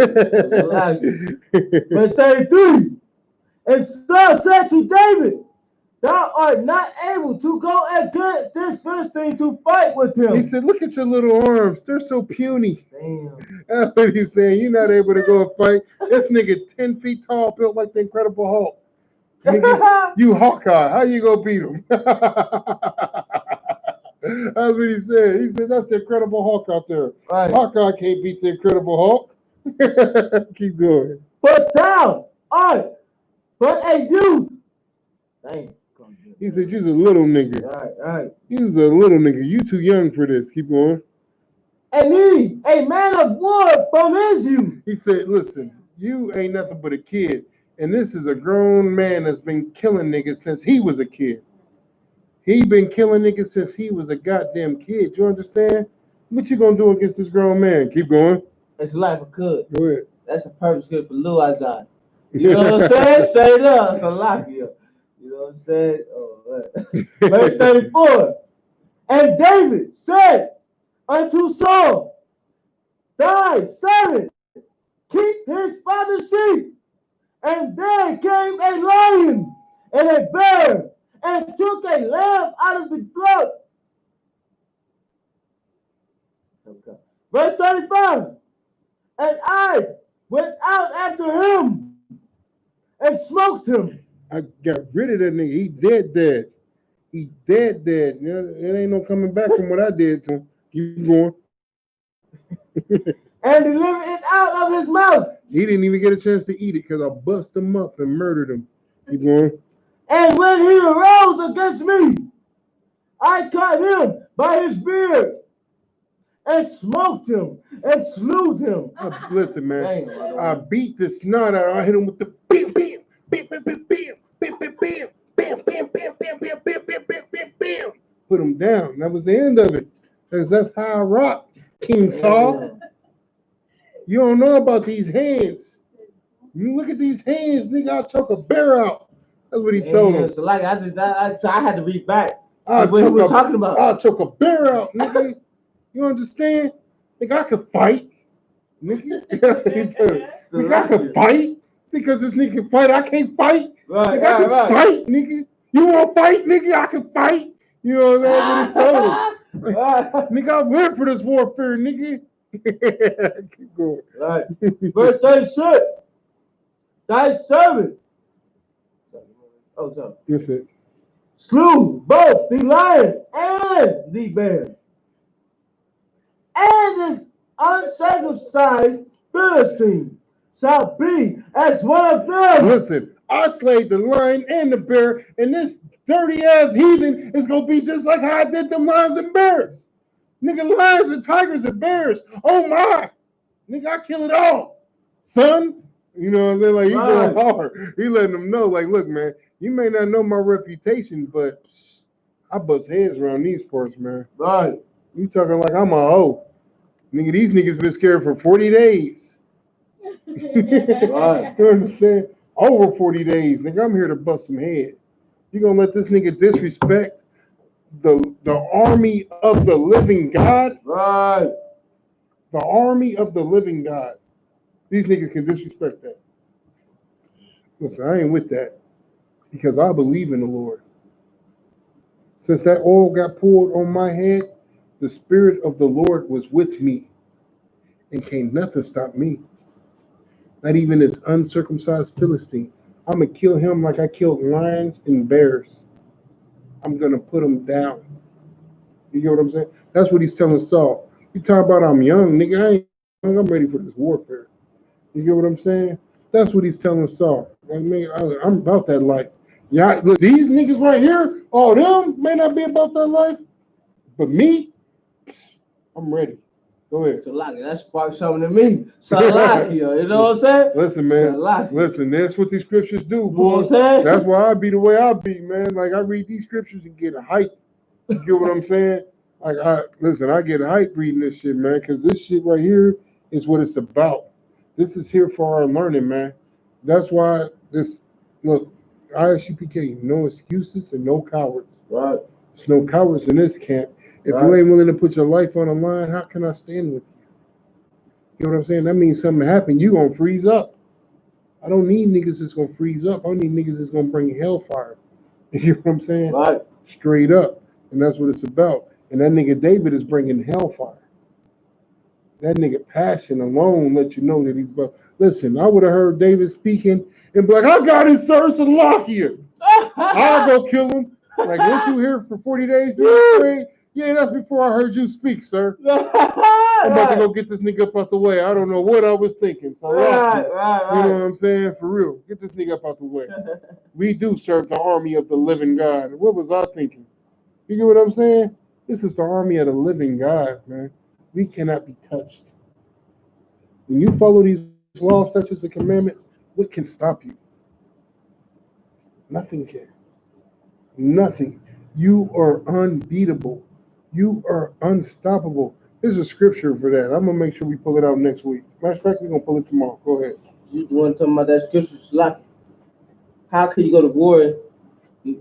Verse 33. And Saul said to David, thou art not able to go against this Philistine to fight with him. He said, look at your little arms. They're so puny. Damn. That's what he's saying. You're not able to go and fight. This nigga 10 feet tall, built like the Incredible Hulk. Nigga, you Hawkeye. How you gonna beat him? That's what he said. He said, that's the Incredible Hulk out there. Right. Hawkeye can't beat the Incredible Hulk. Keep going. But thou art but a youth. Damn. He said, you's a little nigga. All right. You's a little nigga. You too young for this. Keep going. And he, a man of war from his youth. He said, listen, you ain't nothing but a kid. And this is a grown man that's been killing niggas since he was a kid. He been killing niggas since he was a goddamn kid. You understand? What you gonna do against this grown man? Keep going. It's life of good. Go ahead. That's a purpose good for Lil Isaiah. You know what I'm saying? Say it up. It's a lock here. You know what I'm saying? Oh, verse 34. And David said unto Saul, thy servant keep his father's sheep. And there came a lion and a bear and took a lamb out of the flock. Verse 35. And I went out after him and smoked him. I got rid of that nigga. He dead. He dead. It ain't no coming back from what I did to him. Keep going. And delivered it out of his mouth. He didn't even get a chance to eat it because I bust him up and murdered him. Keep going. And when he arose against me, I caught him by his beard and smoked him and slew him. Listen, man, I beat the snot out. I hit him with the bam, bam, bam, bam, bam, bam, bam, bam, bam, bam, bam, bam, bam, bam, bam, bam, bam, bam, bam. Put him down. That was the end of it. Because that's how I rock, King Saul. You don't know about these hands. You look at these hands, nigga, I'll choke a bear out. That's what he told him. So like I had to read back. What we were talking about. I'll choke a bear out, nigga. You understand? Nigga, I could fight. Nigga, I could fight. Because this nigga can fight, I can't fight. Right, nigga, I can fight, nigga. You want to fight, nigga? I can fight. You know what I'm saying? Nigga, I went for this warfare, nigga. Keep going. Right. Verse 36. Thy servant. Oh, sorry. That's it. Slew both the lion and the bear. And this uncircumcised Philistine shall be as one of them. Listen, I slayed the lion and the bear, and this dirty ass heathen is gonna be just like how I did them lions and bears. Nigga, lions and tigers and bears. Oh my. Nigga, I kill it all. Son, You know what I'm saying? Like, he Right. going hard. He letting them know, like, look, man, you may not know my reputation, but I bust heads around these parts, man. Right. You talking like I'm a hoe. Nigga, these niggas been scared for 40 days. Right. You understand? Over 40 days. Nigga, I'm here to bust some head. You gonna let this nigga disrespect the army of the living God? Right. The army of the living God. These niggas can disrespect that. Listen, I ain't with that because I believe in the Lord. Since that oil got poured on my head, the Spirit of the Lord was with me, and can't nothing stop me. Not even this uncircumcised Philistine. I'm going to kill him like I killed lions and bears. I'm going to put him down. You get what I'm saying? That's what he's telling Saul. You talk about I'm young, nigga. I ain't young. I'm ready for this warfare. You get what I'm saying? That's what he's telling Saul. Like, man, I'm about that life. Yeah, look, these niggas right here, all them may not be about that life, but me, I'm ready. Go ahead. Salaki, that sparked something in me. Salakia, you know what I'm saying? Listen, man. Salaki. Listen, that's what these scriptures do, You know boy. what I'm saying? That's why I be the way I be, man. Like, I read these scriptures and get hype. You get what I'm saying? Like, I get hype reading this shit, man, because this shit right here is what it's about. This is here for our learning, man. That's why look, I.S.U.P.K, no excuses and no cowards. Right. There's no cowards in this camp. If you ain't willing to put your life on the line, how can I stand with you? You know what I'm saying? That means something happened. You gonna freeze up. I don't need niggas that's gonna freeze up. I need niggas that's gonna bring hellfire. You know what I'm saying? Right. Straight up. And that's what it's about. And that nigga David is bringing hellfire. That nigga passion alone let you know that he's about. Listen, I would have heard David speaking and be like, I got his sir Salakia. I'll go kill him. Like, weren't you here for 40 days? Yeah, that's before I heard you speak, sir. I'm about to go get this nigga up out the way. I don't know what I was thinking. So Right. You know what I'm saying? For real. Get this nigga up out the way. We do serve the army of the living God. What was I thinking? You get what I'm saying? This is the army of the living God, man. We cannot be touched. When you follow these laws, statutes, and commandments, what can stop you? Nothing can. Nothing. You are unbeatable. You are unstoppable. There's a scripture for that. I'm gonna make sure we pull it out next week. Matter of fact, we're gonna pull it tomorrow. Go ahead. You want to talk about that scripture, Salaki? How can you go to war?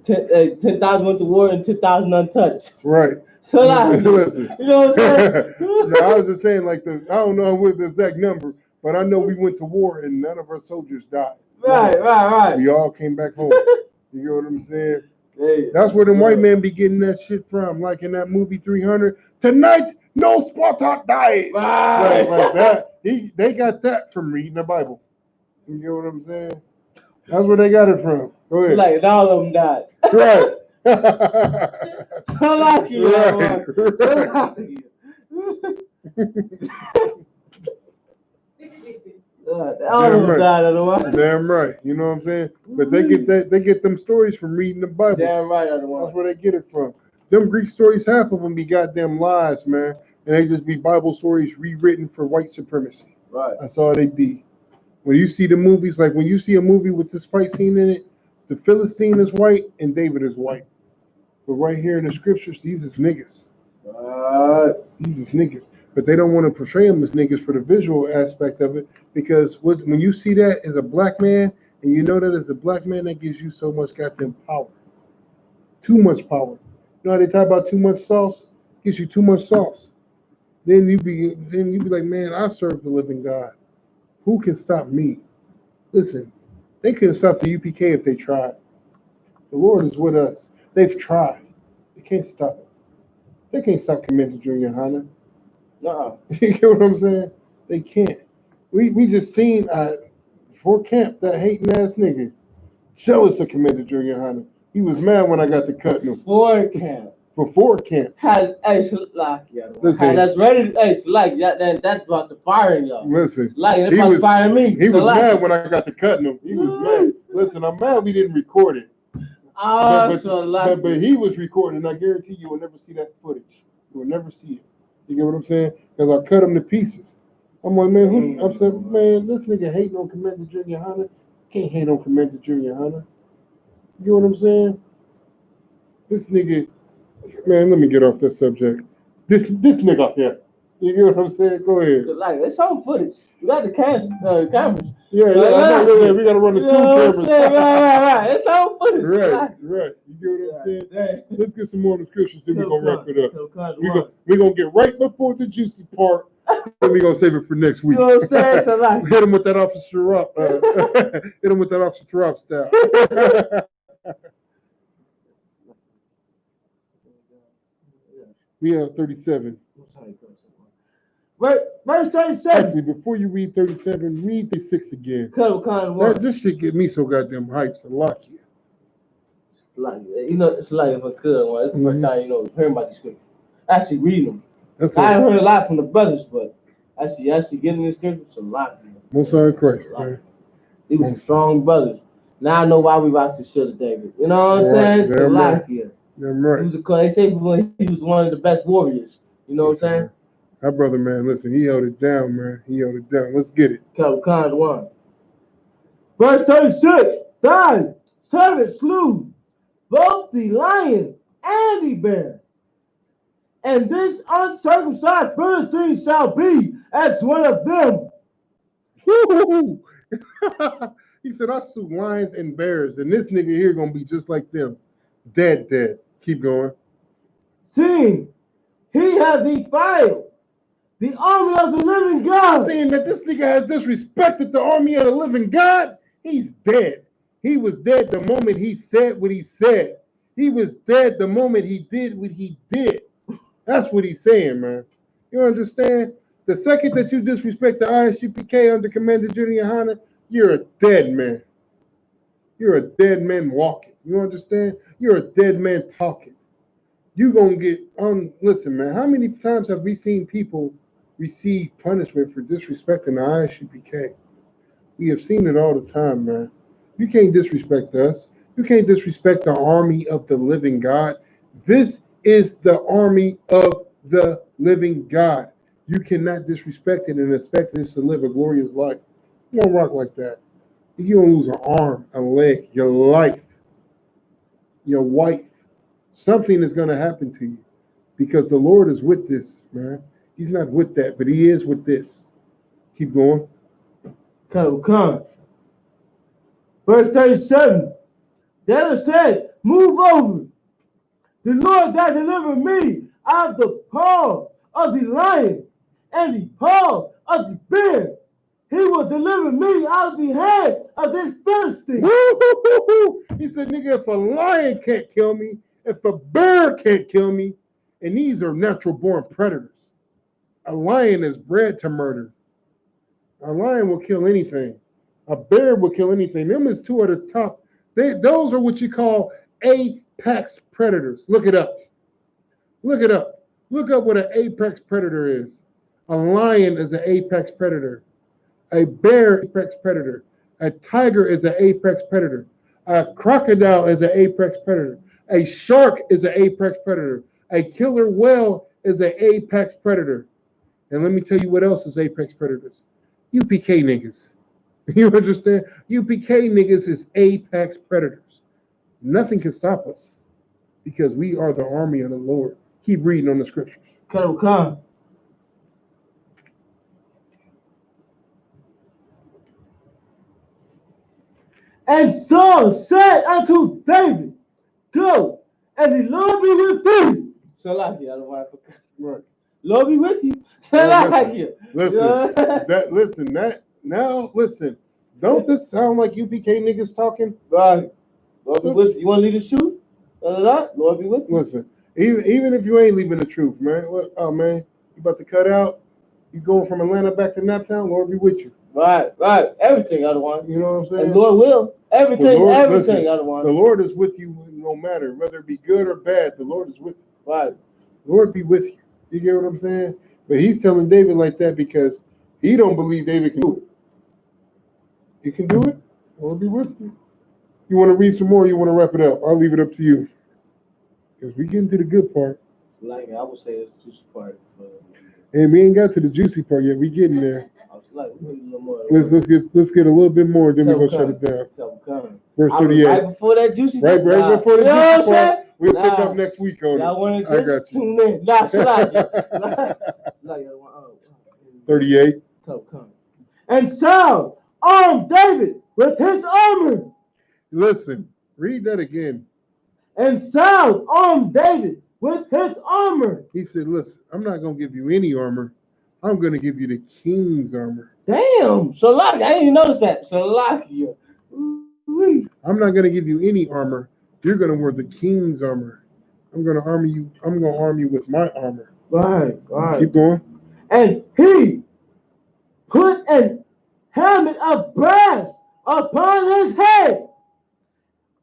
10,000 went to war and 2,000 untouched. Right. So like, listen. You know what I'm saying? No, I was just saying, like, I don't know what the exact number, but I know we went to war and none of our soldiers died. Right. We all came back home. You know what I'm saying? Hey, that's where the white man be getting that shit from. Like in that movie 300, tonight no Spartak dies. Right. Like that. They got that from reading the Bible. You know what I'm saying? That's where they got it from. Go ahead. Like all of them died. Right. I like you. Damn right. You know what I'm saying? But they get them stories from reading the Bible. Damn right. That's where they get it from. Them Greek stories, half of them be goddamn lies, man. And they just be Bible stories rewritten for white supremacy. Right. That's all they be. When you see the movies, like when you see a movie with this fight scene in it, the Philistine is white and David is white. But right here in the scriptures, these is niggas. These is niggas. But they don't want to portray them as niggas for the visual aspect of it, because when you see that as a black man, and you know that as a black man, that gives you so much goddamn power. Too much power. You know how they talk about too much sauce? Gives you too much sauce. Then you be like, man, I serve the living God. Who can stop me? Listen, they couldn't stop the UPK if they tried. The Lord is with us. They've tried. They can't stop it. They can't stop Commander GEN.YAHANNA. No. You get what I'm saying? They can't. We just seen before camp that hating ass nigga jealous of Commander GEN.YAHANNA. He was mad when I got to cut him. Before camp. That's ready. That's about to fire y'all. Listen, Like they about to fire me. He was mad when I got to cutting him. He was mad. Listen, I'm mad we didn't record it. But he was recording, and I guarantee you will never see that footage. You will never see it. You get what I'm saying? Because I cut him to pieces. I'm like, man, I'm saying, man, this nigga hating on Commander GEN.YAHANNA. Can't hate on Commander GEN.YAHANNA. You know what I'm saying? This nigga, man, let me get off that subject. This nigga here. You get what I'm saying? Go ahead. Like, it's on footage. You got the cameras. Yeah, I know, we gotta run the school cameras. Right. It's on footage. Right. You get what I'm saying? Let's get some more of the scriptures, then we're gonna wrap it up. We're gonna get right before the juicy part, and we're gonna save it for next week. You know what I'm saying? So like, hit him with that Officer Up. Hit him with that Officer Up style. We have 37. Verse 37. Actually, before you read 37, read 36 again. This shit get me so goddamn hyped. I like you. Like, it's like if I could. Well, it's the first time, hearing about these scriptures. Actually reading them. I haven't heard a lot from the brothers, but actually getting these scriptures, a lot. Most High Christ, man. These were strong brothers. Now I know why we rock the shield of David. You know what I'm saying? It's a lot here. Damn right. They say he was one of the best warriors. You know what I'm saying? That brother, man, listen, he held it down, man. He held it down. Let's get it. Kind of one. Verse 36. Thy servant slew both the lion and the bear. And this uncircumcised Philistine shall be as one of them. Woo-hoo-hoo. He said, I slew lions and bears, and this nigga here gonna be just like them. Dead. Keep going. Seeing he has defiled the army of the living God. Saying that this nigga has disrespected the army of the living God, he's dead. He was dead the moment he said what he said. He was dead the moment he did what he did. That's what he's saying, man. You understand? The second that you disrespect the I.S.U.P.K under Commander GEN.YAHANNA, you're a dead man. You're a dead man walking. You understand? You're a dead man talking. You gonna get listen, man, how many times have we seen people receive punishment for disrespecting the I.S.U.P.K? We have seen it all the time, man. You can't disrespect us. You can't disrespect the army of the living God. This is the army of the living God. You cannot disrespect it and expect this to live a glorious life. You don't rock like that. You don't lose an arm, a leg, your life, your wife. Something is going to happen to you because the Lord is with this, man. He's not with that, but he is with this. Keep going. Come. Verse 37. Then said, move over. The Lord that delivered me out of the paw of the lion and the paw of the bear. He will deliver me out of the hand of this Philistine. Woo-hoo-hoo-hoo. He said, nigga, if a lion can't kill me, if a bear can't kill me, and these are natural born predators. A lion is bred to murder. A lion will kill anything. A bear will kill anything. Them is two of the top. Those are what you call apex predators. Look it up. Look it up. Look up what an apex predator is. A lion is an apex predator. A bear is an apex predator. A tiger is an apex predator. A crocodile is an apex predator. A shark is an apex predator. A killer whale is an apex predator. And let me tell you what else is apex predators. UPK niggas. You understand? UPK niggas is apex predators. Nothing can stop us because we are the army of the Lord. Keep reading on the scriptures. Come. And Saul said unto David, go, and the Lord be with thee. So like you, I don't want to forget. Right. Lord be with you. Listen. Don't this sound like UPK niggas talking? Right. Lord be with you. You want to leave the shoot? Lord be with you. Listen, even if you ain't leaving the truth, man. Oh man, you about to cut out? You going from Atlanta back to Naptown? Lord be with you. Right. Everything I don't want. You know what I'm saying? And Lord will. Everything Lord, I listen, don't want. The Lord is with you no matter, whether it be good or bad. The Lord is with you. Right. Lord be with you. You get what I'm saying? But he's telling David like that because he don't believe David can do it. You can do it. Lord be with you. You want to read some more? Or you want to wrap it up? I'll leave it up to you. Because we get into the good part. Like I would say it's just part. And we ain't got to the juicy part yet. We getting there. I was like, we need a little more. Let's get a little bit more, then we're gonna shut it down. Verse 38. Right before that juicy. Right before the You know what juicy I'm saying? part. We'll pick Nah. up next week on Y'all it. want I to got you. tune in. Nah, slide it. 38. And Saul armed David with his armor. Listen, read that again. And Saul armed David with his armor. He said, listen, I'm not going to give you any armor. I'm going to give you the king's armor. Damn, Salaki, I didn't even notice that. Salaki. I'm not going to give you any armor. You're going to wear the king's armor. I'm going to arm you with my armor. Right. Keep going. And he put an helmet of brass upon his head.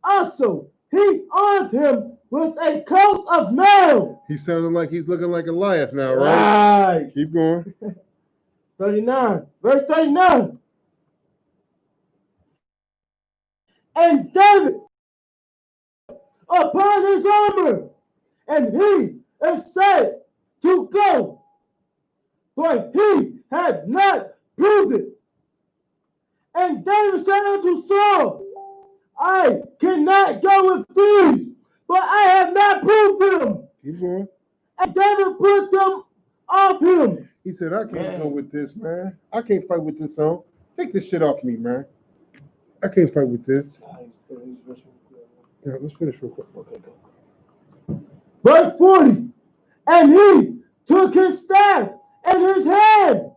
Also, he armed him with a coat of mail. He's sounding like he's looking like Goliath now, right? Keep going. 39. Verse 39. And David upon his armor, and he is said to go, for he had not proved it. And David said unto Saul, I cannot go with these, for I have not proved them. Keep going. And David put them off him. He said, I can't go with this, man. I can't fight with this song. Take this shit off me, man. I can't fight with this. Yeah, let's finish real quick. Okay, go. Verse 40. And he took his staff in his hand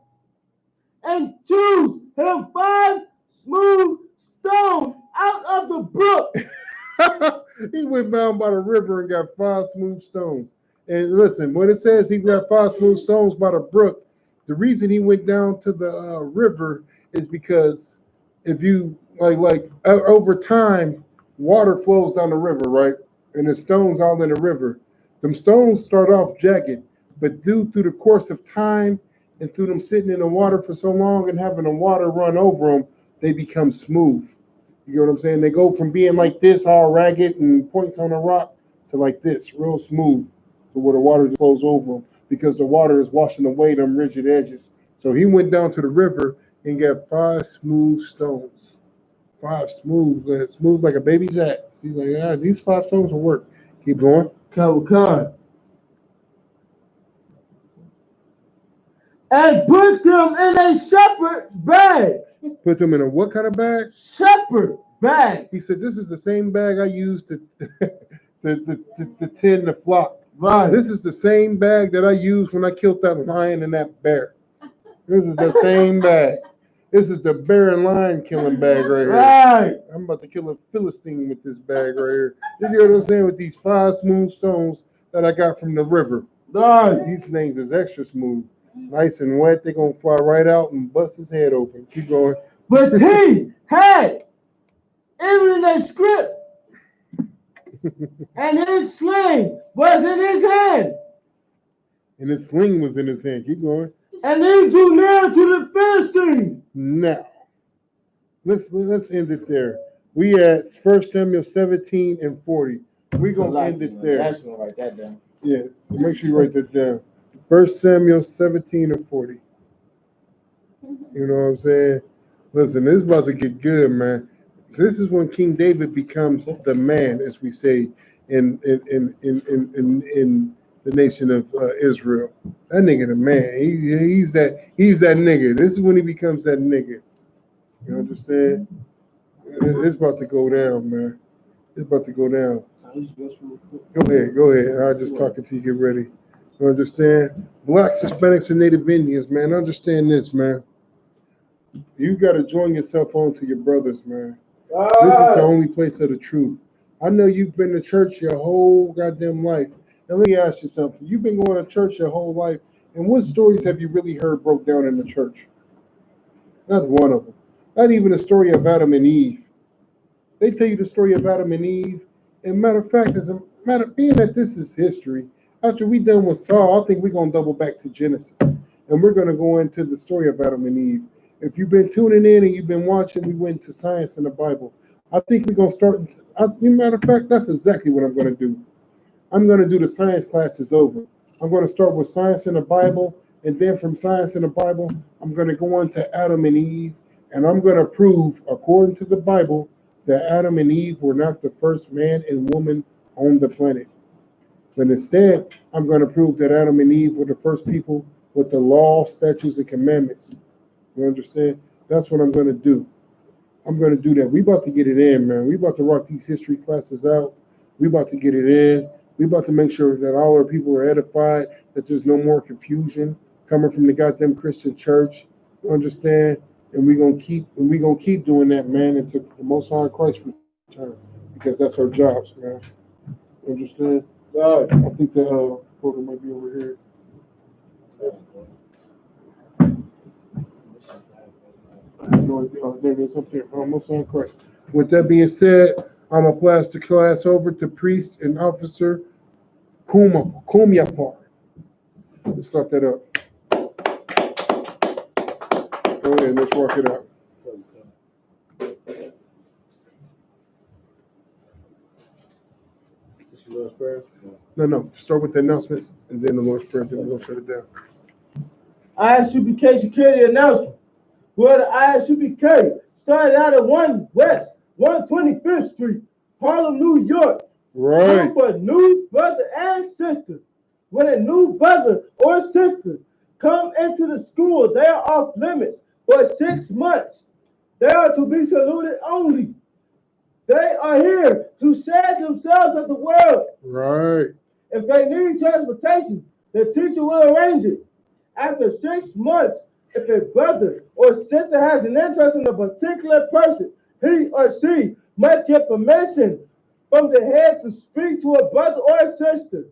and chose him 5 smooth stones out of the brook. He went down by the river and got 5 smooth stones. And listen, when it says he got 5 smooth stones by the brook, the reason he went down to the river is because if you like over time, water flows down the river, right? And the stones all in the river. Them stones start off jagged, but through the course of time and through them sitting in the water for so long and having the water run over them, they become smooth. You know what I'm saying? They go from being like this, all ragged and points on a rock, to like this, real smooth, to where the water just flows over them because the water is washing away them rigid edges. So he went down to the river and got 5 smooth stones. 5 smooth like a baby jack. He's like, yeah, these 5 stones will work. Keep going. Khan. And put them in a shepherd bag. Put them in a what kind of bag? Shepherd bag. He said, this is the same bag I used to tend the flock. Right. This is the same bag that I used when I killed that lion and that bear. This is the same bag. This is the bear and lion killing bag right here. Right. I'm about to kill a Philistine with this bag right here. You know what I'm saying? With these 5 smooth stones that I got from the river. Right. These things is extra smooth. Nice and wet. They're going to fly right out and bust his head open. Keep going. But he had even a script. And his sling was in his hand. And his sling was in his hand. Keep going. And he drew near to the Philistine. Now, let's end it there. We at 1 Samuel 17 and 40. We're going to end it there. That's going to write that down. Yeah, make sure you write that down. 1 Samuel 17 and 40. You know what I'm saying? Listen, this is about to get good, man. This is when King David becomes the man, as we say in the nation of Israel. That nigga the man. He's that nigga. This is when he becomes that nigga. You understand? It's about to go down, man. It's about to go down. Go ahead. I'll just talk until you get ready. You understand? Blacks, Hispanics, and Native Indians, man. Understand this, man. You got to join yourself on to your brothers, man. This is the only place of the truth. I know you've been to church your whole goddamn life. Now, let me ask you something. You've been going to church your whole life, and what stories have you really heard broke down in the church? Not one of them. Not even the story of Adam and Eve. They tell you the story of Adam and Eve. And matter of fact, being that this is history, after we done with Saul, I think we're going to double back to Genesis. And we're going to go into the story of Adam and Eve. If you've been tuning in and you've been watching, we went to science in the Bible. I think we're going to start. Matter of fact, that's exactly what I'm going to do. I'm going to do the science classes over. I'm going to start with science in the Bible, And then from science in the Bible, I'm going to go on to Adam and Eve, and I'm going to prove, according to the Bible, that Adam and Eve were not the first man and woman on the planet. But instead, I'm going to prove that Adam and Eve were the first people with the law, statutes, and commandments. You understand? That's what I'm going to do. I'm going to do that. We about to get it in, man. We about to rock these history classes out. We about to get it in. We about to make sure that all our people are edified, that there's no more confusion coming from the goddamn Christian church. You understand? And we're gonna keep doing that, man, until the Most High Christ return, because that's our jobs, man. You understand? I think the program might be over here. There it is up there. Almost on Christ. With that being said, I'm gonna pass the class over to Priest and Officer Kumyapar. Let's start that up. Go ahead, let's work it out. Lord's Prayer? No. Start with the announcements and then the Lord's Prayer, then we're gonna shut it down. I.S.U.P.K security announcement. Where the I.S.U.P.K started out at 1 West 125th Street, Harlem, New York. Right. For new brother and sister. When a new brother or sister come into the school, they are off limits for 6 months. They are to be saluted only. They are here to save themselves of the world. Right. If they need transportation, the teacher will arrange it. After 6 months, if a brother or sister has an interest in a particular person, he or she must get permission from the head to speak to a brother or a sister.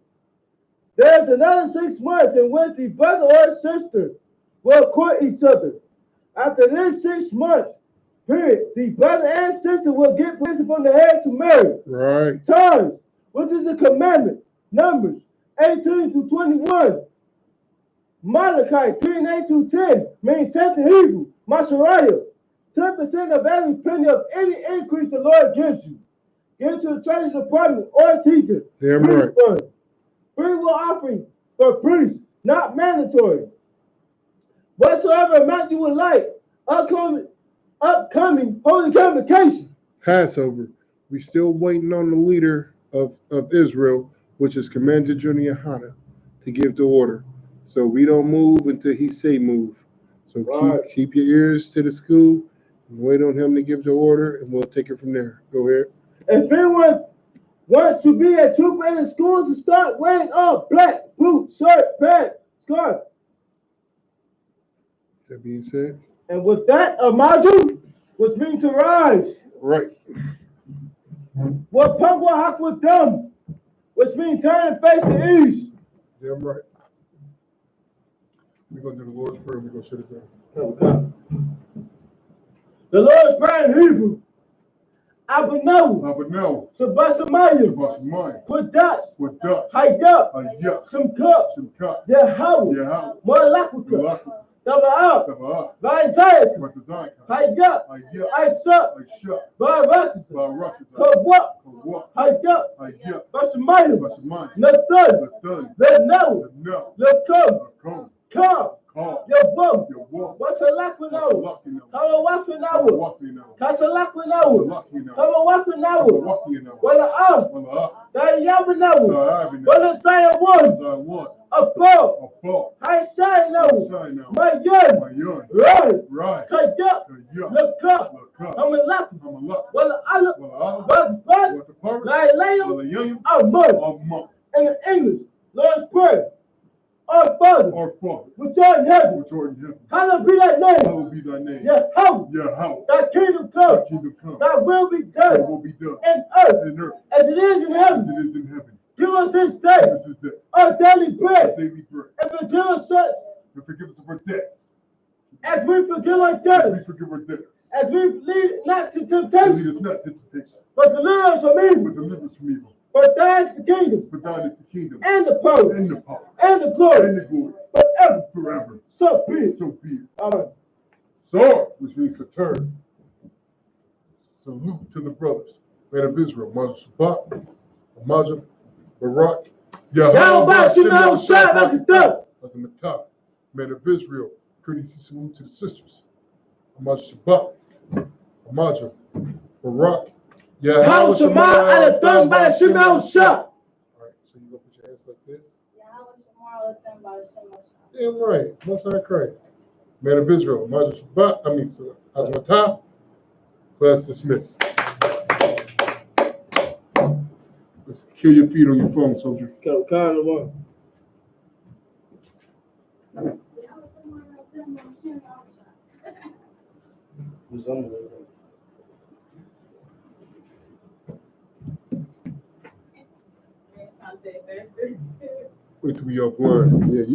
There's another 6 months in which the brother or sister will court each other. After this 6 months period, the brother and sister will get permission from the head to marry. Right. Times, which is a commandment. Numbers 18 to 21. Malachi 3:8 to 10 means 10 to Hebrew. Mashariah, 10% of every penny of any increase the Lord gives you. Give to the treasury department or teacher. Damn right. Free will offering for priests, not mandatory. Whatsoever amount you would like, upcoming holy convocation. Passover. We still waiting on the leader of Israel, which is Commander GEN.YAHANNA, to give the order. So we don't move until he say move. So right. keep your ears to the school and wait on him to give the order, and we'll take it from there. Go ahead. If anyone wants to be a trooper in the schools, to start wearing all black, boots, shirt, pants, scarf. That being said. And with that, a module, which means to rise. Right. What punk will hawk with them, which means turn and face the east. Damn right. We're going to do the Lord's Prayer. We're going to shut it down. The Lord's Prayer in Hebrew. Abanaw. Sabashamaya. Qudat. Haidap. Shemkut. Yahweh. Moralakuta. Taba'ah. Vizayah. Haidap. I.S.U.P. Barakasa. Kawak. Haidap. Bashamaya. Nathan. Lenau. Lekum. Come. Yabum. What's a lakwinawa? Kawawafinawa. Kasalakwinawa. Kawawafinawa. Wala Dayabinawa. Wala Sayawan. Above. High shine now. My yun. Right. Kajap. Look up. I'm a lap. Wala Allah. But. Layam. Amon. In English. Lord's Prayer. Our Father, which art in heaven, hallowed be thy name. Yahweh, thy kingdom come, thy will be done, in earth, as it is in heaven. Give us this day our daily bread, and forgive us our debts, as we forgive our debtors, as we lead not to temptation, but deliver us from evil. For thine is the kingdom, and the power, and the glory, forever. So be it. Amen. Sword, which means to turn. Salute to the brothers, men of Israel. Isupk, Barak, Yahweh, Men of Israel, courtesy salute to the sisters. Isupk, Amaja, Barak, Yahweh Shema Alatham Bashim Shah. All right, so you gonna put your hands like this? Damn right, Most High Christ. Men of Israel, Azmatah, class dismissed. Let's kill your feet on your phone, soldier. Kind of one. Wait till we offline. Yeah, you